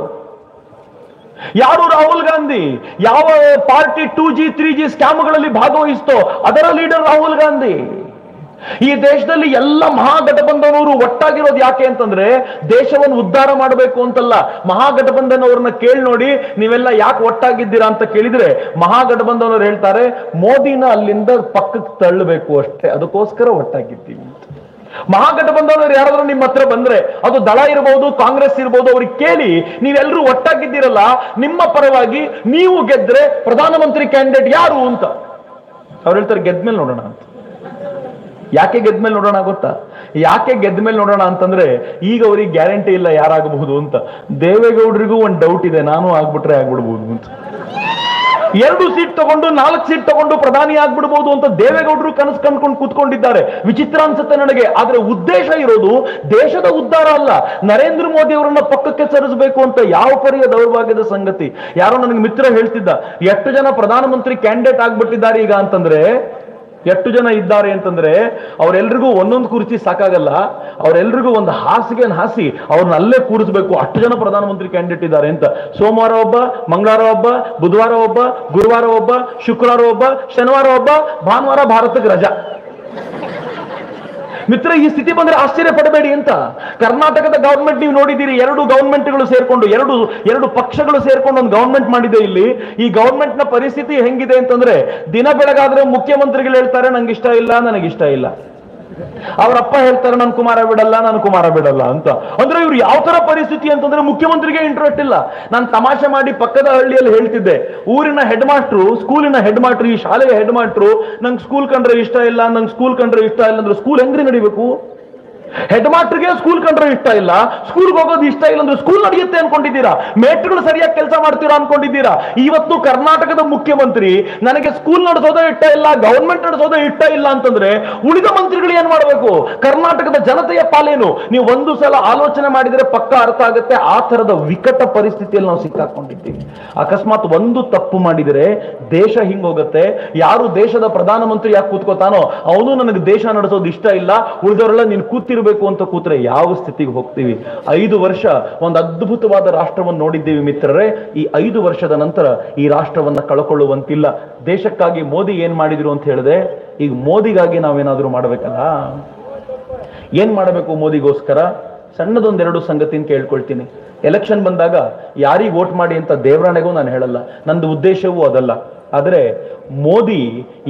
A: ಯಾರು ರಾಹುಲ್ ಗಾಂಧಿ? ಯಾವ ಪಾರ್ಟಿ 2G 3G ಸ್ಕ್ಯಾಮ್ಗಳಲ್ಲಿ ಭಾಗವಹಿಸ್ತೋ ಅದರ ಲೀಡರ್ ರಾಹುಲ್ ಗಾಂಧಿ. ಈ ದೇಶದಲ್ಲಿ ಎಲ್ಲ ಮಹಾಗಠಬಂಧನವರು ಒಟ್ಟಾಗಿರೋದು ಯಾಕೆ ಅಂತಂದ್ರೆ ದೇಶವನ್ನು ಉದ್ಧಾರ ಮಾಡಬೇಕು ಅಂತಲ್ಲ. ಮಹಾಗಠಬಂಧನ್ ಅವ್ರನ್ನ ಕೇಳಿ ನೋಡಿ, ನೀವೆಲ್ಲ ಯಾಕೆ ಒಟ್ಟಾಗಿದ್ದೀರಾ ಅಂತ ಕೇಳಿದ್ರೆ ಮಹಾಗಠಬಂಧನವ್ರು ಹೇಳ್ತಾರೆ, ಮೋದಿನ ಅಲ್ಲಿಂದ ಪಕ್ಕಕ್ಕೆ ತಳ್ಳಬೇಕು ಅಷ್ಟೇ, ಅದಕ್ಕೋಸ್ಕರ ಒಟ್ಟಾಗಿದ್ದೀವಿ ಅಂತ. ಮಹಾಗಠಬಂಧನವರು ಯಾರಾದ್ರೂ ನಿಮ್ಮ ಹತ್ರ ಬಂದ್ರೆ, ಅದು ದಳ ಇರಬಹುದು, ಕಾಂಗ್ರೆಸ್ ಇರಬಹುದು, ಅವ್ರಿಗೆ ಕೇಳಿ, ನೀವೆಲ್ಲರೂ ಒಟ್ಟಾಗಿದ್ದೀರಲ್ಲ, ನಿಮ್ಮ ಪರವಾಗಿ ನೀವು ಗೆದ್ರೆ ಪ್ರಧಾನಮಂತ್ರಿ ಕ್ಯಾಂಡಿಡೇಟ್ ಯಾರು ಅಂತ. ಅವ್ರು ಹೇಳ್ತಾರೆ ಗೆದ್ಮೇಲೆ ನೋಡೋಣ ಅಂತ. ಯಾಕೆ ಗೆದ್ಮೇಲೆ ನೋಡೋಣ ಗೊತ್ತಾ? ಯಾಕೆ ಗೆದ್ಮೇಲೆ ನೋಡೋಣ ಅಂತಂದ್ರೆ ಈಗ ಅವ್ರಿಗೆ ಗ್ಯಾರಂಟಿ ಇಲ್ಲ ಯಾರಾಗಬಹುದು ಅಂತ. ದೇವೇಗೌಡರಿಗೂ ಒಂದು ಡೌಟ್ ಇದೆ, ನಾನು ಆಗ್ಬಿಟ್ರೆ ಆಗ್ಬಿಡ್ಬೋದು ಅಂತ. 2 ಸೀಟ್ ತಗೊಂಡು 4 ಸೀಟ್ ತಗೊಂಡು ಪ್ರಧಾನಿ ಆಗ್ಬಿಡ್ಬೋದು ಅಂತ ದೇವೇಗೌಡರು ಕನಸು ಕಂಡ್ಕೊಂಡು ಕೂತ್ಕೊಂಡಿದ್ದಾರೆ. ವಿಚಿತ್ರ ಅನ್ಸುತ್ತೆ ನನಗೆ. ಆದ್ರೆ ಉದ್ದೇಶ ಇರೋದು ದೇಶದ ಉದ್ಧಾರ ಅಲ್ಲ, ನರೇಂದ್ರ ಮೋದಿ ಅವರನ್ನ ಪಕ್ಕಕ್ಕೆ ಸರಿಸಬೇಕು ಅಂತ. ಯಾವ ಪರಿಯ ದೌರ್ಭಾಗ್ಯದ ಸಂಗತಿ. ಯಾರೋ ನನಗೆ ಮಿತ್ರ ಹೇಳ್ತಿದ್ದ, ಎಷ್ಟು ಜನ ಪ್ರಧಾನಮಂತ್ರಿ ಕ್ಯಾಂಡಿಡೇಟ್ ಆಗ್ಬಿಟ್ಟಿದ್ದಾರೆ ಈಗ ಅಂತಂದ್ರೆ, ಎಷ್ಟು ಜನ ಇದ್ದಾರೆ ಅಂತಂದ್ರೆ ಅವರೆಲ್ರಿಗೂ ಒಂದೊಂದು ಕುರ್ಚಿ ಸಾಕಾಗಲ್ಲ, ಅವರೆಲ್ರಿಗೂ ಒಂದು ಹಾಸಿಗೆ ಹಾಸಿ ಅವ್ರನ್ನ ಅಲ್ಲೇ ಕೂರಿಸ್ಬೇಕು, ಅಷ್ಟು ಜನ ಪ್ರಧಾನಮಂತ್ರಿ ಕ್ಯಾಂಡಿಡೇಟ್ ಇದ್ದಾರೆ ಅಂತ. ಸೋಮವಾರ ಒಬ್ಬ, ಮಂಗಳವಾರ ಒಬ್ಬ, ಬುಧವಾರ ಒಬ್ಬ, ಗುರುವಾರ ಒಬ್ಬ, ಶುಕ್ರವಾರ ಒಬ್ಬ, ಶನಿವಾರ ಒಬ್ಬ, ಭಾನುವಾರ ಭಾರತಕ್ಕೆ ರಜಾ. ಮಿತ್ರ, ಈ ಸ್ಥಿತಿ ಬಂದ್ರೆ ಆಶ್ಚರ್ಯ ಪಡಬೇಡಿ ಅಂತ. ಕರ್ನಾಟಕದ ಗವರ್ಮೆಂಟ್ ನೀವು ನೋಡಿದ್ದೀರಿ, 2 ಗವರ್ಮೆಂಟ್ಗಳು ಸೇರ್ಕೊಂಡು, ಎರಡು ಪಕ್ಷಗಳು ಸೇರ್ಕೊಂಡು ಒಂದು ಗವರ್ಮೆಂಟ್ ಮಾಡಿದೆ ಇಲ್ಲಿ. ಈ ಗವರ್ಮೆಂಟ್ ನ ಪರಿಸ್ಥಿತಿ ಹೆಂಗಿದೆ ಅಂತಂದ್ರೆ, ದಿನ ಬೆಳಗಾದ್ರೆ ಮುಖ್ಯಮಂತ್ರಿಗಳು ಹೇಳ್ತಾರೆ ನಂಗಿಷ್ಟ ಇಲ್ಲ, ನನಗಿಷ್ಟ ಇಲ್ಲ. ಅವರಪ್ಪ ಹೇಳ್ತಾರೆ ನಾನು ಕುಮಾರ ಬಿಡಲ್ಲ ಅಂತ. ಅಂದ್ರೆ ಇವ್ರು ಯಾವ ತರ ಪರಿಸ್ಥಿತಿ ಅಂತಂದ್ರೆ ಮುಖ್ಯಮಂತ್ರಿಗೆ ಇಂಟ್ರೆಸ್ಟ್ ಇಲ್ಲ. ನಾನು ತಮಾಷೆ ಮಾಡಿ ಪಕ್ಕದ ಹಳ್ಳಿಯಲ್ಲಿ ಹೇಳ್ತಿದ್ದೆ, ಊರಿನ ಹೆಡ್ ಮಾಸ್ಟ್ರು, ಸ್ಕೂಲಿನ ಹೆಡ್ ಮಾಸ್ಟ್ರು, ಈ ಶಾಲೆಯ ಹೆಡ್ ಮಾಸ್ಟ್ರು, ನಂಗೆ ಸ್ಕೂಲ್ ಕಂಡ್ರೆ ಇಷ್ಟ ಇಲ್ಲ ಅಂದ್ರೆ ಸ್ಕೂಲ್ ಹೆಂಗ್ರಿ ನಡಿಬೇಕು? ಹೆಡ್ ಮಾಸ್ಟರ್ಗೆ ಸ್ಕೂಲ್ ಕಂಡ್ರೆ ಇಷ್ಟ ಇಲ್ಲ, ಸ್ಕೂಲ್ಗೆ ಹೋಗೋದು ಇಷ್ಟ ಇಲ್ಲ ಅಂದ್ರೆ ಸ್ಕೂಲ್ ನಡೆಯುತ್ತೆ ಅನ್ಕೊಂಡಿದ್ದೀರಾ? ಮೇಟ್ಗಳು ಸರಿಯಾಗಿ ಕೆಲಸ ಮಾಡ್ತೀರಾ ಅನ್ಕೊಂಡಿದ್ದೀರಾ? ಇವತ್ತು ಕರ್ನಾಟಕದ ಮುಖ್ಯಮಂತ್ರಿ ನನಗೆ ಸ್ಕೂಲ್ ನಡೆಸೋದೇ ಇಷ್ಟ ಇಲ್ಲ, ಗವರ್ಮೆಂಟ್ ನಡೆಸೋದೇ ಇಷ್ಟ ಇಲ್ಲ ಅಂತಂದ್ರೆ ಉಳಿದ ಮಂತ್ರಿಗಳು ಏನ್ ಮಾಡಬೇಕು? ಕರ್ನಾಟಕದ ಜನತೆಯ ಪಾಲೇನು? ನೀವು ಒಂದು ಸಲ ಆಲೋಚನೆ ಮಾಡಿದ್ರೆ ಪಕ್ಕ ಅರ್ಥ ಆಗುತ್ತೆ. ಆ ತರದ ವಿಕಟ ಪರಿಸ್ಥಿತಿಯಲ್ಲಿ ನಾವು ಸಿಕ್ಕಾಕೊಂಡಿದ್ದೀವಿ. ಅಕಸ್ಮಾತ್ ಒಂದು ತಪ್ಪು ಮಾಡಿದರೆ ದೇಶ ಹಿಂಗೋಗುತ್ತೆ. ಯಾರು ದೇಶದ ಪ್ರಧಾನಮಂತ್ರಿ ಯಾಕೆ ಕೂತ್ಕೋತಾನೋ ಅವನು ನನಗೆ ದೇಶ ನಡೆಸೋದು ಇಷ್ಟ ಇಲ್ಲ, ಉಳಿದವರೆಲ್ಲ ನೀನು ಕೂತಿರ್ಬೇಕು ಅಂತ ಕೂತ್ರೆ ಯಾವ ಸ್ಥಿತಿಗೆ ಹೋಗ್ತೀವಿ? 5 ವರ್ಷ ಒಂದು ಅದ್ಭುತವಾದ ರಾಷ್ಟ್ರವನ್ನು ನೋಡಿದ್ದೀವಿ ಮಿತ್ರರೇ. ಈ 5 ವರ್ಷದ ನಂತರ ಈ ರಾಷ್ಟ್ರವನ್ನ ಕಳ್ಕೊಳ್ಳುವಂತಿಲ್ಲ. ದೇಶಕ್ಕಾಗಿ ಮೋದಿ ಏನ್ ಮಾಡಿದ್ರು ಅಂತ ಹೇಳಿದೆ, ಈಗ ಮೋದಿಗಾಗಿ ನಾವೇನಾದ್ರೂ ಮಾಡ್ಬೇಕಲ್ಲ. ಏನ್ ಮಾಡಬೇಕು ಮೋದಿಗೋಸ್ಕರ? ಸಣ್ಣದೊಂದೆರಡು ಸಂಗತಿನ ಕೇಳ್ಕೊಳ್ತೀನಿ. ಎಲೆಕ್ಷನ್ ಬಂದಾಗ ಯಾರಿಗೆ ವೋಟ್ ಮಾಡಿ ಅಂತ ದೇವರಾಣೆಗೂ ನಾನು ಹೇಳಲ್ಲ, ನಂದು ಉದ್ದೇಶವೂ ಅದಲ್ಲ. ಆದ್ರೆ ಮೋದಿ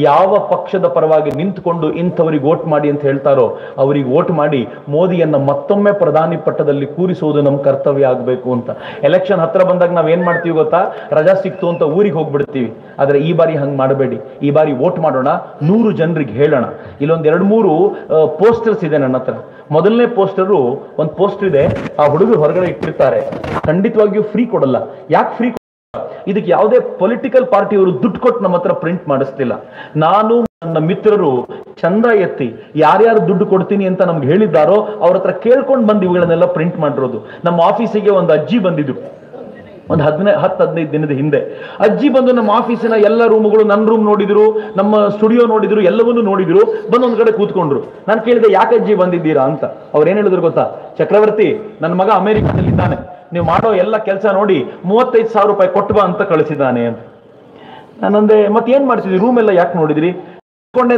A: ಯಾವ ಪಕ್ಷದ ಪರವಾಗಿ ನಿಂತುಕೊಂಡು ಇಂಥವ್ರಿಗೆ ವೋಟ್ ಮಾಡಿ ಅಂತ ಹೇಳ್ತಾರೋ ಅವರಿಗೆ ವೋಟ್ ಮಾಡಿ ಮೋದಿಯನ್ನ ಮತ್ತೊಮ್ಮೆ ಪ್ರಧಾನಿ ಪಟ್ಟದಲ್ಲಿ ಕೂರಿಸುವುದು ನಮ್ಮ ಕರ್ತವ್ಯ ಆಗಬೇಕು ಅಂತ. ಎಲೆಕ್ಷನ್ ಹತ್ರ ಬಂದಾಗ ನಾವೇನ್ ಮಾಡ್ತೀವಿ ಗೊತ್ತಾ? ರಜಾ ಸಿಕ್ತು ಅಂತ ಊರಿಗೆ ಹೋಗ್ಬಿಡ್ತೀವಿ. ಆದ್ರೆ ಈ ಬಾರಿ ಹಂಗ್ ಮಾಡಬೇಡಿ. ಈ ಬಾರಿ ವೋಟ್ ಮಾಡೋಣ, 100 ಜನರಿಗೆ ಹೇಳೋಣ. ಇಲ್ಲೊಂದ್ 2-3 ಪೋಸ್ಟರ್ಸ್ ಇದೆ ನನ್ನ ಹತ್ರ. ಮೊದಲನೇ ಪೋಸ್ಟರು, ಒಂದು ಪೋಸ್ಟರ್ ಇದೆ, ಆ ಹುಡುಗರು ಹೊರಗಡೆ ಇಟ್ಟಿರ್ತಾರೆ, ಖಂಡಿತವಾಗಿಯೂ ಫ್ರೀ ಕೊಡಲ್ಲ. ಯಾಕೆ ಫ್ರೀ? ಇದಕ್ಕೆ ಯಾವುದೇ ಪೊಲಿಟಿಕಲ್ ಪಾರ್ಟಿಯವರು ದುಡ್ಡು ಕೊಟ್ಟು ನಮ್ಮ ಹತ್ರ ಪ್ರಿಂಟ್ ಮಾಡಿಸ್ತಿಲ್ಲ. ನಾನು ನನ್ನ ಮಿತ್ರರು ಚಂದ ಎತ್ತಿ ಯಾರ್ಯಾರು ದುಡ್ಡು ಕೊಡ್ತೀನಿ ಅಂತ ನಮ್ಗೆ ಹೇಳಿದ್ದಾರೋ ಅವ್ರ ಹತ್ರ ಕೇಳ್ಕೊಂಡು ಬಂದು ಇವುಗಳನ್ನೆಲ್ಲ ಪ್ರಿಂಟ್ ಮಾಡಿರೋದು. ನಮ್ಮ ಆಫೀಸಿಗೆ ಒಂದು ಅಜ್ಜಿ ಬಂದಿದ್ರು, ಒಂದು 10-15 ದಿನದ ಹಿಂದೆ. ಅಜ್ಜಿ ಬಂದು ನಮ್ಮ ಆಫೀಸಿನ ಎಲ್ಲ ರೂಮ್ಗಳು, ನನ್ನ ರೂಮ್ ನೋಡಿದ್ರು, ನಮ್ಮ ಸ್ಟುಡಿಯೋ ನೋಡಿದ್ರು, ಎಲ್ಲವನ್ನೂ ನೋಡಿದ್ರು, ಬಂದು ಒಂದ್ ಕಡೆ ಕೂತ್ಕೊಂಡ್ರು. ನಾನು ಕೇಳಿದೆ ಯಾಕೆ ಅಜ್ಜಿ ಬಂದಿದ್ದೀರಾ ಅಂತ. ಅವ್ರು ಏನ್ ಹೇಳಿದ್ರು ಗೊತ್ತಾ? ಚಕ್ರವರ್ತಿ, ನನ್ನ ಮಗ ಅಮೆರಿಕದಲ್ಲಿದ್ದಾನೆ, ನೀವು ಮಾಡೋ ಎಲ್ಲ ಕೆಲಸ ನೋಡಿ 35,000 ರೂಪಾಯಿ ಕೊಟ್ಟು ಬಾ ಅಂತ ಕಳಿಸಿದ್ದಾನೆ ಅಂತ. ನಾನಂದೆ ಮತ್ತೇನ್ ಮಾಡ್ತಿದ್ರಿ, ರೂಮ್ ಎಲ್ಲ ಯಾಕೆ ನೋಡಿದ್ರಿ?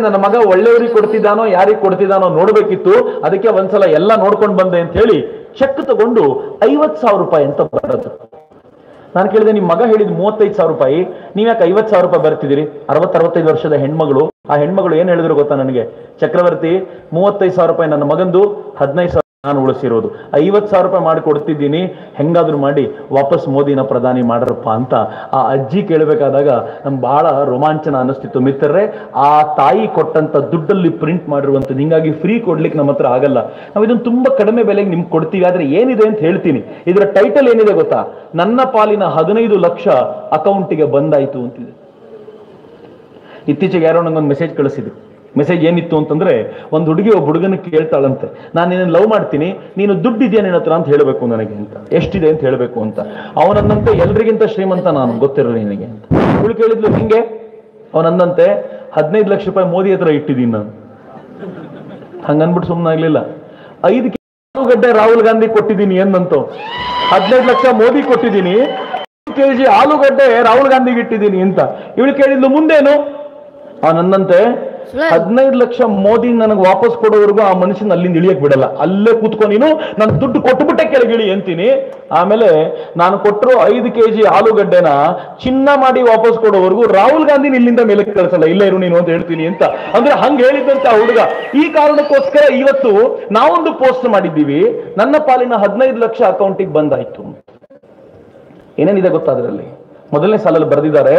A: ನನ್ನ ಮಗ ಒಳ್ಳೆಯವ್ರಿಗೆ ಕೊಡ್ತಿದ್ದಾನೋ ಯಾರಿಗೆ ಕೊಡ್ತಿದ್ದಾನೋ ನೋಡ್ಬೇಕಿತ್ತು, ಅದಕ್ಕೆ ಒಂದ್ಸಲ ಎಲ್ಲ ನೋಡ್ಕೊಂಡು ಬಂದೆ ಅಂತ ಹೇಳಿ ಚೆಕ್ ತಗೊಂಡು 50,000 ರೂಪಾಯಿ ಅಂತ ಬರೋದು. ನಾನು ಕೇಳಿದೆ, ನಿಮ್ ಮಗ ಹೇಳಿದ್ 35,000 ರೂಪಾಯಿ, ನೀವ್ ಯಾಕೆ 50,000 ರೂಪಾಯಿ ಬರ್ತಿದ್ದೀರಿ? 60-65 ವರ್ಷದ ಹೆಣ್ಮಗಳು. ಆ ಹೆಣ್ಮಗಳು ಏನ್ ಹೇಳಿದ್ರು ಗೊತ್ತಾ ನನಗೆ? ಚಕ್ರವರ್ತಿ, 35,000 ರೂಪಾಯಿ ನನ್ನ ಮಗಂದು, 15,000 ನಾನು ಉಳಿಸಿರೋದು, 50,000 ರೂಪಾಯಿ ಮಾಡಿ ಕೊಡ್ತಿದ್ದೀನಿ, ಹೆಂಗಾದ್ರೂ ಮಾಡಿ ವಾಪಸ್ ಮೋದಿನ ಪ್ರಧಾನಿ ಮಾಡರಪ್ಪ ಅಂತ ಆ ಅಜ್ಜಿ ಕೇಳಬೇಕಾದಾಗ ನಮ್ಗೆ ಬಹಳ ರೋಮಾಂಚನ ಅನಿಸ್ತಿತ್ತು. ಮಿತ್ರರೇ, ಆ ತಾಯಿ ಕೊಟ್ಟಂತ ದುಡ್ಡಲ್ಲಿ ಪ್ರಿಂಟ್ ಮಾಡಿರುವಂಥದ್ದು. ಹಿಂಗಾಗಿ ಫ್ರೀ ಕೊಡ್ಲಿಕ್ಕೆ ನಮ್ಮ ಹತ್ರ ಆಗಲ್ಲ. ನಾವು ಇದನ್ನು ತುಂಬಾ ಕಡಿಮೆ ಬೆಲೆಗೆ ನಿಮ್ಗೆ ಕೊಡ್ತೀವಿ. ಆದ್ರೆ ಏನಿದೆ ಅಂತ ಹೇಳ್ತೀನಿ. ಇದರ ಟೈಟಲ್ ಏನಿದೆ ಗೊತ್ತಾ? ನನ್ನ ಪಾಲಿನ 15 ಲಕ್ಷ ಅಕೌಂಟಿಗೆ ಬಂದಾಯ್ತು ಅಂತಿದೆ.
B: ಇತ್ತೀಚೆಗೆ ಯಾರೋ ನಂಗೊಂದು ಮೆಸೇಜ್ ಕಳಿಸಿದ್ರು. ಮೆಸೇಜ್ ಏನಿತ್ತು ಅಂತಂದ್ರೆ, ಒಂದು ಹುಡುಗಿ ಒಬ್ಬ ಹುಡುಗನ ಕೇಳ್ತಾಳಂತೆ, ನಾನು ನಿನ್ನ ಲವ್ ಮಾಡ್ತೀನಿ, ನೀನು ದುಡ್ಡಿದೆಯಾ ನಿನ್ನ ಹತ್ರ ಅಂತ ಹೇಳಬೇಕು ನನಗೆ ಅಂತ, ಎಷ್ಟಿದೆ ಅಂತ ಹೇಳಬೇಕು ಅಂತ. ಅವನಂದಂತೆ ಎಲ್ರಿಗಿಂತ ಶ್ರೀಮಂತ ನಾನು, ಗೊತ್ತಿರಲಿ ನಿನಗೆ ಅಂತ. ಇವಳು ಕೇಳಿದ್ಲು ಹಿಂಗೆ, ಅವನಂದಂತೆ 15 ಲಕ್ಷ ರೂಪಾಯಿ ಮೋದಿ ಹತ್ರ ಇಟ್ಟಿದ್ದೀನಿ ನಾನು. ಹಂಗನ್ಬಿಟ್ಟು ಸುಮ್ಮನಾಗ್ಲಿಲ್ಲ. 5 ಆಲೂಗಡ್ಡೆ ರಾಹುಲ್ ಗಾಂಧಿ ಕೊಟ್ಟಿದ್ದೀನಿ ಎಂದಂತೂ, 15 ಲಕ್ಷ ಮೋದಿ ಕೊಟ್ಟಿದ್ದೀನಿ, 5 kg ಆಲೂಗಡ್ಡೆ ರಾಹುಲ್ ಗಾಂಧಿಗೆ ಇಟ್ಟಿದ್ದೀನಿ ಅಂತ. ಇವಳು ಕೇಳಿದ್ಲು ಮುಂದೇನು. ಅವನಂದಂತೆ 15 ಲಕ್ಷ ಮೋದಿ ನನಗೆ ವಾಪಸ್ ಕೊಡೋವರೆಗೂ ಆ ಮನುಷ್ಯನ ಅಲ್ಲಿಂದ ಇಳಿಯಕ್ ಬಿಡಲ್ಲ, ಅಲ್ಲೇ ಕೂತ್ಕೊಂಡು ನೀನು ನಾನು ದುಡ್ಡು ಕೊಟ್ಟುಬಿಟ್ಟೆ ಕೆಳಗಿಳಿ ಅಂತೀನಿ. ಆಮೇಲೆ ನಾನು ಕೊಟ್ಟರು 5 kg ಆಲೂಗಡ್ಡೆನ ಚಿನ್ನ ಮಾಡಿ ವಾಪಸ್ ಕೊಡೋವರೆಗೂ ರಾಹುಲ್ ಗಾಂಧಿನ ಇಲ್ಲಿಂದ ಮೇಲೆ ಕಳಿಸಲ್ಲ, ಇಲ್ಲೇ ಇರು ನೀನು ಅಂತ ಹೇಳ್ತೀನಿ ಅಂತ. ಅಂದ್ರೆ ಹಂಗೆ ಹೇಳಿದಂತ ಆ ಹುಡುಗ. ಈ ಕಾರಣಕ್ಕೋಸ್ಕರ ಇವತ್ತು ನಾವೊಂದು ಪೋಸ್ಟ್ ಮಾಡಿದ್ದೀವಿ, ನನ್ನ ಪಾಲಿನ 15 ಲಕ್ಷ ಅಕೌಂಟಿಗೆ ಬಂದಾಯ್ತು. ಏನೇನಿದೆ ಗೊತ್ತಾ ಅದರಲ್ಲಿ? ಮೊದಲನೇ ಸಾಲಲ್ಲಿ ಬರೆದಿದ್ದಾರೆ,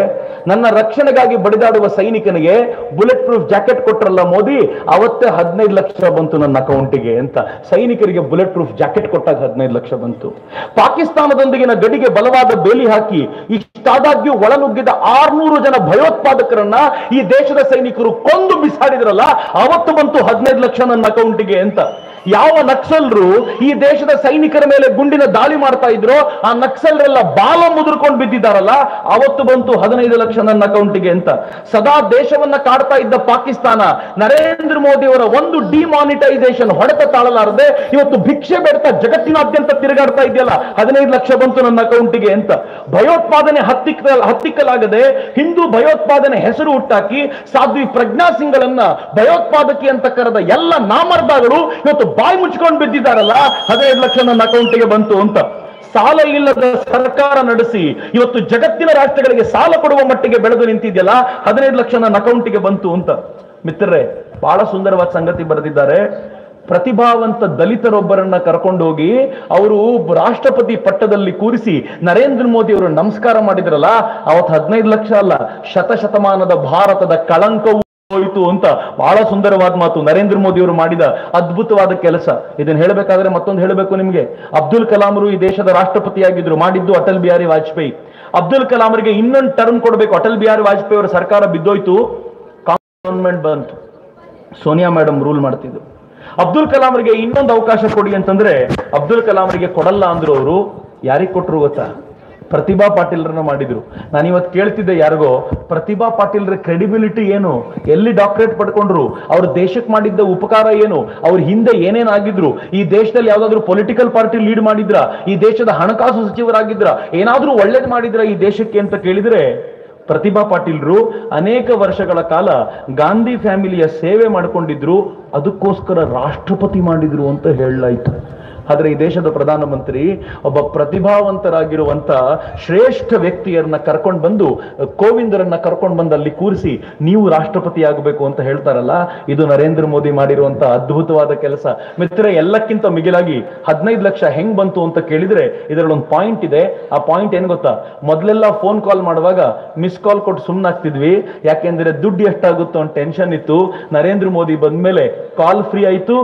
B: ನನ್ನ ರಕ್ಷಣೆಗಾಗಿ ಬಡಿದಾಡುವ ಸೈನಿಕನಿಗೆ ಬುಲೆಟ್ ಪ್ರೂಫ್ ಜಾಕೆಟ್ ಕೊಟ್ರಲ್ಲ ಮೋದಿ, ಅವತ್ತೇ 15 ಲಕ್ಷ ಬಂತು ನನ್ನ ಅಕೌಂಟಿಗೆ ಅಂತ. ಸೈನಿಕರಿಗೆ ಬುಲೆಟ್ ಪ್ರೂಫ್ ಜಾಕೆಟ್ ಕೊಟ್ಟಾಗ 15 ಲಕ್ಷ ಬಂತು. ಪಾಕಿಸ್ತಾನದೊಂದಿಗಿನ ಗಡಿಗೆ ಬಲವಾದ ಬೇಲಿ ಹಾಕಿ ಇಷ್ಟಾದಾಗ್ಯೂ ಒಳನುಗ್ಗಿದ 600 ಜನ ಭಯೋತ್ಪಾದಕರನ್ನ ಈ ದೇಶದ ಸೈನಿಕರು ಕೊಂದು ಬಿಸಾಡಿದ್ರಲ್ಲ, ಅವತ್ತು ಬಂತು 15 ಲಕ್ಷ ನನ್ನ ಅಕೌಂಟಿಗೆ ಅಂತ. ಯಾವ ನಕ್ಸಲರು ಈ ದೇಶದ ಸೈನಿಕರ ಮೇಲೆ ಗುಂಡಿನ ದಾಳಿ ಮಾಡ್ತಾ ಇದ್ರು, ಆ ನಕ್ಸಲರೆಲ್ಲ ಬಾಲ ಮುದುರ್ಕೊಂಡು ಬಿದ್ದಿದ್ದಾರಲ್ಲ, ಅವತ್ತು ಬಂತು 15 ಲಕ್ಷ ನನ್ನ ಅಕೌಂಟಿಗೆ ಅಂತ. ಸದಾ ದೇಶವನ್ನ ಕಾಡ್ತಾ ಇದ್ದ ಪಾಕಿಸ್ತಾನ ನರೇಂದ್ರ ಮೋದಿ ಅವರ ಒಂದು ಡಿಮಾನಿಟೈಸೇಷನ್ ಹೊಡೆತ ತಾಳಲಾರದೆ ಇವತ್ತು ಭಿಕ್ಷೆ ಬೇಡ್ತಾ ಜಗತ್ತಿನಾದ್ಯಂತ ತಿರುಗಾಡ್ತಾ ಇದೆಯಲ್ಲ, 15 ಲಕ್ಷ ಬಂತು ನನ್ನ ಅಕೌಂಟಿಗೆ ಅಂತ. ಭಯೋತ್ಪಾದನೆ ಹತ್ತಿಕ್ಕಲಾಗದೆ ಹಿಂದೂ ಭಯೋತ್ಪಾದನೆ ಹೆಸರು ಹುಟ್ಟಾಕಿ ಸಾಧ್ವಿ ಪ್ರಜ್ಞಾ ಸಿಂಗ್ಗಳನ್ನ ಭಯೋತ್ಪಾದಕಿ ಅಂತ ಕರೆದ ಎಲ್ಲ ನಾಮರ್ದಾಗಳು ಇವತ್ತು ಬಾಯಿ ಮುಚ್ಕೊಂಡು ಬಿದ್ದಿದ್ದಾರಲ್ಲ, 15 ಲಕ್ಷ ನನ್ನ ಅಕೌಂಟಿಗೆ ಬಂತು ಅಂತ. ಸಾಲ ಇಲ್ಲದ ಸರ್ಕಾರ ನಡೆಸಿ ಇವತ್ತು ಜಗತ್ತಿನ ರಾಷ್ಟ್ರಗಳಿಗೆ ಸಾಲ ಕೊಡುವ ಮಟ್ಟಿಗೆ ಬೆಳೆದು ನಿಂತಿದೆಯಲ್ಲ, 15 ಲಕ್ಷ ನನ್ನ ಅಕೌಂಟಿಗೆ ಬಂತು ಅಂತ. ಮಿತ್ರರೇ, ಬಹಳ ಸುಂದರವಾದ ಸಂಗತಿ ಬರೆದಿದ್ದಾರೆ. ಪ್ರತಿಭಾವಂತ ದಲಿತರೊಬ್ಬರನ್ನ ಕರ್ಕೊಂಡೋಗಿ ಅವರು ರಾಷ್ಟ್ರಪತಿ ಪಟ್ಟದಲ್ಲಿ ಕೂರಿಸಿ ನರೇಂದ್ರ ಮೋದಿ ಅವರು ನಮಸ್ಕಾರ ಮಾಡಿದ್ರಲ್ಲ, ಅವತ್ತು 15 ಲಕ್ಷ ಅಲ್ಲ, ಶತಶತಮಾನದ ಭಾರತದ ಕಳಂಕವು ಹೋಯಿತು ಅಂತ. ಬಹಳ ಸುಂದರವಾದ ಮಾತು ನರೇಂದ್ರ ಮೋದಿ ಅವರು ಮಾಡಿದ ಅದ್ಭುತವಾದ ಕೆಲಸ. ಇದನ್ನ ಹೇಳಬೇಕಾದ್ರೆ ಮತ್ತೊಂದು ಹೇಳಬೇಕು ನಿಮಗೆ. ಅಬ್ದುಲ್ ಕಲಾಂರು ಈ ದೇಶದ ರಾಷ್ಟ್ರಪತಿಯಾಗಿದ್ರು, ಮಾಡಿದ್ದು ಅಟಲ್ ಬಿಹಾರಿ ವಾಜಪೇಯಿ. ಅಬ್ದುಲ್ ಕಲಾಂರಿಗೆ ಇನ್ನೊಂದು ಟರ್ಮ್ ಕೊಡಬೇಕು, ಅಟಲ್ ಬಿಹಾರಿ ವಾಜಪೇಯಿ ಅವರ ಸರ್ಕಾರ ಬಿದ್ದೋಯ್ತು, ಗವರ್ಮೆಂಟ್ ಬಂತು, ಸೋನಿಯಾ ಮೇಡಮ್ ರೂಲ್ ಮಾಡ್ತಿದ್ರು. ಅಬ್ದುಲ್ ಕಲಾಂರಿಗೆ ಇನ್ನೊಂದು ಅವಕಾಶ ಕೊಡಿ ಅಂತಂದ್ರೆ ಅಬ್ದುಲ್ ಕಲಾಂರಿಗೆ ಕೊಡಲ್ಲ ಅಂದ್ರು. ಅವರು ಯಾರಿಗೆ ಕೊಟ್ಟರು ಗೊತ್ತಾ? ಪ್ರತಿಭಾ ಪಾಟೀಲ್ರನ್ನ ಮಾಡಿದ್ರು. ನಾನು ಇವತ್ತು ಕೇಳ್ತಿದ್ದೆ ಯಾರಿಗೋ, ಪ್ರತಿಭಾ ಪಾಟೀಲ್ರ ಕ್ರೆಡಿಬಿಲಿಟಿ ಏನು, ಎಲ್ಲಿ ಡಾಕ್ಟರೇಟ್ ಪಡ್ಕೊಂಡ್ರು, ಅವ್ರ ದೇಶಕ್ಕೆ ಮಾಡಿದ್ದ ಉಪಕಾರ ಏನು, ಅವ್ರ ಹಿಂದೆ ಏನೇನಾಗಿದ್ರು, ಈ ದೇಶದಲ್ಲಿ ಯಾವ್ದಾದ್ರು ಪೊಲಿಟಿಕಲ್ ಪಾರ್ಟಿ ಲೀಡ್ ಮಾಡಿದ್ರ, ಈ ದೇಶದ ಹಣಕಾಸು ಸಚಿವರಾಗಿದ್ರ, ಏನಾದ್ರೂ ಒಳ್ಳೇದು ಮಾಡಿದ್ರ ಈ ದೇಶಕ್ಕೆ ಅಂತ ಕೇಳಿದ್ರೆ, ಪ್ರತಿಭಾ ಪಾಟೀಲ್ರು ಅನೇಕ ವರ್ಷಗಳ ಕಾಲ ಗಾಂಧಿ ಫ್ಯಾಮಿಲಿಯ ಸೇವೆ ಮಾಡ್ಕೊಂಡಿದ್ರು, ಅದಕ್ಕೋಸ್ಕರ ರಾಷ್ಟ್ರಪತಿ ಮಾಡಿದ್ರು ಅಂತ ಹೇಳಲಾಯ್ತು. ಆದ್ರೆ ಈ ದೇಶದ ಪ್ರಧಾನಮಂತ್ರಿ ಒಬ್ಬ ಪ್ರತಿಭಾವಂತರಾಗಿರುವಂತ ಶ್ರೇಷ್ಠ ವ್ಯಕ್ತಿಯರನ್ನ ಕರ್ಕೊಂಡು ಬಂದು, ಕೋವಿಂದರನ್ನ ಕರ್ಕೊಂಡು ಬಂದು ಅಲ್ಲಿ ಕೂರಿಸಿ ನೀವು ರಾಷ್ಟ್ರಪತಿ ಆಗಬೇಕು ಅಂತ ಹೇಳ್ತಾರಲ್ಲ, ಇದು ನರೇಂದ್ರ ಮೋದಿ ಮಾಡಿರುವಂತ ಅದ್ಭುತವಾದ ಕೆಲಸ. ಮಿತ್ರ, ಎಲ್ಲಕ್ಕಿಂತ ಮಿಗಿಲಾಗಿ 15 ಲಕ್ಷ ಹೆಂಗ್ ಬಂತು ಅಂತ ಕೇಳಿದ್ರೆ ಇದರಲ್ಲಿ ಒಂದು ಪಾಯಿಂಟ್ ಇದೆ. ಆ ಪಾಯಿಂಟ್ ಏನ್ ಗೊತ್ತಾ? ಮೊದಲೆಲ್ಲ ಫೋನ್ ಕಾಲ್ ಮಾಡುವಾಗ ಮಿಸ್ ಕಾಲ್ ಕೊಟ್ಟು ಸುಮ್ಮನಾಗ್ತಿದ್ವಿ, ಯಾಕೆಂದ್ರೆ ದುಡ್ಡು ಎಷ್ಟಾಗುತ್ತೋ ಅಂತ ಟೆನ್ಷನ್ ಇತ್ತು. ನರೇಂದ್ರ ಮೋದಿ ಬಂದ್ಮೇಲೆ ಕಾಲ್ ಫ್ರೀ ಆಯ್ತು,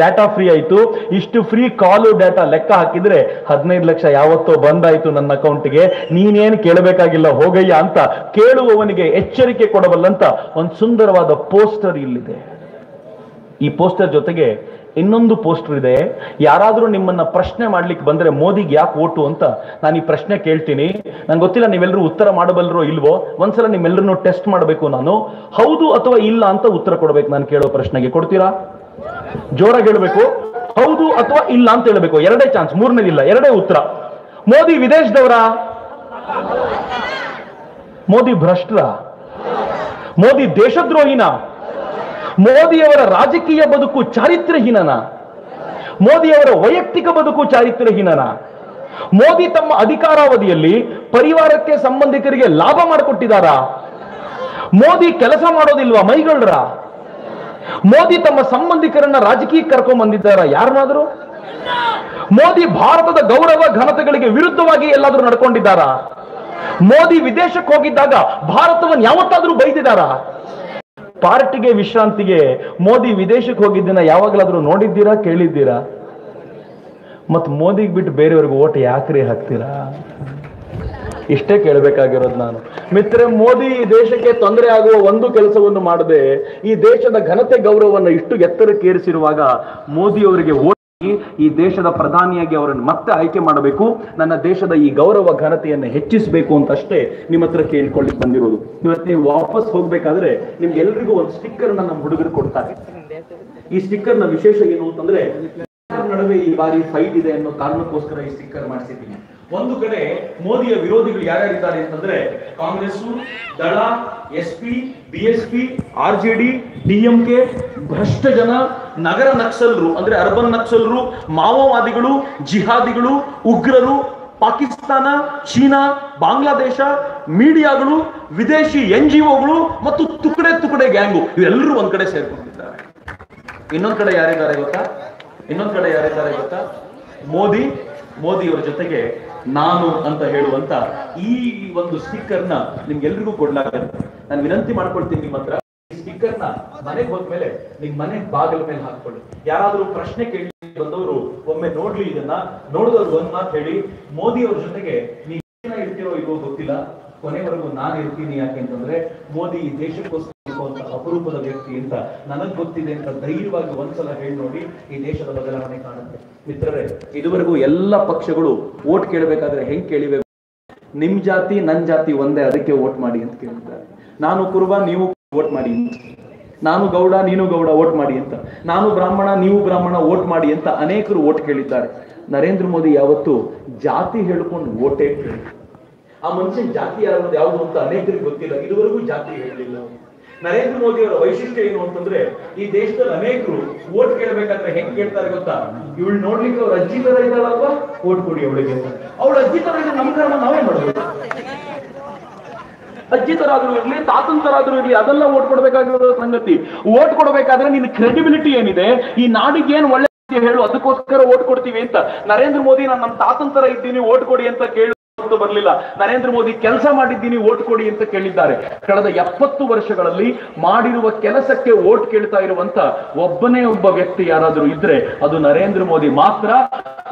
B: ಡಾಟಾ ಫ್ರೀ ಆಯ್ತು. ಇಷ್ಟು ಫ್ರೀ ಕಾಲು ಡಾಟಾ ಲೆಕ್ಕ ಹಾಕಿದ್ರೆ 15 ಲಕ್ಷ ಯಾವತ್ತೋ ಬಂದಾಯ್ತು ನನ್ನ ಅಕೌಂಟ್ಗೆ, ನೀನೇನು ಕೇಳಬೇಕಾಗಿಲ್ಲ ಹೋಗಯ್ಯ ಅಂತ ಕೇಳುವವನಿಗೆ ಎಚ್ಚರಿಕೆ ಕೊಡಬಲ್ಲಂತ ಒಂದು ಸುಂದರವಾದ ಪೋಸ್ಟರ್ ಇಲ್ಲಿದೆ. ಈ ಪೋಸ್ಟರ್ ಜೊತೆಗೆ ಇನ್ನೊಂದು ಪೋಸ್ಟರ್ ಇದೆ. ಯಾರಾದ್ರೂ ನಿಮ್ಮನ್ನ ಪ್ರಶ್ನೆ ಮಾಡ್ಲಿಕ್ಕೆ ಬಂದ್ರೆ ಮೋದಿಗೆ ಯಾಕೆ ಓಟು ಅಂತ ನಾನು ಈ ಪ್ರಶ್ನೆ ಕೇಳ್ತೀನಿ. ನಂಗೆ ಗೊತ್ತಿಲ್ಲ ನೀವೆಲ್ಲರೂ ಉತ್ತರ ಮಾಡಬಲ್ಲರೋ ಇಲ್ವೋ, ಒಂದ್ಸಲ ನಿಮ್ಮೆಲ್ಲರನ್ನು ಟೆಸ್ಟ್ ಮಾಡಬೇಕು ನಾನು. ಹೌದು ಅಥವಾ ಇಲ್ಲ ಅಂತ ಉತ್ತರ ಕೊಡ್ಬೇಕು ನಾನು ಕೇಳೋ ಪ್ರಶ್ನೆಗೆ. ಕೊಡ್ತೀರಾ? ಜೋರಾಗಿ ಹೇಳ್ಬೇಕು. ಹೌದು ಅಥವಾ ಇಲ್ಲ ಅಂತ ಹೇಳ್ಬೇಕು. ಎರಡೇ ಚಾನ್ಸ್, ಮೂರನೇದಿಲ್ಲ, ಎರಡೇ ಉತ್ತರ. ಮೋದಿ ವಿದೇಶದವರ? ಮೋದಿ ಭ್ರಷ್ಟರ? ಮೋದಿ ದೇಶದ್ರೋಹಿನ? ಮೋದಿಯವರ ರಾಜಕೀಯ ಬದುಕು ಚಾರಿತ್ರ್ಯಹೀನನ? ಮೋದಿಯವರ ವೈಯಕ್ತಿಕ ಬದುಕು ಚಾರಿತ್ರ್ಯಹೀನನ? ಮೋದಿ ತಮ್ಮ ಅಧಿಕಾರಾವಧಿಯಲ್ಲಿ ಪರಿವಾರಕ್ಕೆ ಸಂಬಂಧಿಕರಿಗೆ ಲಾಭ ಮಾಡಿಕೊಟ್ಟಿದ್ದಾರ? ಮೋದಿ ಕೆಲಸ ಮಾಡೋದಿಲ್ವಾ, ಮೈಗಳ್ರ? ಮೋದಿ ತಮ್ಮ ಸಂಬಂಧಿಕರನ್ನ ರಾಜಕೀಯಕ್ಕೆ ಕರ್ಕೊಂಡ್ ಬಂದಿದ್ದಾರ ಯಾರನ್ನಾದ್ರೂ? ಮೋದಿ ಭಾರತದ ಗೌರವ ಘನತೆಗಳಿಗೆ ವಿರುದ್ಧವಾಗಿ ಎಲ್ಲಾದ್ರೂ ನಡ್ಕೊಂಡಿದ್ದಾರ? ಮೋದಿ ವಿದೇಶಕ್ಕೆ ಹೋಗಿದ್ದಾಗ ಭಾರತವನ್ನು ಯಾವತ್ತಾದ್ರೂ ಬೈದಿದ್ದಾರ? ಪಾರ್ಟಿಗೆ ವಿಶ್ರಾಂತಿಗೆ ಮೋದಿ ವಿದೇಶಕ್ಕೆ ಹೋಗಿದ್ದನ್ನ ಯಾವಾಗಲಾದ್ರೂ ನೋಡಿದ್ದೀರಾ, ಕೇಳಿದ್ದೀರಾ? ಮತ್ ಮೋದಿಗೆ ಬಿಟ್ಟು ಬೇರೆಯವ್ರಿಗೆ ಓಟ್ ಯಾಕ್ರಿ ಹಾಕ್ತೀರಾ? ಇಷ್ಟೇ ಕೇಳಬೇಕಾಗಿರೋದು ನಾನು. ಮಿತ್ರರೆ, ಮೋದಿ ಈ ದೇಶಕ್ಕೆ ತೊಂದರೆ ಆಗುವ ಒಂದು ಕೆಲಸವನ್ನು ಮಾಡದೆ ಈ ದೇಶದ ಘನತೆ ಗೌರವವನ್ನು ಇಷ್ಟು ಎತ್ತರಕ್ಕೇರಿಸಿರುವಾಗ ಮೋದಿ ಅವರಿಗೆ ಈ ದೇಶದ ಪ್ರಧಾನಿಯಾಗಿ ಅವರನ್ನು ಮತ್ತೆ ಆಯ್ಕೆ ಮಾಡಬೇಕು, ನನ್ನ ದೇಶದ ಈ ಗೌರವ ಘನತೆಯನ್ನು ಹೆಚ್ಚಿಸಬೇಕು ಅಂತ ಅಷ್ಟೇ ನಿಮ್ಮ ಹತ್ರ ಕೇಳ್ಕೊಳ್ಳಿ ಬಂದಿರೋದು. ಇವತ್ತು ನೀವು ವಾಪಸ್ ಹೋಗ್ಬೇಕಾದ್ರೆ ನಿಮ್ಗೆಲ್ರಿಗೂ ಒಂದು ಸ್ಟಿಕ್ಕರ್ ನಮ್ಮ ಹುಡುಗರು ಕೊಡ್ತಾರೆ. ಈ ಸ್ಟಿಕ್ಕರ್ ನ ವಿಶೇಷ ಏನು ಅಂತಂದ್ರೆ, ನಡುವೆ ಈ ಬಾರಿ ಫೈಟ್ ಇದೆ ಅನ್ನೋ ಕಾರಣಕ್ಕೋಸ್ಕರ ಈ ಸ್ಟಿಕ್ಕರ್ ಮಾಡಿಸಿದ್ದೀನಿ. ಒಂದು ಕಡೆ ಮೋದಿಯ ವಿರೋಧಿಗಳು ಯಾರ್ಯಾರಿದ್ದಾರೆ ಅಂತಂದ್ರೆ ಕಾಂಗ್ರೆಸ್, ದಳ, ಎಸ್ಪಿ, ಬಿಎಸ್ಪಿ, ಆರ್ಜೆಡಿ, ಡಿಎಂಕೆ, ಭ್ರಷ್ಟ ಜನ, ನಗರ ನಕ್ಸಲರು ಅಂದ್ರೆ ಅರ್ಬನ್ ನಕ್ಸಲರು, ಮಾವೋವಾದಿಗಳು, ಜಿಹಾದಿಗಳು, ಉಗ್ರರು, ಪಾಕಿಸ್ತಾನ, ಚೀನಾ, ಬಾಂಗ್ಲಾದೇಶ, ಮೀಡಿಯಾಗಳು, ವಿದೇಶಿ NGOಗಳು ಮತ್ತು ತುಕಡೆ ಗ್ಯಾಂಗು ಇವೆಲ್ಲರೂ ಒಂದ್ ಕಡೆ ಸೇರ್ಕೊಂಡಿದ್ದಾರೆ. ಇನ್ನೊಂದ್ ಕಡೆ ಯಾರಿದ್ದಾರೆ ಗೊತ್ತಾ? ಮೋದಿಯವರ ಜೊತೆಗೆ ನಾನು ಅಂತ ಹೇಳುವಂತ ಈ ಒಂದು ಸ್ಟಿಕ್ಕರ್ ನ ನಿಮ್ಗೆಲ್ರಿಗೂ ಕೊಡ್ಲಾಗುತ್ತೆ. ನಾನು ವಿನಂತಿ ಮಾಡ್ಕೊಳ್ತೀನಿ ನಿಮ್ಮ ಹತ್ರ, ಈ ಸ್ಟಿಕ್ಕರ್ ನ ಮನೆಗೆ ಹೋದ್ಮೇಲೆ ನಿಮ್ ಮನೆ ಬಾಗಿಲ ಮೇಲೆ ಹಾಕೊಳ್ಳಿ. ಯಾರಾದ್ರೂ ಪ್ರಶ್ನೆ ಕೇಳಿ ಬಂದವರು ಒಮ್ಮೆ ನೋಡ್ಲಿ, ಇದನ್ನ ನೋಡಿದವ್ರು ಒಂದ್ ಮಾತು ಹೇಳಿ, ಮೋದಿ ಅವ್ರ ಜೊತೆಗೆ ನೀವು ಇರ್ತಿರೋ ಇಲ್ವೋ ಗೊತ್ತಿಲ್ಲ, ಕೊನೆವರೆಗೂ ನಾನು ಇರ್ತೀನಿ. ಯಾಕೆ ಅಂತಂದ್ರೆ ಮೋದಿ ಈ ದೇಶಕ್ಕೋಸ್ಕರ ಅಪರೂಪದ ವ್ಯಕ್ತಿ ಅಂತ ನನಗ್ ಗೊತ್ತಿದೆ ಅಂತ ಧೈರ್ಯವಾಗಿ ಒಂದ್ಸಲ ಹೇಳಿ ನೋಡಿ, ಈ ದೇಶದ ಬದಲಾವಣೆ ಕಾಣುತ್ತೆ. ಮಿತ್ರರೇ, ಇದುವರೆಗೂ ಎಲ್ಲ ಪಕ್ಷಗಳು ವೋಟ್ ಕೇಳಬೇಕಾದ್ರೆ ಹೆಂಗ್ ಕೇಳಿಬೇಕು? ನಿಮ್ ಜಾತಿ ನನ್ ಜಾತಿ ಒಂದೇ, ಅದಕ್ಕೆ ವೋಟ್ ಮಾಡಿ ಅಂತ ಕೇಳಿದ್ದಾರೆ. ನಾನು ಕುರುಬ, ನೀವು ವೋಟ್ ಮಾಡಿ ಅಂತ. ನಾನು ಗೌಡ, ನೀನು ಗೌಡ, ವೋಟ್ ಮಾಡಿ ಅಂತ. ನಾನು ಬ್ರಾಹ್ಮಣ, ನೀವು ಬ್ರಾಹ್ಮಣ, ವೋಟ್ ಮಾಡಿ ಅಂತ ಅನೇಕರು ವೋಟ್ ಕೇಳಿದ್ದಾರೆ. ನರೇಂದ್ರ ಮೋದಿ ಯಾವತ್ತು ಜಾತಿ ಹೇಳ್ಕೊಂಡು ವೋಟೇ ಕೇಳಿ. ಆ ಮನುಷ್ಯನ ಜಾತಿ ಯಾವುದು ಅಂತ ಅನೇಕರಿಗೆ ಗೊತ್ತಿಲ್ಲ, ಇದುವರೆಗೂ ಜಾತಿ ಹೇಳಲಿಲ್ಲ. ನರೇಂದ್ರ ಮೋದಿ ಅವರ ವೈಶಿಷ್ಟ್ಯ ಏನು ಅಂತಂದ್ರೆ, ಈ ದೇಶದಲ್ಲಿ ಅನೇಕರು ವೋಟ್ ಕೇಳಬೇಕಾದ್ರೆ ಹೆಂಗ್ ಕೇಳ್ತಾರೆ ಗೊತ್ತಾ? ಇವಳು ನೋಡ್ಲಿಕ್ಕೆ ಅವ್ರ ಅಜ್ಜಿ ತರ ಇದ್ದಾಳಲ್ವಾ, ವೋಟ್ ಕೊಡಿ ಅವಳಿಗೆ. ಅವಳ ಅಜ್ಜಿ ತರ ಇದ್ರೆ ನಮ್ ಕಾರಣ ನಾವೇ ಮಾಡ್ಬೋದು. ಅಜ್ಜಿ ತರ ಆದ್ರೂ ಇರ್ಲಿ, ತಾತನ್ ತರ ಆದ್ರೂ ಇರ್ಲಿ, ಅದೆಲ್ಲ ವೋಟ್ ಕೊಡ್ಬೇಕಾಗಿರೋ ಸಂಗತಿ. ವೋಟ್ ಕೊಡ್ಬೇಕಾದ್ರೆ ನಿನ್ ಕ್ರೆಡಿಬಿಲಿಟಿ ಏನಿದೆ, ಈ ನಾಡಿಗೆ ಏನ್ ಒಳ್ಳೆ ಹೇಳು, ಅದಕ್ಕೋಸ್ಕರ ವೋಟ್ ಕೊಡ್ತೀವಿ ಅಂತ. ನರೇಂದ್ರ ಮೋದಿ ನಾನು ನಮ್ಮ ತಾತನ್ ತರ ಇದ್ದೀನಿ ವೋಟ್ ಕೊಡಿ ಅಂತ ಕೇಳಿ ಬರಲಿಲ್ಲ. ನರೇಂದ್ರ ಮೋದಿ ಕೆಲಸ ಮಾಡಿದ್ದೀನಿ ವೋಟ್ ಕೊಡಿ ಅಂತ ಕೇಳಿದ್ದಾರೆ. ಕಳೆದ 70 ವರ್ಷಗಳಲ್ಲಿ ಮಾಡಿರುವ ಕೆಲಸಕ್ಕೆ ವೋಟ್ ಕೇಳ್ತಾ ಇರುವಂತ ಒಬ್ಬನೇ ಒಬ್ಬ ವ್ಯಕ್ತಿ ಯಾರಾದ್ರೂ ಇದ್ರೆ ಅದು ನರೇಂದ್ರ ಮೋದಿ ಮಾತ್ರ.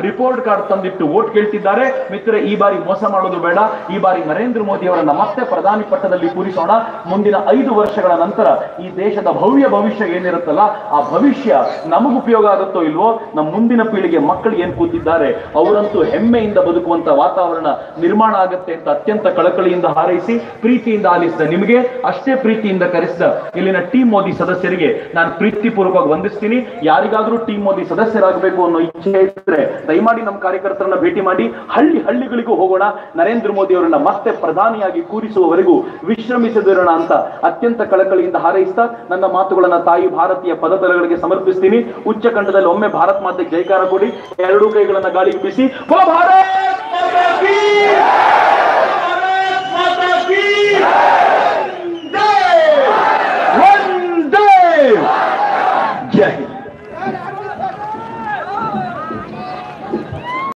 B: ರಿಪೋರ್ಟ್ ಕಾರ್ಡ್ ತಂದಿಟ್ಟು ವೋಟ್ ಕೇಳ್ತಿದ್ದಾರೆ. ಮಿತ್ರ, ಈ ಬಾರಿ ಮೋಸ ಮಾಡೋದು ಬೇಡ. ಈ ಬಾರಿ ನರೇಂದ್ರ ಮೋದಿ ಅವರನ್ನ ಮತ್ತೆ ಪ್ರಧಾನಿ ಪಟ್ಟದಲ್ಲಿ ಕೂರಿಸೋಣ. ಮುಂದಿನ 5 ವರ್ಷಗಳ ನಂತರ ಈ ದೇಶದ ಭವ್ಯ ಭವಿಷ್ಯ ಏನಿರುತ್ತಲ್ಲ, ಆ ಭವಿಷ್ಯ ನಮಗ್ ಉಪಯೋಗ ಆಗುತ್ತೋ ಇಲ್ವೋ, ನಮ್ಮ ಮುಂದಿನ ಪೀಳಿಗೆ ಮಕ್ಕಳು ಏನ್ ಕೂತಿದ್ದಾರೆ ಅವರಂತೂ ಹೆಮ್ಮೆಯಿಂದ ಬದುಕುವಂತ ವಾತಾವರಣ ನಿರ್ಮಾಣ ಆಗುತ್ತೆ ಅಂತ ಅತ್ಯಂತ ಕಳಕಳಿಯಿಂದ ಹಾರೈಸಿ ಪ್ರೀತಿಯಿಂದ ಆಲಿಸಿದ ನಿಮಗೆ, ಅಷ್ಟೇ ಪ್ರೀತಿಯಿಂದ ಕರೆಸಿದ ಇಲ್ಲಿನ ಟೀಮ್ ಮೋದಿ ಸದಸ್ಯರಿಗೆ ನಾನು ಪ್ರೀತಿಪೂರ್ವಕವಾಗಿ ವಂದಿಸ್ತೀನಿ. ಯಾರಿಗಾದ್ರೂ ಟೀಮ್ ಮೋದಿ ಸದಸ್ಯರಾಗಬೇಕು ಅನ್ನೋ ಇಚ್ಛೆ ಇದ್ರೆ ದಯಮಾಡಿ ನಮ್ಮ ಕಾರ್ಯಕರ್ತರನ್ನ ಭೇಟಿ ಮಾಡಿ ಹಳ್ಳಿಗಳಿಗೂ ಹೋಗೋಣ. ನರೇಂದ್ರ ಮೋದಿ ಅವರನ್ನ ಮತ್ತೆ ಪ್ರಧಾನಿಯಾಗಿ ಕೂರಿಸುವವರೆಗೂ ವಿಶ್ರಮಿಸದಿರೋಣ ಅಂತ ಅತ್ಯಂತ ಕಳಕಳಿಯಿಂದ ಹಾರೈಸ್ತಾ ನನ್ನ ಮಾತುಗಳನ್ನ ತಾಯಿ ಭಾರತೀಯ ಪದತಲಗಳಿಗೆ ಸಮರ್ಪಿಸ್ತೀನಿ. ಉಚ್ಚಕಂಠದಲ್ಲಿ ಒಮ್ಮೆ ಭಾರತ್ ಮಾತೆಗೆ ಜೈಕಾರ ಕೊಡಿ, ಎರಡೂ ಕೈಗಳನ್ನ ಗಾಳಿಗೆ ಬೀಸಿ.